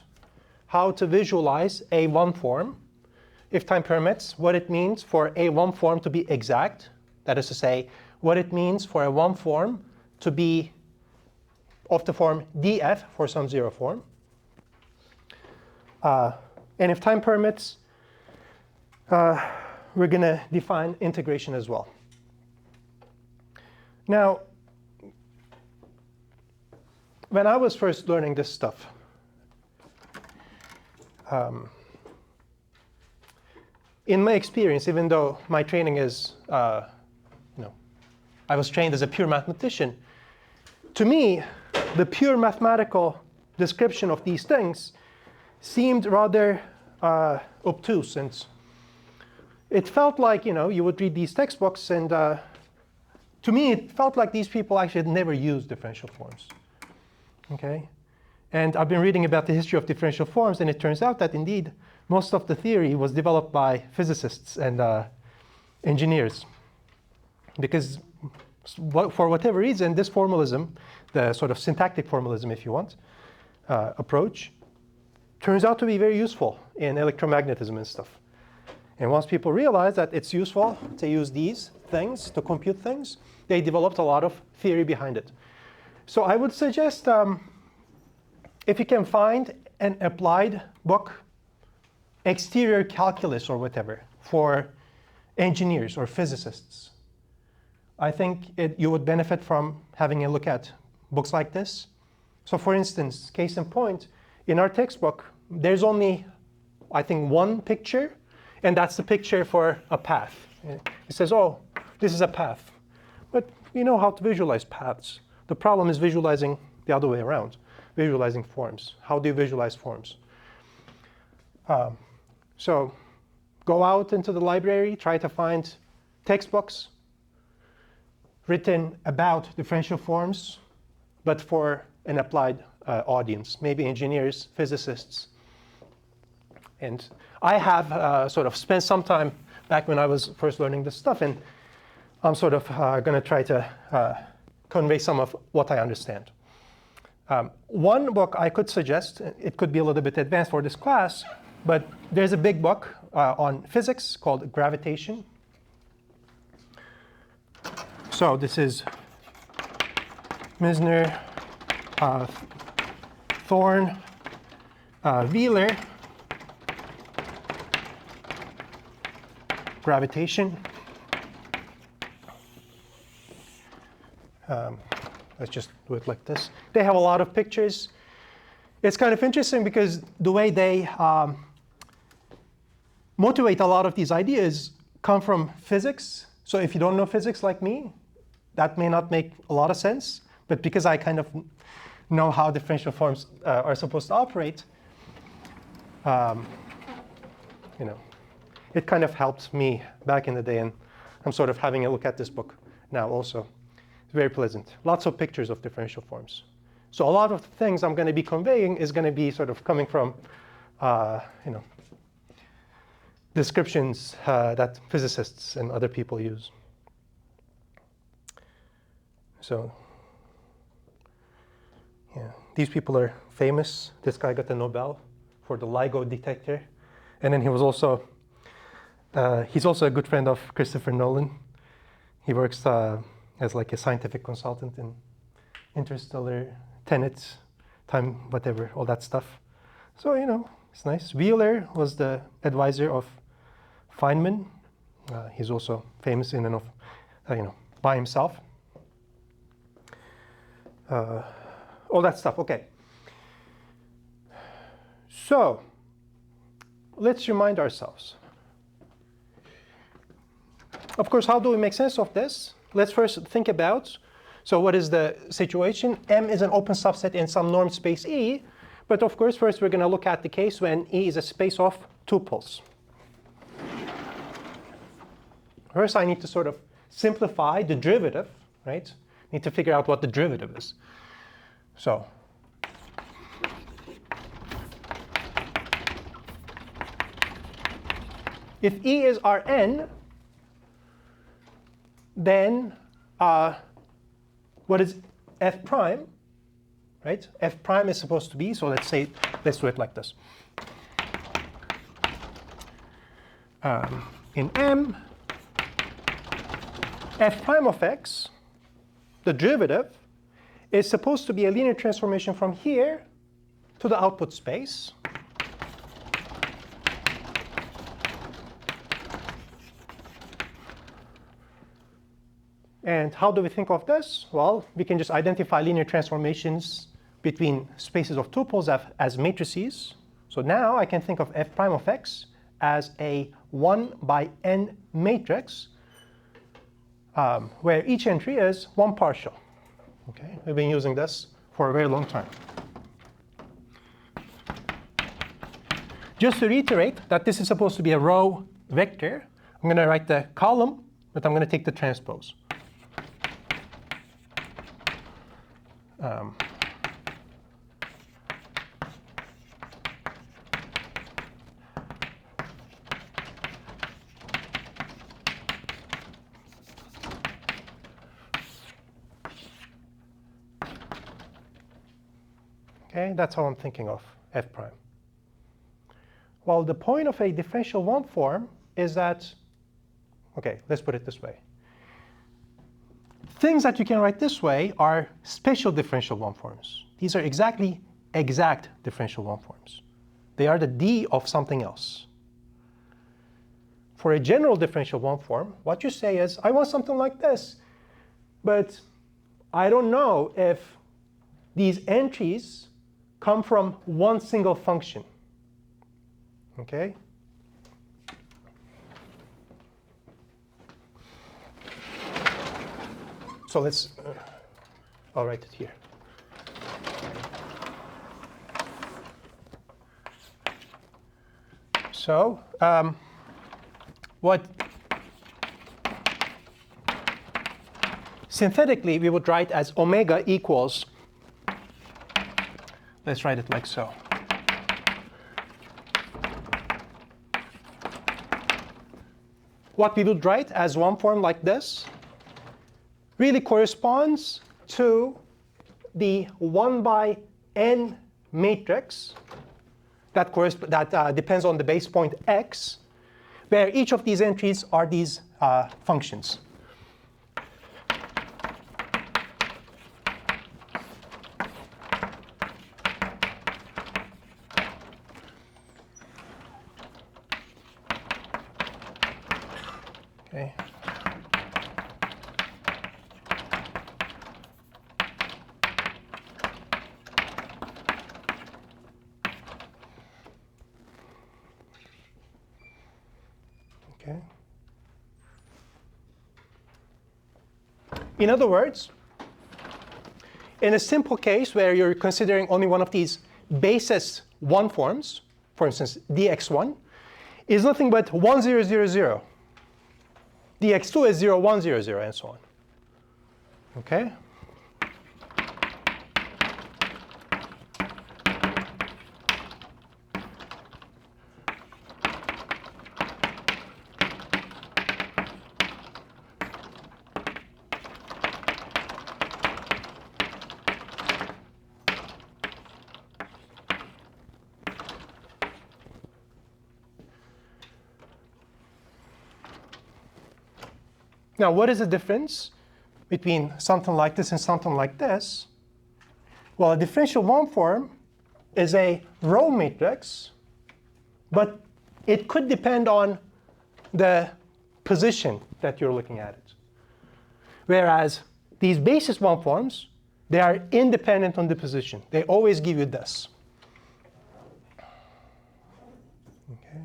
how to visualize a one form, if time permits, what it means for a one form to be exact. That is to say, what it means for a one form to be of the form df for some zero form. And if time permits, we're going to define integration as well. Now, when I was first learning this stuff, in my experience, even though my training is, I was trained as a pure mathematician, to me, the pure mathematical description of these things seemed rather obtuse. And it felt like, you would read these textbooks, and to me, it felt like these people actually had never used differential forms. Okay? And I've been reading about the history of differential forms, and it turns out that indeed, most of the theory was developed by physicists and engineers. Because for whatever reason, this formalism, the sort of syntactic formalism, if you want, approach, turns out to be very useful in electromagnetism and stuff. And once people realize that it's useful to use these things to compute things, they developed a lot of theory behind it. So I would suggest if you can find an applied book, exterior calculus or whatever, for engineers or physicists, I think you would benefit from having a look at books like this. So for instance, case in point, in our textbook, there's only, I think, one picture, and that's the picture for a path. It says, oh, this is a path. But we know how to visualize paths. The problem is visualizing the other way around, visualizing forms. How do you visualize forms? So go out into the library, try to find textbooks written about differential forms, but for an applied audience, maybe engineers, physicists. And I have sort of spent some time back when I was first learning this stuff, and I'm sort of going to try to convey some of what I understand. One book I could suggest, it could be a little bit advanced for this class, but there's a big book on physics called Gravitation. So this is Misner, Thorne, Wheeler, Gravitation. Let's just do it like this. They have a lot of pictures. It's kind of interesting because the way they motivate a lot of these ideas come from physics. So if you don't know physics like me, that may not make a lot of sense. But because I kind of know how differential forms are supposed to operate, it kind of helped me back in the day. And I'm sort of having a look at this book now also. It's very pleasant. Lots of pictures of differential forms. So a lot of things I'm going to be conveying is going to be sort of coming from descriptions that physicists and other people use. So yeah, these people are famous. This guy got the Nobel for the LIGO detector. And then he was also, he's also a good friend of Christopher Nolan. He works as like a scientific consultant in Interstellar, Tenet, time, whatever, all that stuff. So, it's nice. Wheeler was the advisor of Feynman. He's also famous in and of, by himself. All that stuff, okay. So, let's remind ourselves. Of course, how do we make sense of this? Let's first think about, so what is the situation? M is an open subset in some normed space E. But of course, first we're going to look at the case when E is a space of tuples. First, I need to sort of simplify the derivative, right? Need to figure out what the derivative is. So if E is Rn, then what is f prime, right? F prime is supposed to be, so let's do it like this. In M, f prime of x, the derivative, is supposed to be a linear transformation from here to the output space. And how do we think of this? Well, we can just identify linear transformations between spaces of tuples as matrices. So now I can think of f prime of x as a 1 by n matrix where each entry is one partial. Okay, we've been using this for a very long time. Just to reiterate that this is supposed to be a row vector, I'm going to write the column, but I'm going to take the transpose. Okay, that's how I'm thinking of f prime. Well, the point of a differential one form is that, okay, let's put it this way. Things that you can write this way are special differential one forms. These are exact differential one forms. They are the d of something else. For a general differential one form, what you say is, I want something like this, but I don't know if these entries come from one single function. Okay? So I'll write it here. So synthetically we would write as omega equals, let's write it like so. What we would write as one form like this really corresponds to the 1 by n matrix that depends on the base point x, where each of these entries are these functions. Okay. Okay. In other words, in a simple case where you're considering only one of these basis 1 forms, for instance, dx1, is nothing but 1, 0, 0, 0. dx2 is 0, 1, 0, 0, and so on. OK? Now, what is the difference between something like this and something like this? Well, a differential 1 form is a row matrix, but it could depend on the position that you're looking at it. Whereas these basis 1 forms, they are independent on the position. They always give you this. Okay.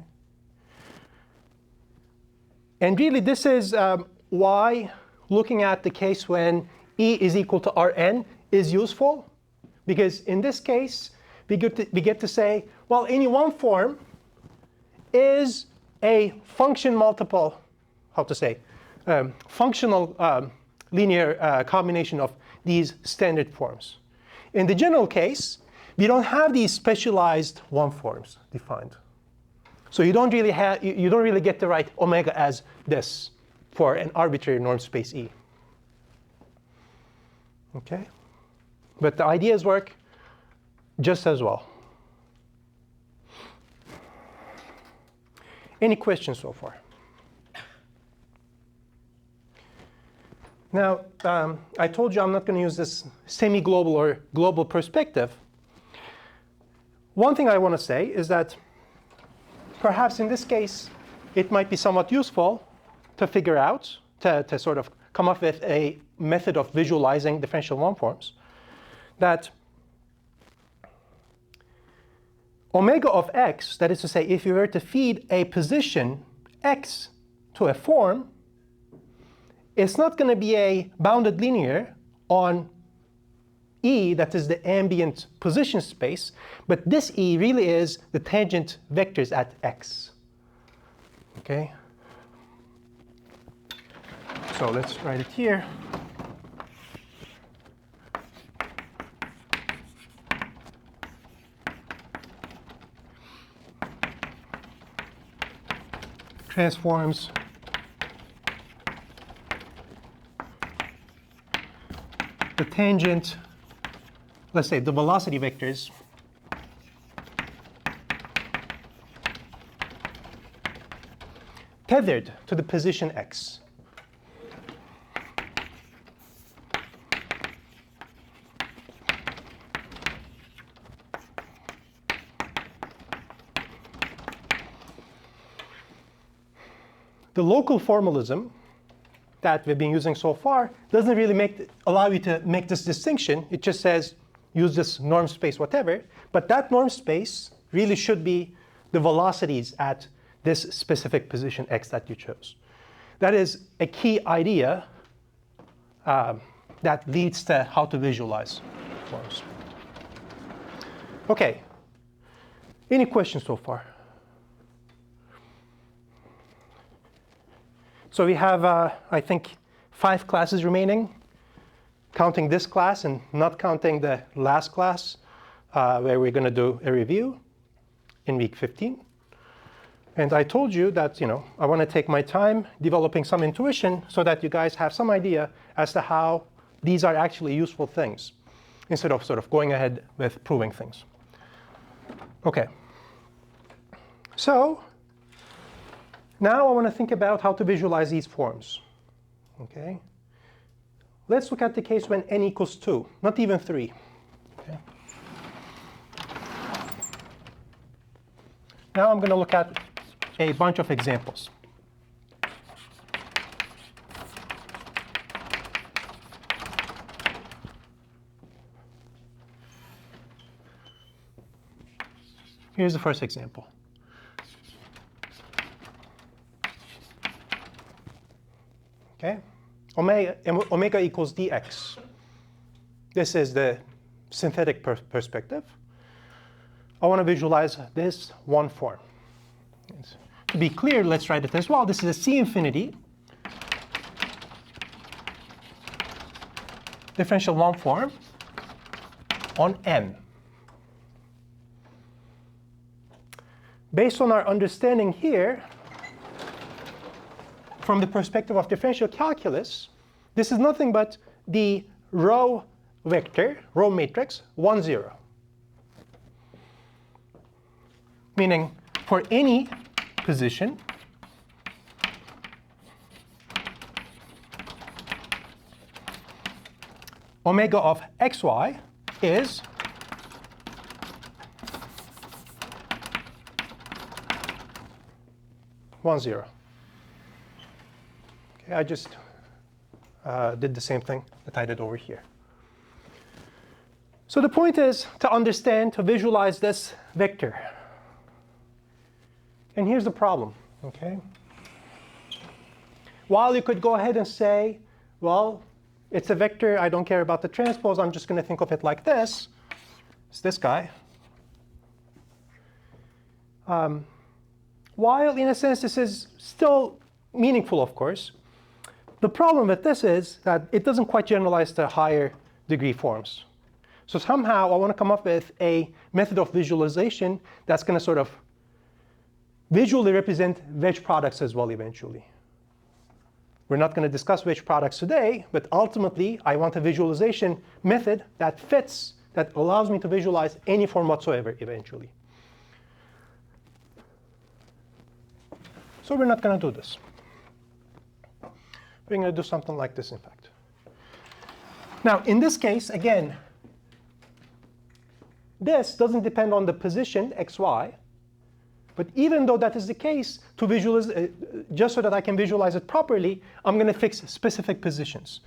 And really, this is why looking at the case when E is equal to Rn is useful. Because in this case, we get to say, well, any 1 form is a function multiple, how to say, functional linear combination of these standard forms. In the general case, we don't have these specialized 1 forms defined. So you don't really get to write omega as this for an arbitrary norm space E. Okay? But the ideas work just as well. Any questions so far? Now, I told you I'm not going to use this semi-global or global perspective. One thing I want to say is that perhaps in this case, it might be somewhat useful to figure out, to sort of come up with a method of visualizing differential 1 forms, that omega of x, that is to say, if you were to feed a position x to a form, it's not going to be a bounded linear on E, that is the ambient position space, but this E really is the tangent vectors at x. Okay? So let's write it here. Transforms the tangent, let's say the velocity vectors tethered to the position x. The local formalism that we've been using so far doesn't really allow you to make this distinction. It just says use this norm space, whatever. But that norm space really should be the velocities at this specific position x that you chose. That is a key idea that leads to how to visualize forms. OK. Any questions so far? So we have, I think, 5 classes remaining, counting this class and not counting the last class, where we're going to do a review in week 15. And I told you that I want to take my time developing some intuition so that you guys have some idea as to how these are actually useful things, instead of sort of going ahead with proving things. OK. So now I want to think about how to visualize these forms. Okay? Let's look at the case when n equals 2, not even 3. Okay? Now I'm going to look at a bunch of examples. Here's the first example. Okay? omega equals dx. This is the synthetic perspective. I want to visualize this one form. To be clear, let's write it as well. This is a C infinity differential one form on M. Based on our understanding here, from the perspective of differential calculus, this is nothing but the row vector, row matrix, 1, 0. Meaning, for any position, omega of xy is one, 0. Okay, I just did the same thing that I did over here. So the point is to understand, to visualize this vector. And here's the problem, okay? While you could go ahead and say, well, it's a vector, I don't care about the transpose, I'm just going to think of it like this. It's this guy. While in a sense this is still meaningful, of course, the problem with this is that it doesn't quite generalize to higher degree forms. So somehow I want to come up with a method of visualization that's going to sort of visually represent wedge products as well eventually. We're not going to discuss wedge products today, but ultimately I want a visualization method that fits, that allows me to visualize any form whatsoever eventually. So we're not going to do this. We're going to do something like this, in fact. Now, in this case, again, this doesn't depend on the position, xy. But even though that is the case, to visualize, just so that I can visualize it properly, I'm going to fix specific positions.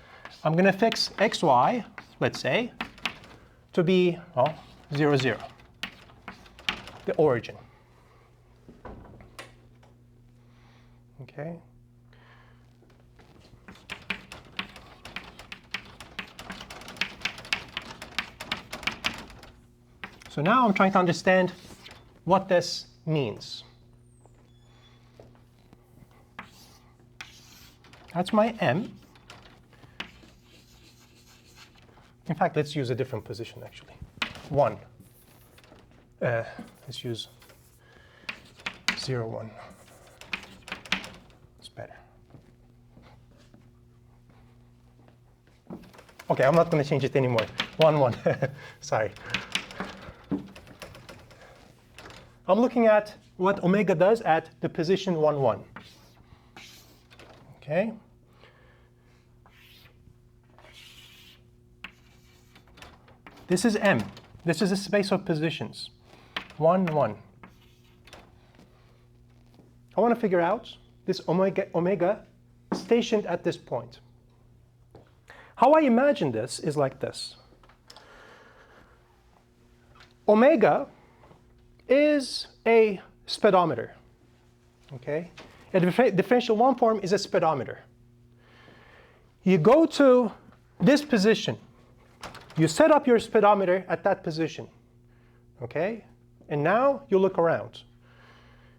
I'm going to fix xy, let's say, to be 0, 0, the origin. Okay. So now I'm trying to understand what this means. That's my M. In fact, let's use a different position, actually. 1. Let's use 0, 1. It's better. OK, I'm not going to change it anymore. 1, 1. Sorry. I'm looking at what omega does at the position 1, 1. OK? This is M. This is a space of positions. 1, 1. I want to figure out this omega stationed at this point. How I imagine this is like this. Omega is a speedometer. Okay? A differential one form is a speedometer. You go to this position. You set up your speedometer at that position. Okay? And now you look around.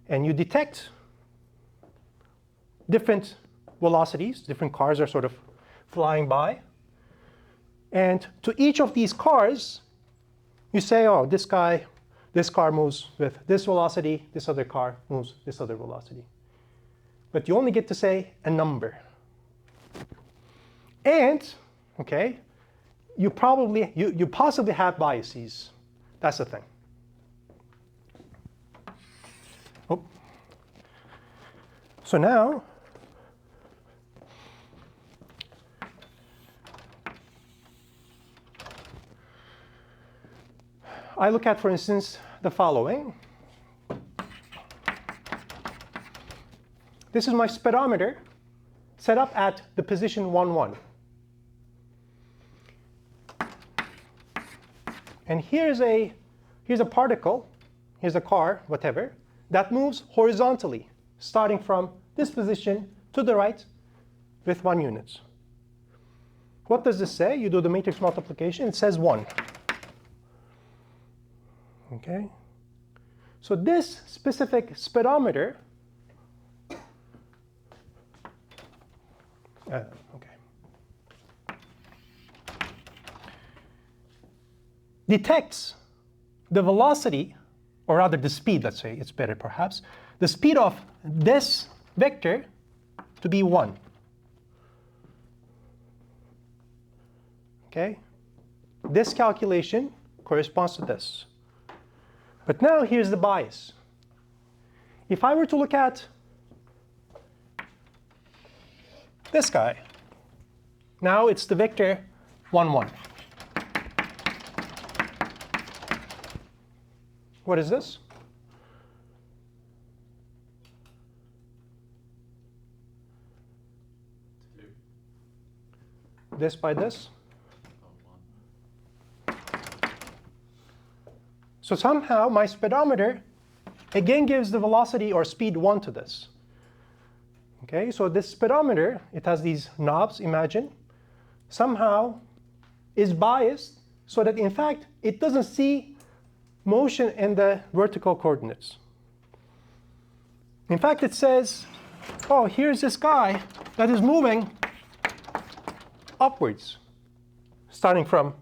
And you detect different velocities. Different cars are sort of flying by. And to each of these cars, you say, oh, this car moves with this velocity, this other car moves this other velocity. But you only get to say a number. And, okay, you possibly have biases. That's the thing. Oh. So now, I look at, for instance, the following. This is my speedometer set up at the position 1, 1. And here's a particle, here's a car, whatever, that moves horizontally, starting from this position to the right with 1 unit. what does this say? You do the matrix multiplication, it says 1. Okay? So this specific speedometer, detects the velocity, or rather the speed, let's say, it's better perhaps, the speed of this vector to be 1. Okay? This calculation corresponds to this. But now here's the bias. If I were to look at this guy, now it's the vector 1, 1. What is this? This by this? So somehow my speedometer again gives the velocity or speed 1 to this. Okay, so this speedometer, it has these knobs, imagine, somehow is biased so that in fact it doesn't see motion in the vertical coordinates. In fact, it says, oh, here's this guy that is moving upwards, starting from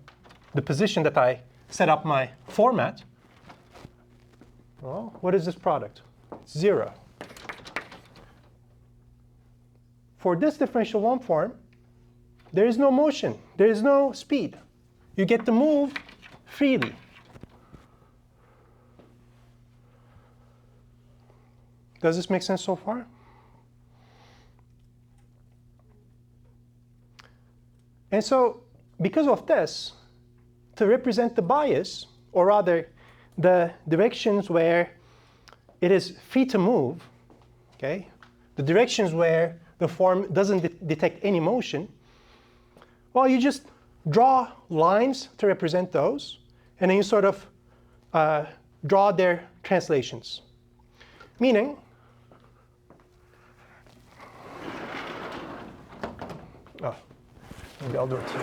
the position that I set up my format. Well, what is this product? It's 0. For this differential one form, there is no motion. There is no speed. You get to move freely. Does this make sense so far? And so, because of this, to represent the bias, or rather the directions where it is free to move, okay, the directions where the form doesn't detect any motion, well, you just draw lines to represent those, and then you sort of draw their translations. Meaning, oh, maybe I'll do it here.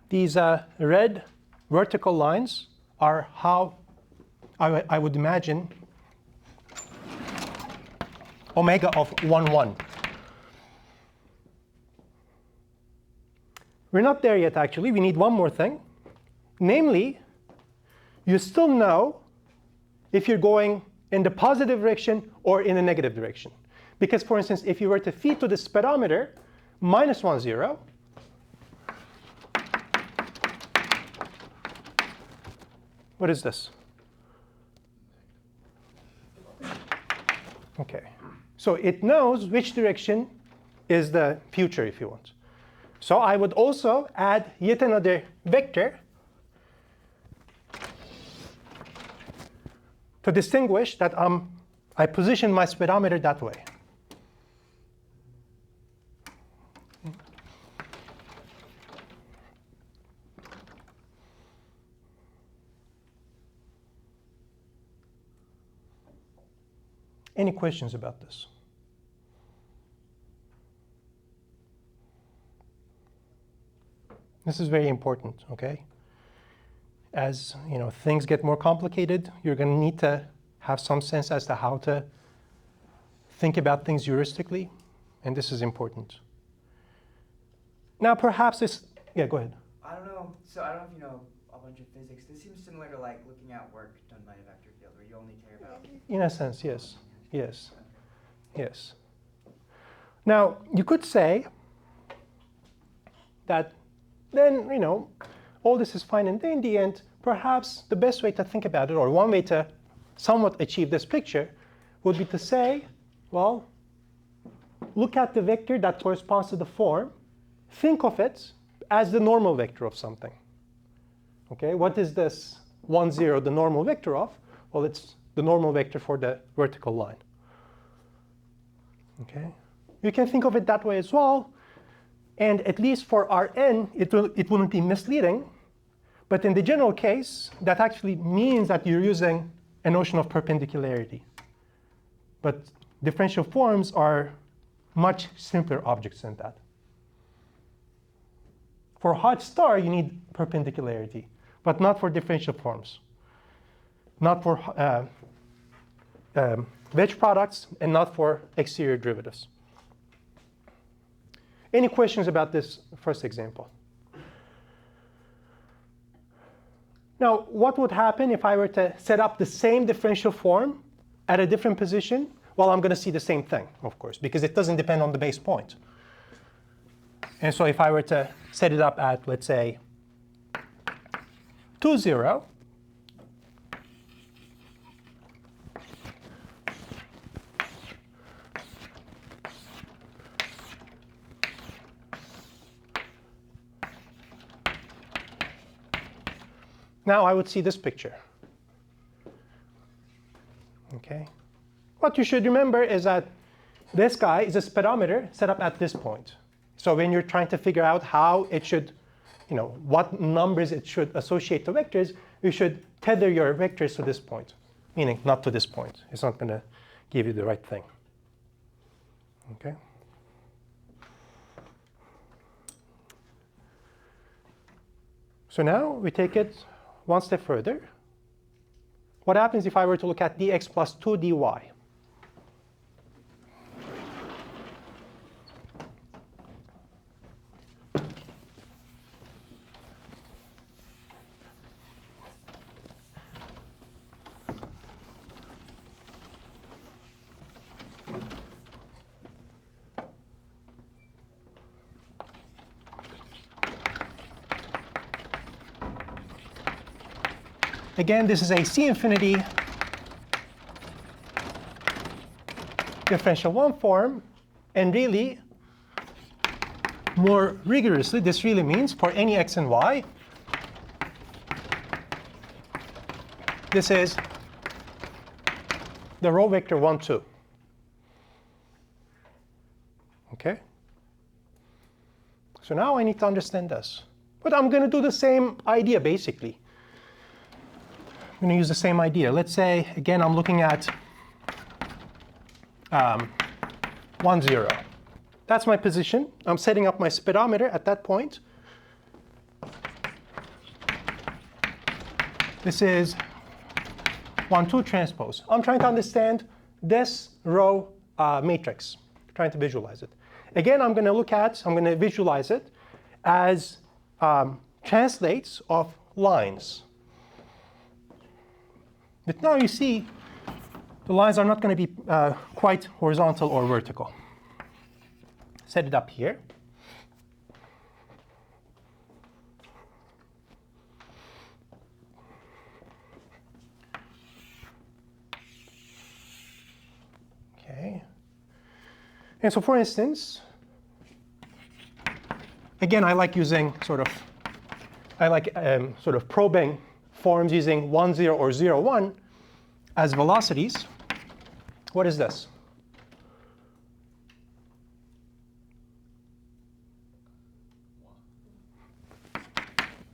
These red vertical lines are how I would imagine omega of 1, 1. We're not there yet, actually. We need one more thing. Namely, you still know if you're going in the positive direction or in the negative direction. Because, for instance, if you were to feed to the speedometer minus 1, 0, what is this? Okay. So it knows which direction is the future, if you want. So I would also add yet another vector to distinguish that I position my speedometer that way. Any questions about this? This is very important, okay? As you know, things get more complicated, you're going to need to have some sense as to how to think about things heuristically, and this is important. Now, perhaps this, yeah, go ahead. I don't know. So I don't know if you know a bunch of physics. This seems similar to like looking at work done by a vector field, where you only care about. In a sense, yes. Yes. Yes. Now, you could say that then, you know, all this is fine, and in the end, perhaps the best way to think about it, or one way to somewhat achieve this picture, would be to say, well, look at the vector that corresponds to the form. Think of it as the normal vector of something. Okay, what is this 1, 0 the normal vector of? Well, it's the normal vector for the vertical line. Okay, you can think of it that way as well. And at least for Rn, it wouldn't be misleading. But in the general case, that actually means that you're using a notion of perpendicularity. But differential forms are much simpler objects than that. For Hodge star, you need perpendicularity, but not for differential forms. Not for wedge products, and not for exterior derivatives. Any questions about this first example? Now, what would happen if I were to set up the same differential form at a different position? Well, I'm going to see the same thing, of course, because it doesn't depend on the base point. And so if I were to set it up at, let's say, 2, 0, now I would see this picture. Okay. What you should remember is that this guy is a speedometer set up at this point. So when you're trying to figure out how it should, what numbers it should associate to vectors, you should tether your vectors to this point, meaning not to this point. It's not going to give you the right thing. Okay. So now we take it one step further. What happens if I were to look at dx plus 2 dy? Again, this is a C infinity differential 1 form. And really, more rigorously, this really means for any x and y, this is the row vector 1, 2. OK? So now I need to understand this. But I'm going to do the same idea, basically. I'm going to use the same idea. Let's say, again, I'm looking at 1, 0. That's my position. I'm setting up my speedometer at that point. This is 1, 2 transpose. I'm trying to understand this row matrix, trying to visualize it. Again, I'm going to visualize it as translates of lines. But now you see the lines are not going to be quite horizontal or vertical. Set it up here. OK. And so for instance, again, I like using sort of probing forms using 1, 0 or 0, 1 as velocities. What is this?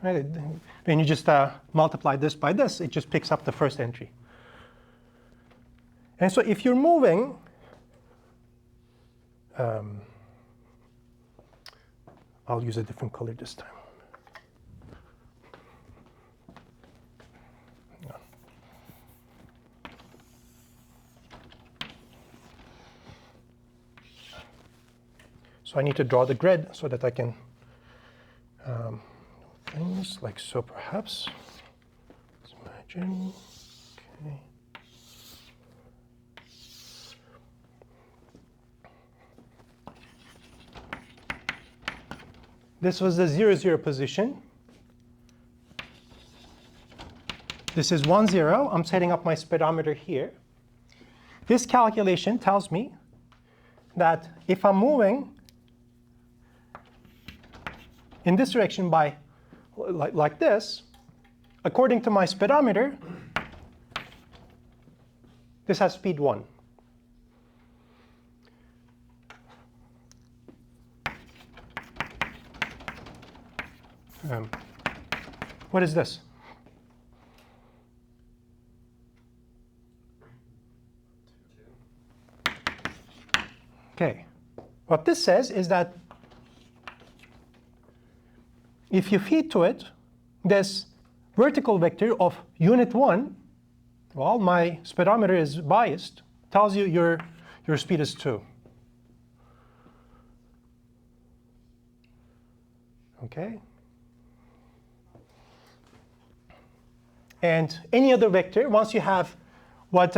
Right. When you just multiply this by this, it just picks up the first entry. And so if you're moving, I'll use a different color this time. So I need to draw the grid so that I can do things like so, perhaps. Let's imagine. Okay. This was the 0, 0 position. This is 1, 0. I'm setting up my speedometer here. This calculation tells me that if I'm moving in this direction by like this, according to my speedometer, this has speed 1. What is this? Okay. What this says is that if you feed to it this vertical vector of unit 1, well, my speedometer is biased, tells you your speed is 2. Okay? And any other vector, once you have what,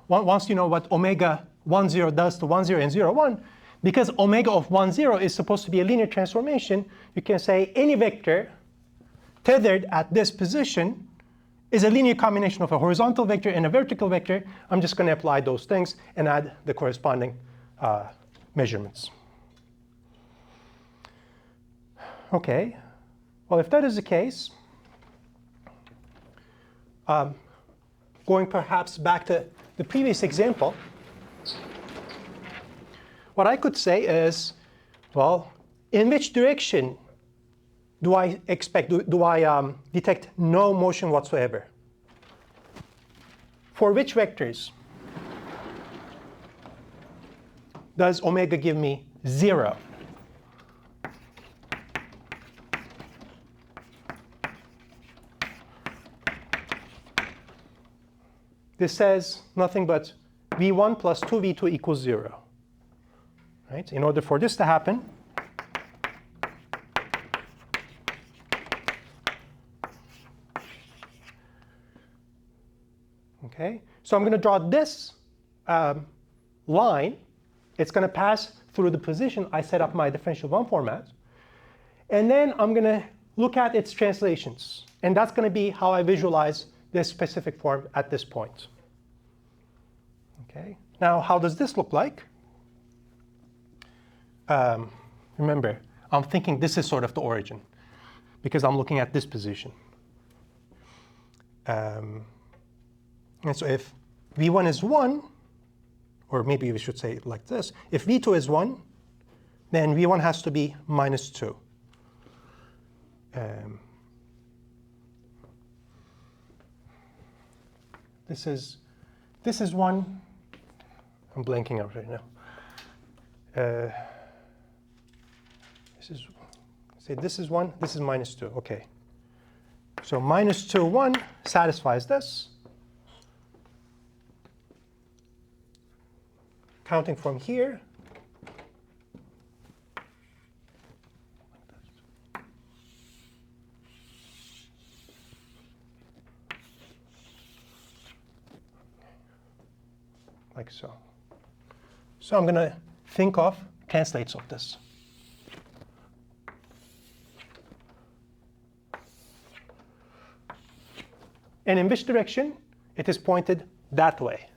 once you know what omega 1, 0 does to 1, 0 and 0, 1, because omega of 1, 0 is supposed to be a linear transformation, you can say any vector tethered at this position is a linear combination of a horizontal vector and a vertical vector. I'm just going to apply those things and add the corresponding measurements. Okay. Well, if that is the case, going perhaps back to the previous example, what I could say is, well, in which direction do I expect, do I detect no motion whatsoever? For which vectors does omega give me 0? This says nothing but v1 plus 2v2 equals 0. Right? In order for this to happen, okay, so I'm going to draw this line. It's going to pass through the position I set up my differential 1 format. And then I'm going to look at its translations. And that's going to be how I visualize this specific form at this point. Okay. Now, how does this look like? Remember, I'm thinking this is sort of the origin, because I'm looking at this position. And so if v1 is 1, or maybe we should say it like this. If v2 is 1, then v1 has to be minus 2. This is 1. I'm blanking out right now. This is 1. This is minus 2. OK. So minus 2, 1 satisfies this. Counting from here. Like so. So I'm going to think of translates of this. And in which direction? It is pointed that way.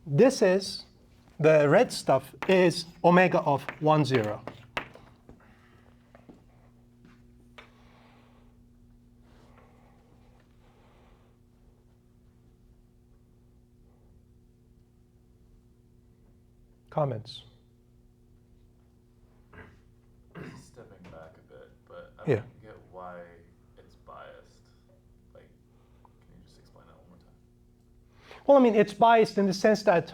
This is, the red stuff is omega of 1, 0. Comments? Stepping back a bit, but I Yeah. don't get why it's biased. Like, can you just explain that one more time? Well, I mean, it's biased in the sense that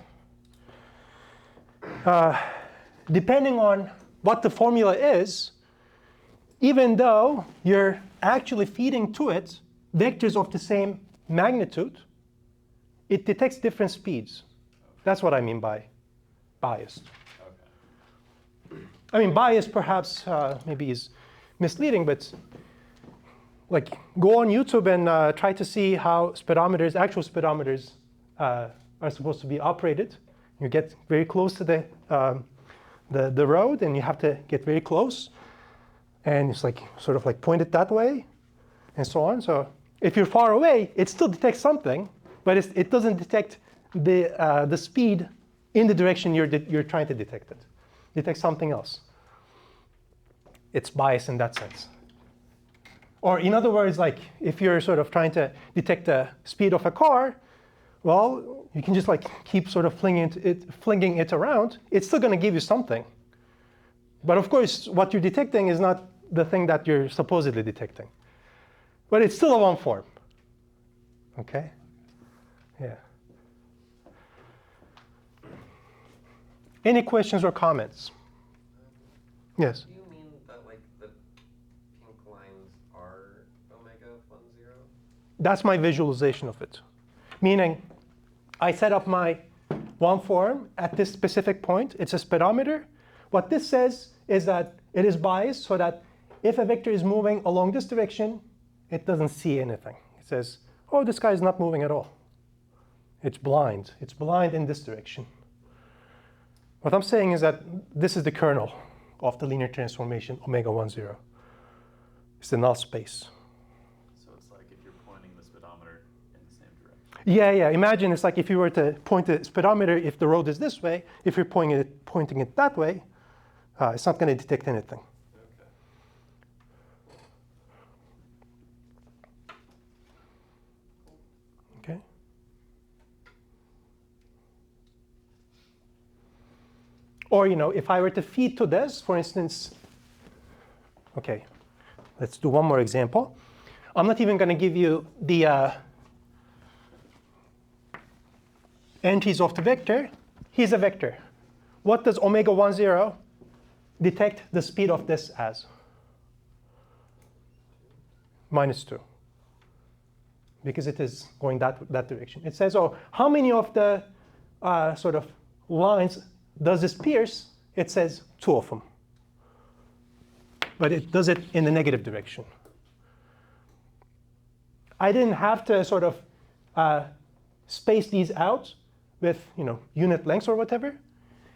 depending on what the formula is, even though you're actually feeding to it vectors of the same magnitude, it detects different speeds. That's what I mean by biased. Okay. I mean, bias perhaps maybe is misleading, but like go on YouTube and try to see how speedometers, actual speedometers, are supposed to be operated. You get very close to the the road, and you have to get very close. And it's like sort of like pointed that way, and so on. So if you're far away, it still detects something, but it doesn't detect the speed in the direction you're trying to detect it. It detects something else. It's biased in that sense. Or in other words, like if you're sort of trying to detect the speed of a car, well, you can just like keep sort of flinging it around. It's still going to give you something. But of course, what you're detecting is not the thing that you're supposedly detecting. But it's still a one form. Okay? Yeah. Any questions or comments? Yes? Do you mean that like the pink lines are omega 1, 0? That's my visualization of it. Meaning, I set up my one form at this specific point. It's a speedometer. What this says is that it is biased so that if a vector is moving along this direction, it doesn't see anything. It says, oh, this guy is not moving at all. It's blind. It's blind in this direction. What I'm saying is that this is the kernel of the linear transformation omega 1, 0. It's the null space. So it's like if you're pointing the speedometer in the same direction. Yeah. Imagine it's like if you were to point the speedometer, if the road is this way, if you're pointing it that way, it's not going to detect anything. Okay. Or, if I were to feed to this, for instance, okay, let's do one more example. I'm not even going to give you the entries of the vector. Here's a vector. What does omega 1, 0 detect the speed of this as? -2. Because it is going that direction. It says, oh, how many of the sort of lines does this pierce? It says 2 of them. But it does it in the negative direction. I didn't have to sort of space these out with unit lengths or whatever.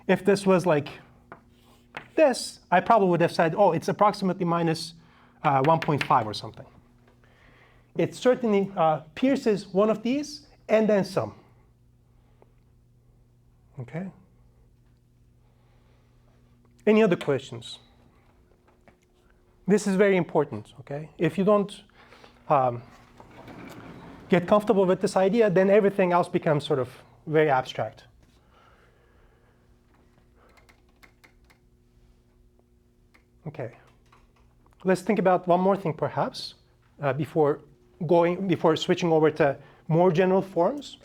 If this was like this, I probably would have said, oh, it's approximately minus 1.5 or something. It certainly pierces one of these and then some. Okay? Any other questions? This is very important, okay? If you don't get comfortable with this idea, then everything else becomes sort of very abstract. Okay. Let's think about one more thing, perhaps, before switching over to more general forms.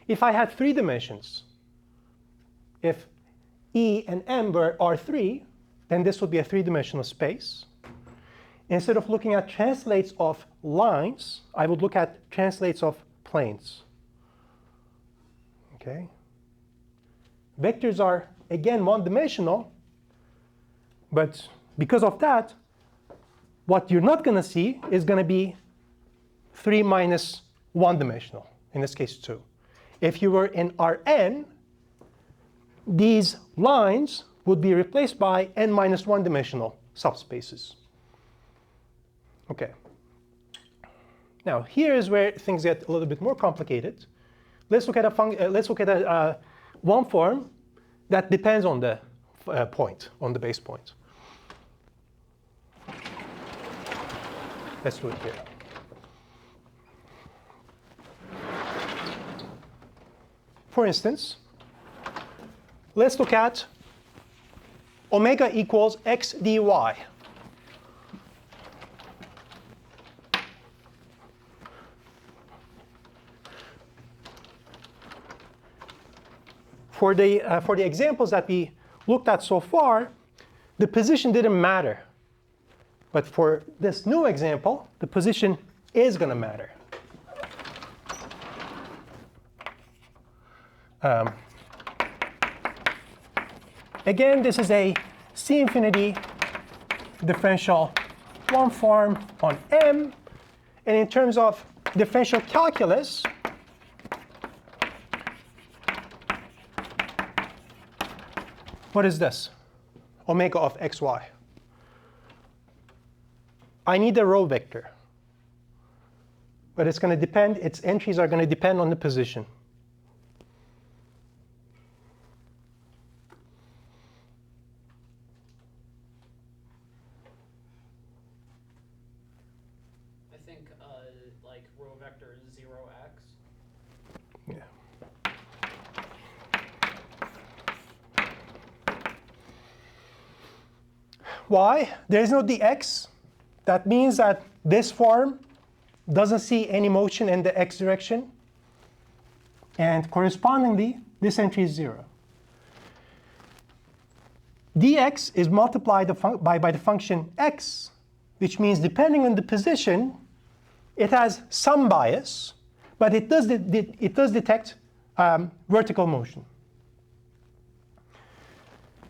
If I had 3 dimensions, if E and M are 3, then this would be a 3-dimensional space. Instead of looking at translates of lines, I would look at translates of planes. Okay? Vectors are, again, 1-dimensional. But because of that, what you're not going to see is going to be 3 minus 1-dimensional, in this case 2. If you were in Rn, these lines would be replaced by n minus 1-dimensional subspaces. Okay. Now here is where things get a little bit more complicated. Let's look at a one form that depends on the point, on the base point. Let's do it here. For instance, let's look at omega equals x dy. For the examples that we looked at so far, the position didn't matter. But for this new example, the position is going to matter. Again, this is a C infinity differential one form on M. And in terms of differential calculus, what is this? Omega of xy. I need a row vector. But it's going to depend, its entries are going to depend on the position. I think like row vector is 0x. Yeah. Why? There is no dx. That means that this form doesn't see any motion in the x direction. And correspondingly, this entry is 0. dx is multiplied by the function x, which means depending on the position, it has some bias, but it does detect vertical motion.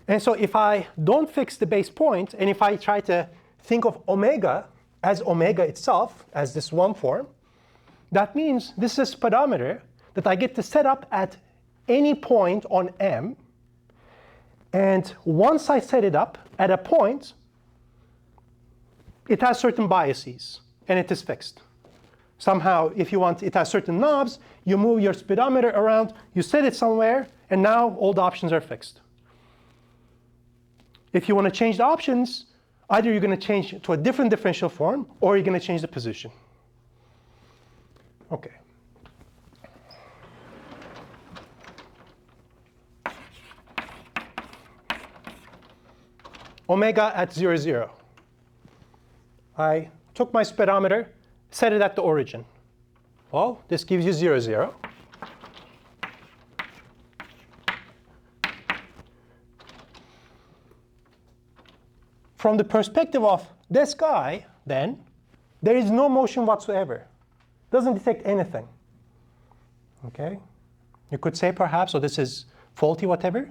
And so if I don't fix the base point, and if I try to think of omega as omega itself, as this one form, that means this is a speedometer that I get to set up at any point on M. And once I set it up at a point, it has certain biases, and it is fixed. Somehow, if you want, it has certain knobs, you move your speedometer around, you set it somewhere, and now all the options are fixed. If you want to change the options, either you're going to change to a different differential form, or you're going to change the position. OK. Omega at 0, 0. I took my speedometer, set it at the origin. Well, this gives you 0, 0. From the perspective of this guy, then, there is no motion whatsoever. Doesn't detect anything. OK? You could say perhaps, oh, this is faulty, whatever.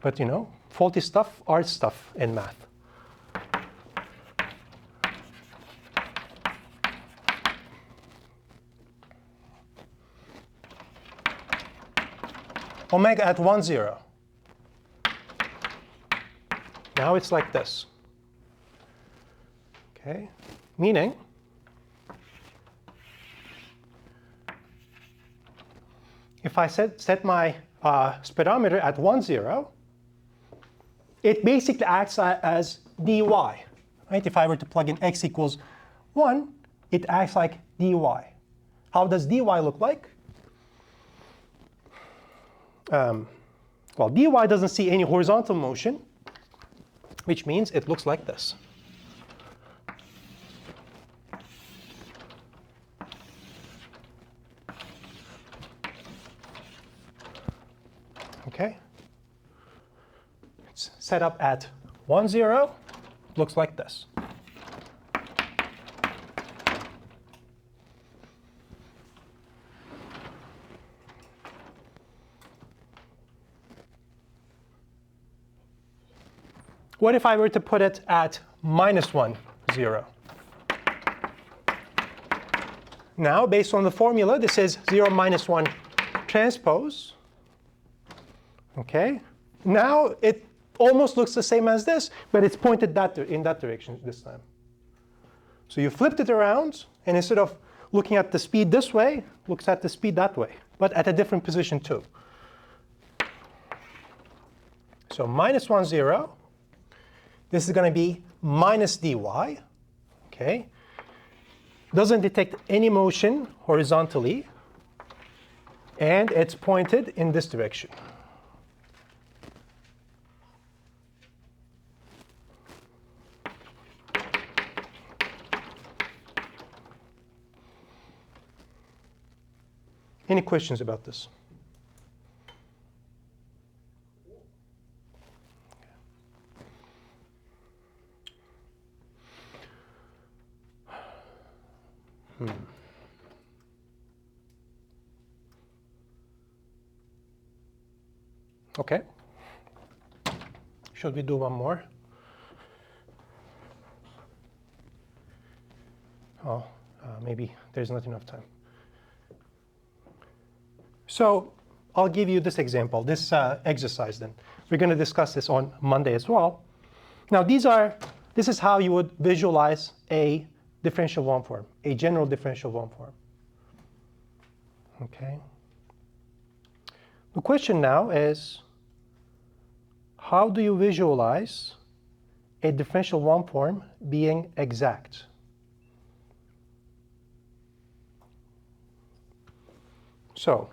But you know, faulty stuff are stuff in math. Omega at 1, 0. Now it's like this. Okay, meaning if I set my speedometer at 1, 0, it basically acts as dy. Right? If I were to plug in x equals 1, it acts like dy. How does dy look like? Well, dy doesn't see any horizontal motion, which means it looks like this. OK? It's set up at 1, 0. Looks like this. What if I were to put it at -1, 0? Now, based on the formula, this is 0, -1 transpose. OK? Now, it almost looks the same as this, but it's pointed in that direction this time. So you flipped it around, and instead of looking at the speed this way, looks at the speed that way, but at a different position too. So -1, 0. This is going to be minus dy. OK? Doesn't detect any motion horizontally, and it's pointed in this direction. Any questions about this? OK. Should we do one more? Oh, maybe there's not enough time. So I'll give you this example, this exercise then. We're going to discuss this on Monday as well. Now this is how you would visualize a differential one form, a general differential one form. Okay. The question now is, how do you visualize a differential one form being exact? So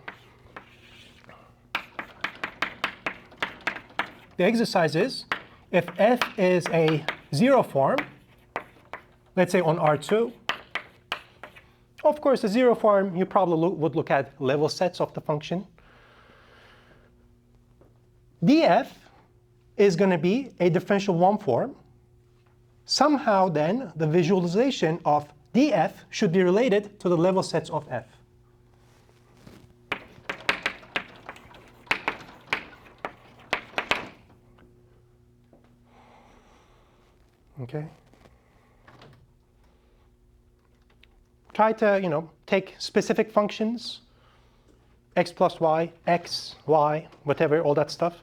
the exercise is, if f is a 0 form, let's say on R2, of course, a 0 form, you probably would look at level sets of the function. df is going to be a differential one form. Somehow then, the visualization of df should be related to the level sets of f. Okay. Try to, take specific functions, x plus y, x, y, whatever, all that stuff.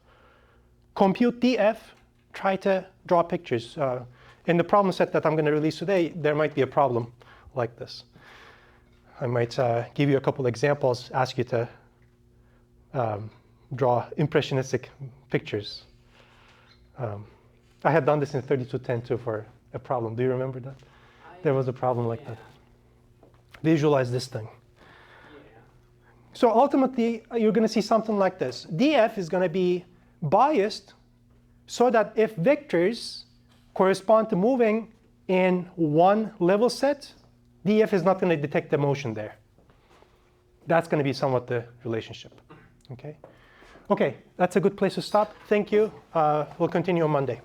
Compute df, try to draw pictures. In the problem set that I'm going to release today, there might be a problem like this. I might give you a couple examples, ask you to draw impressionistic pictures. I had done this in 3210 too for a problem. Do you remember that? There was a problem like that. Visualize this thing. Yeah. So ultimately, you're going to see something like this. df is going to be biased so that if vectors correspond to moving in one level set, df is not going to detect the motion there. That's going to be somewhat the relationship. Okay? Okay, that's a good place to stop. Thank you. We'll continue on Monday.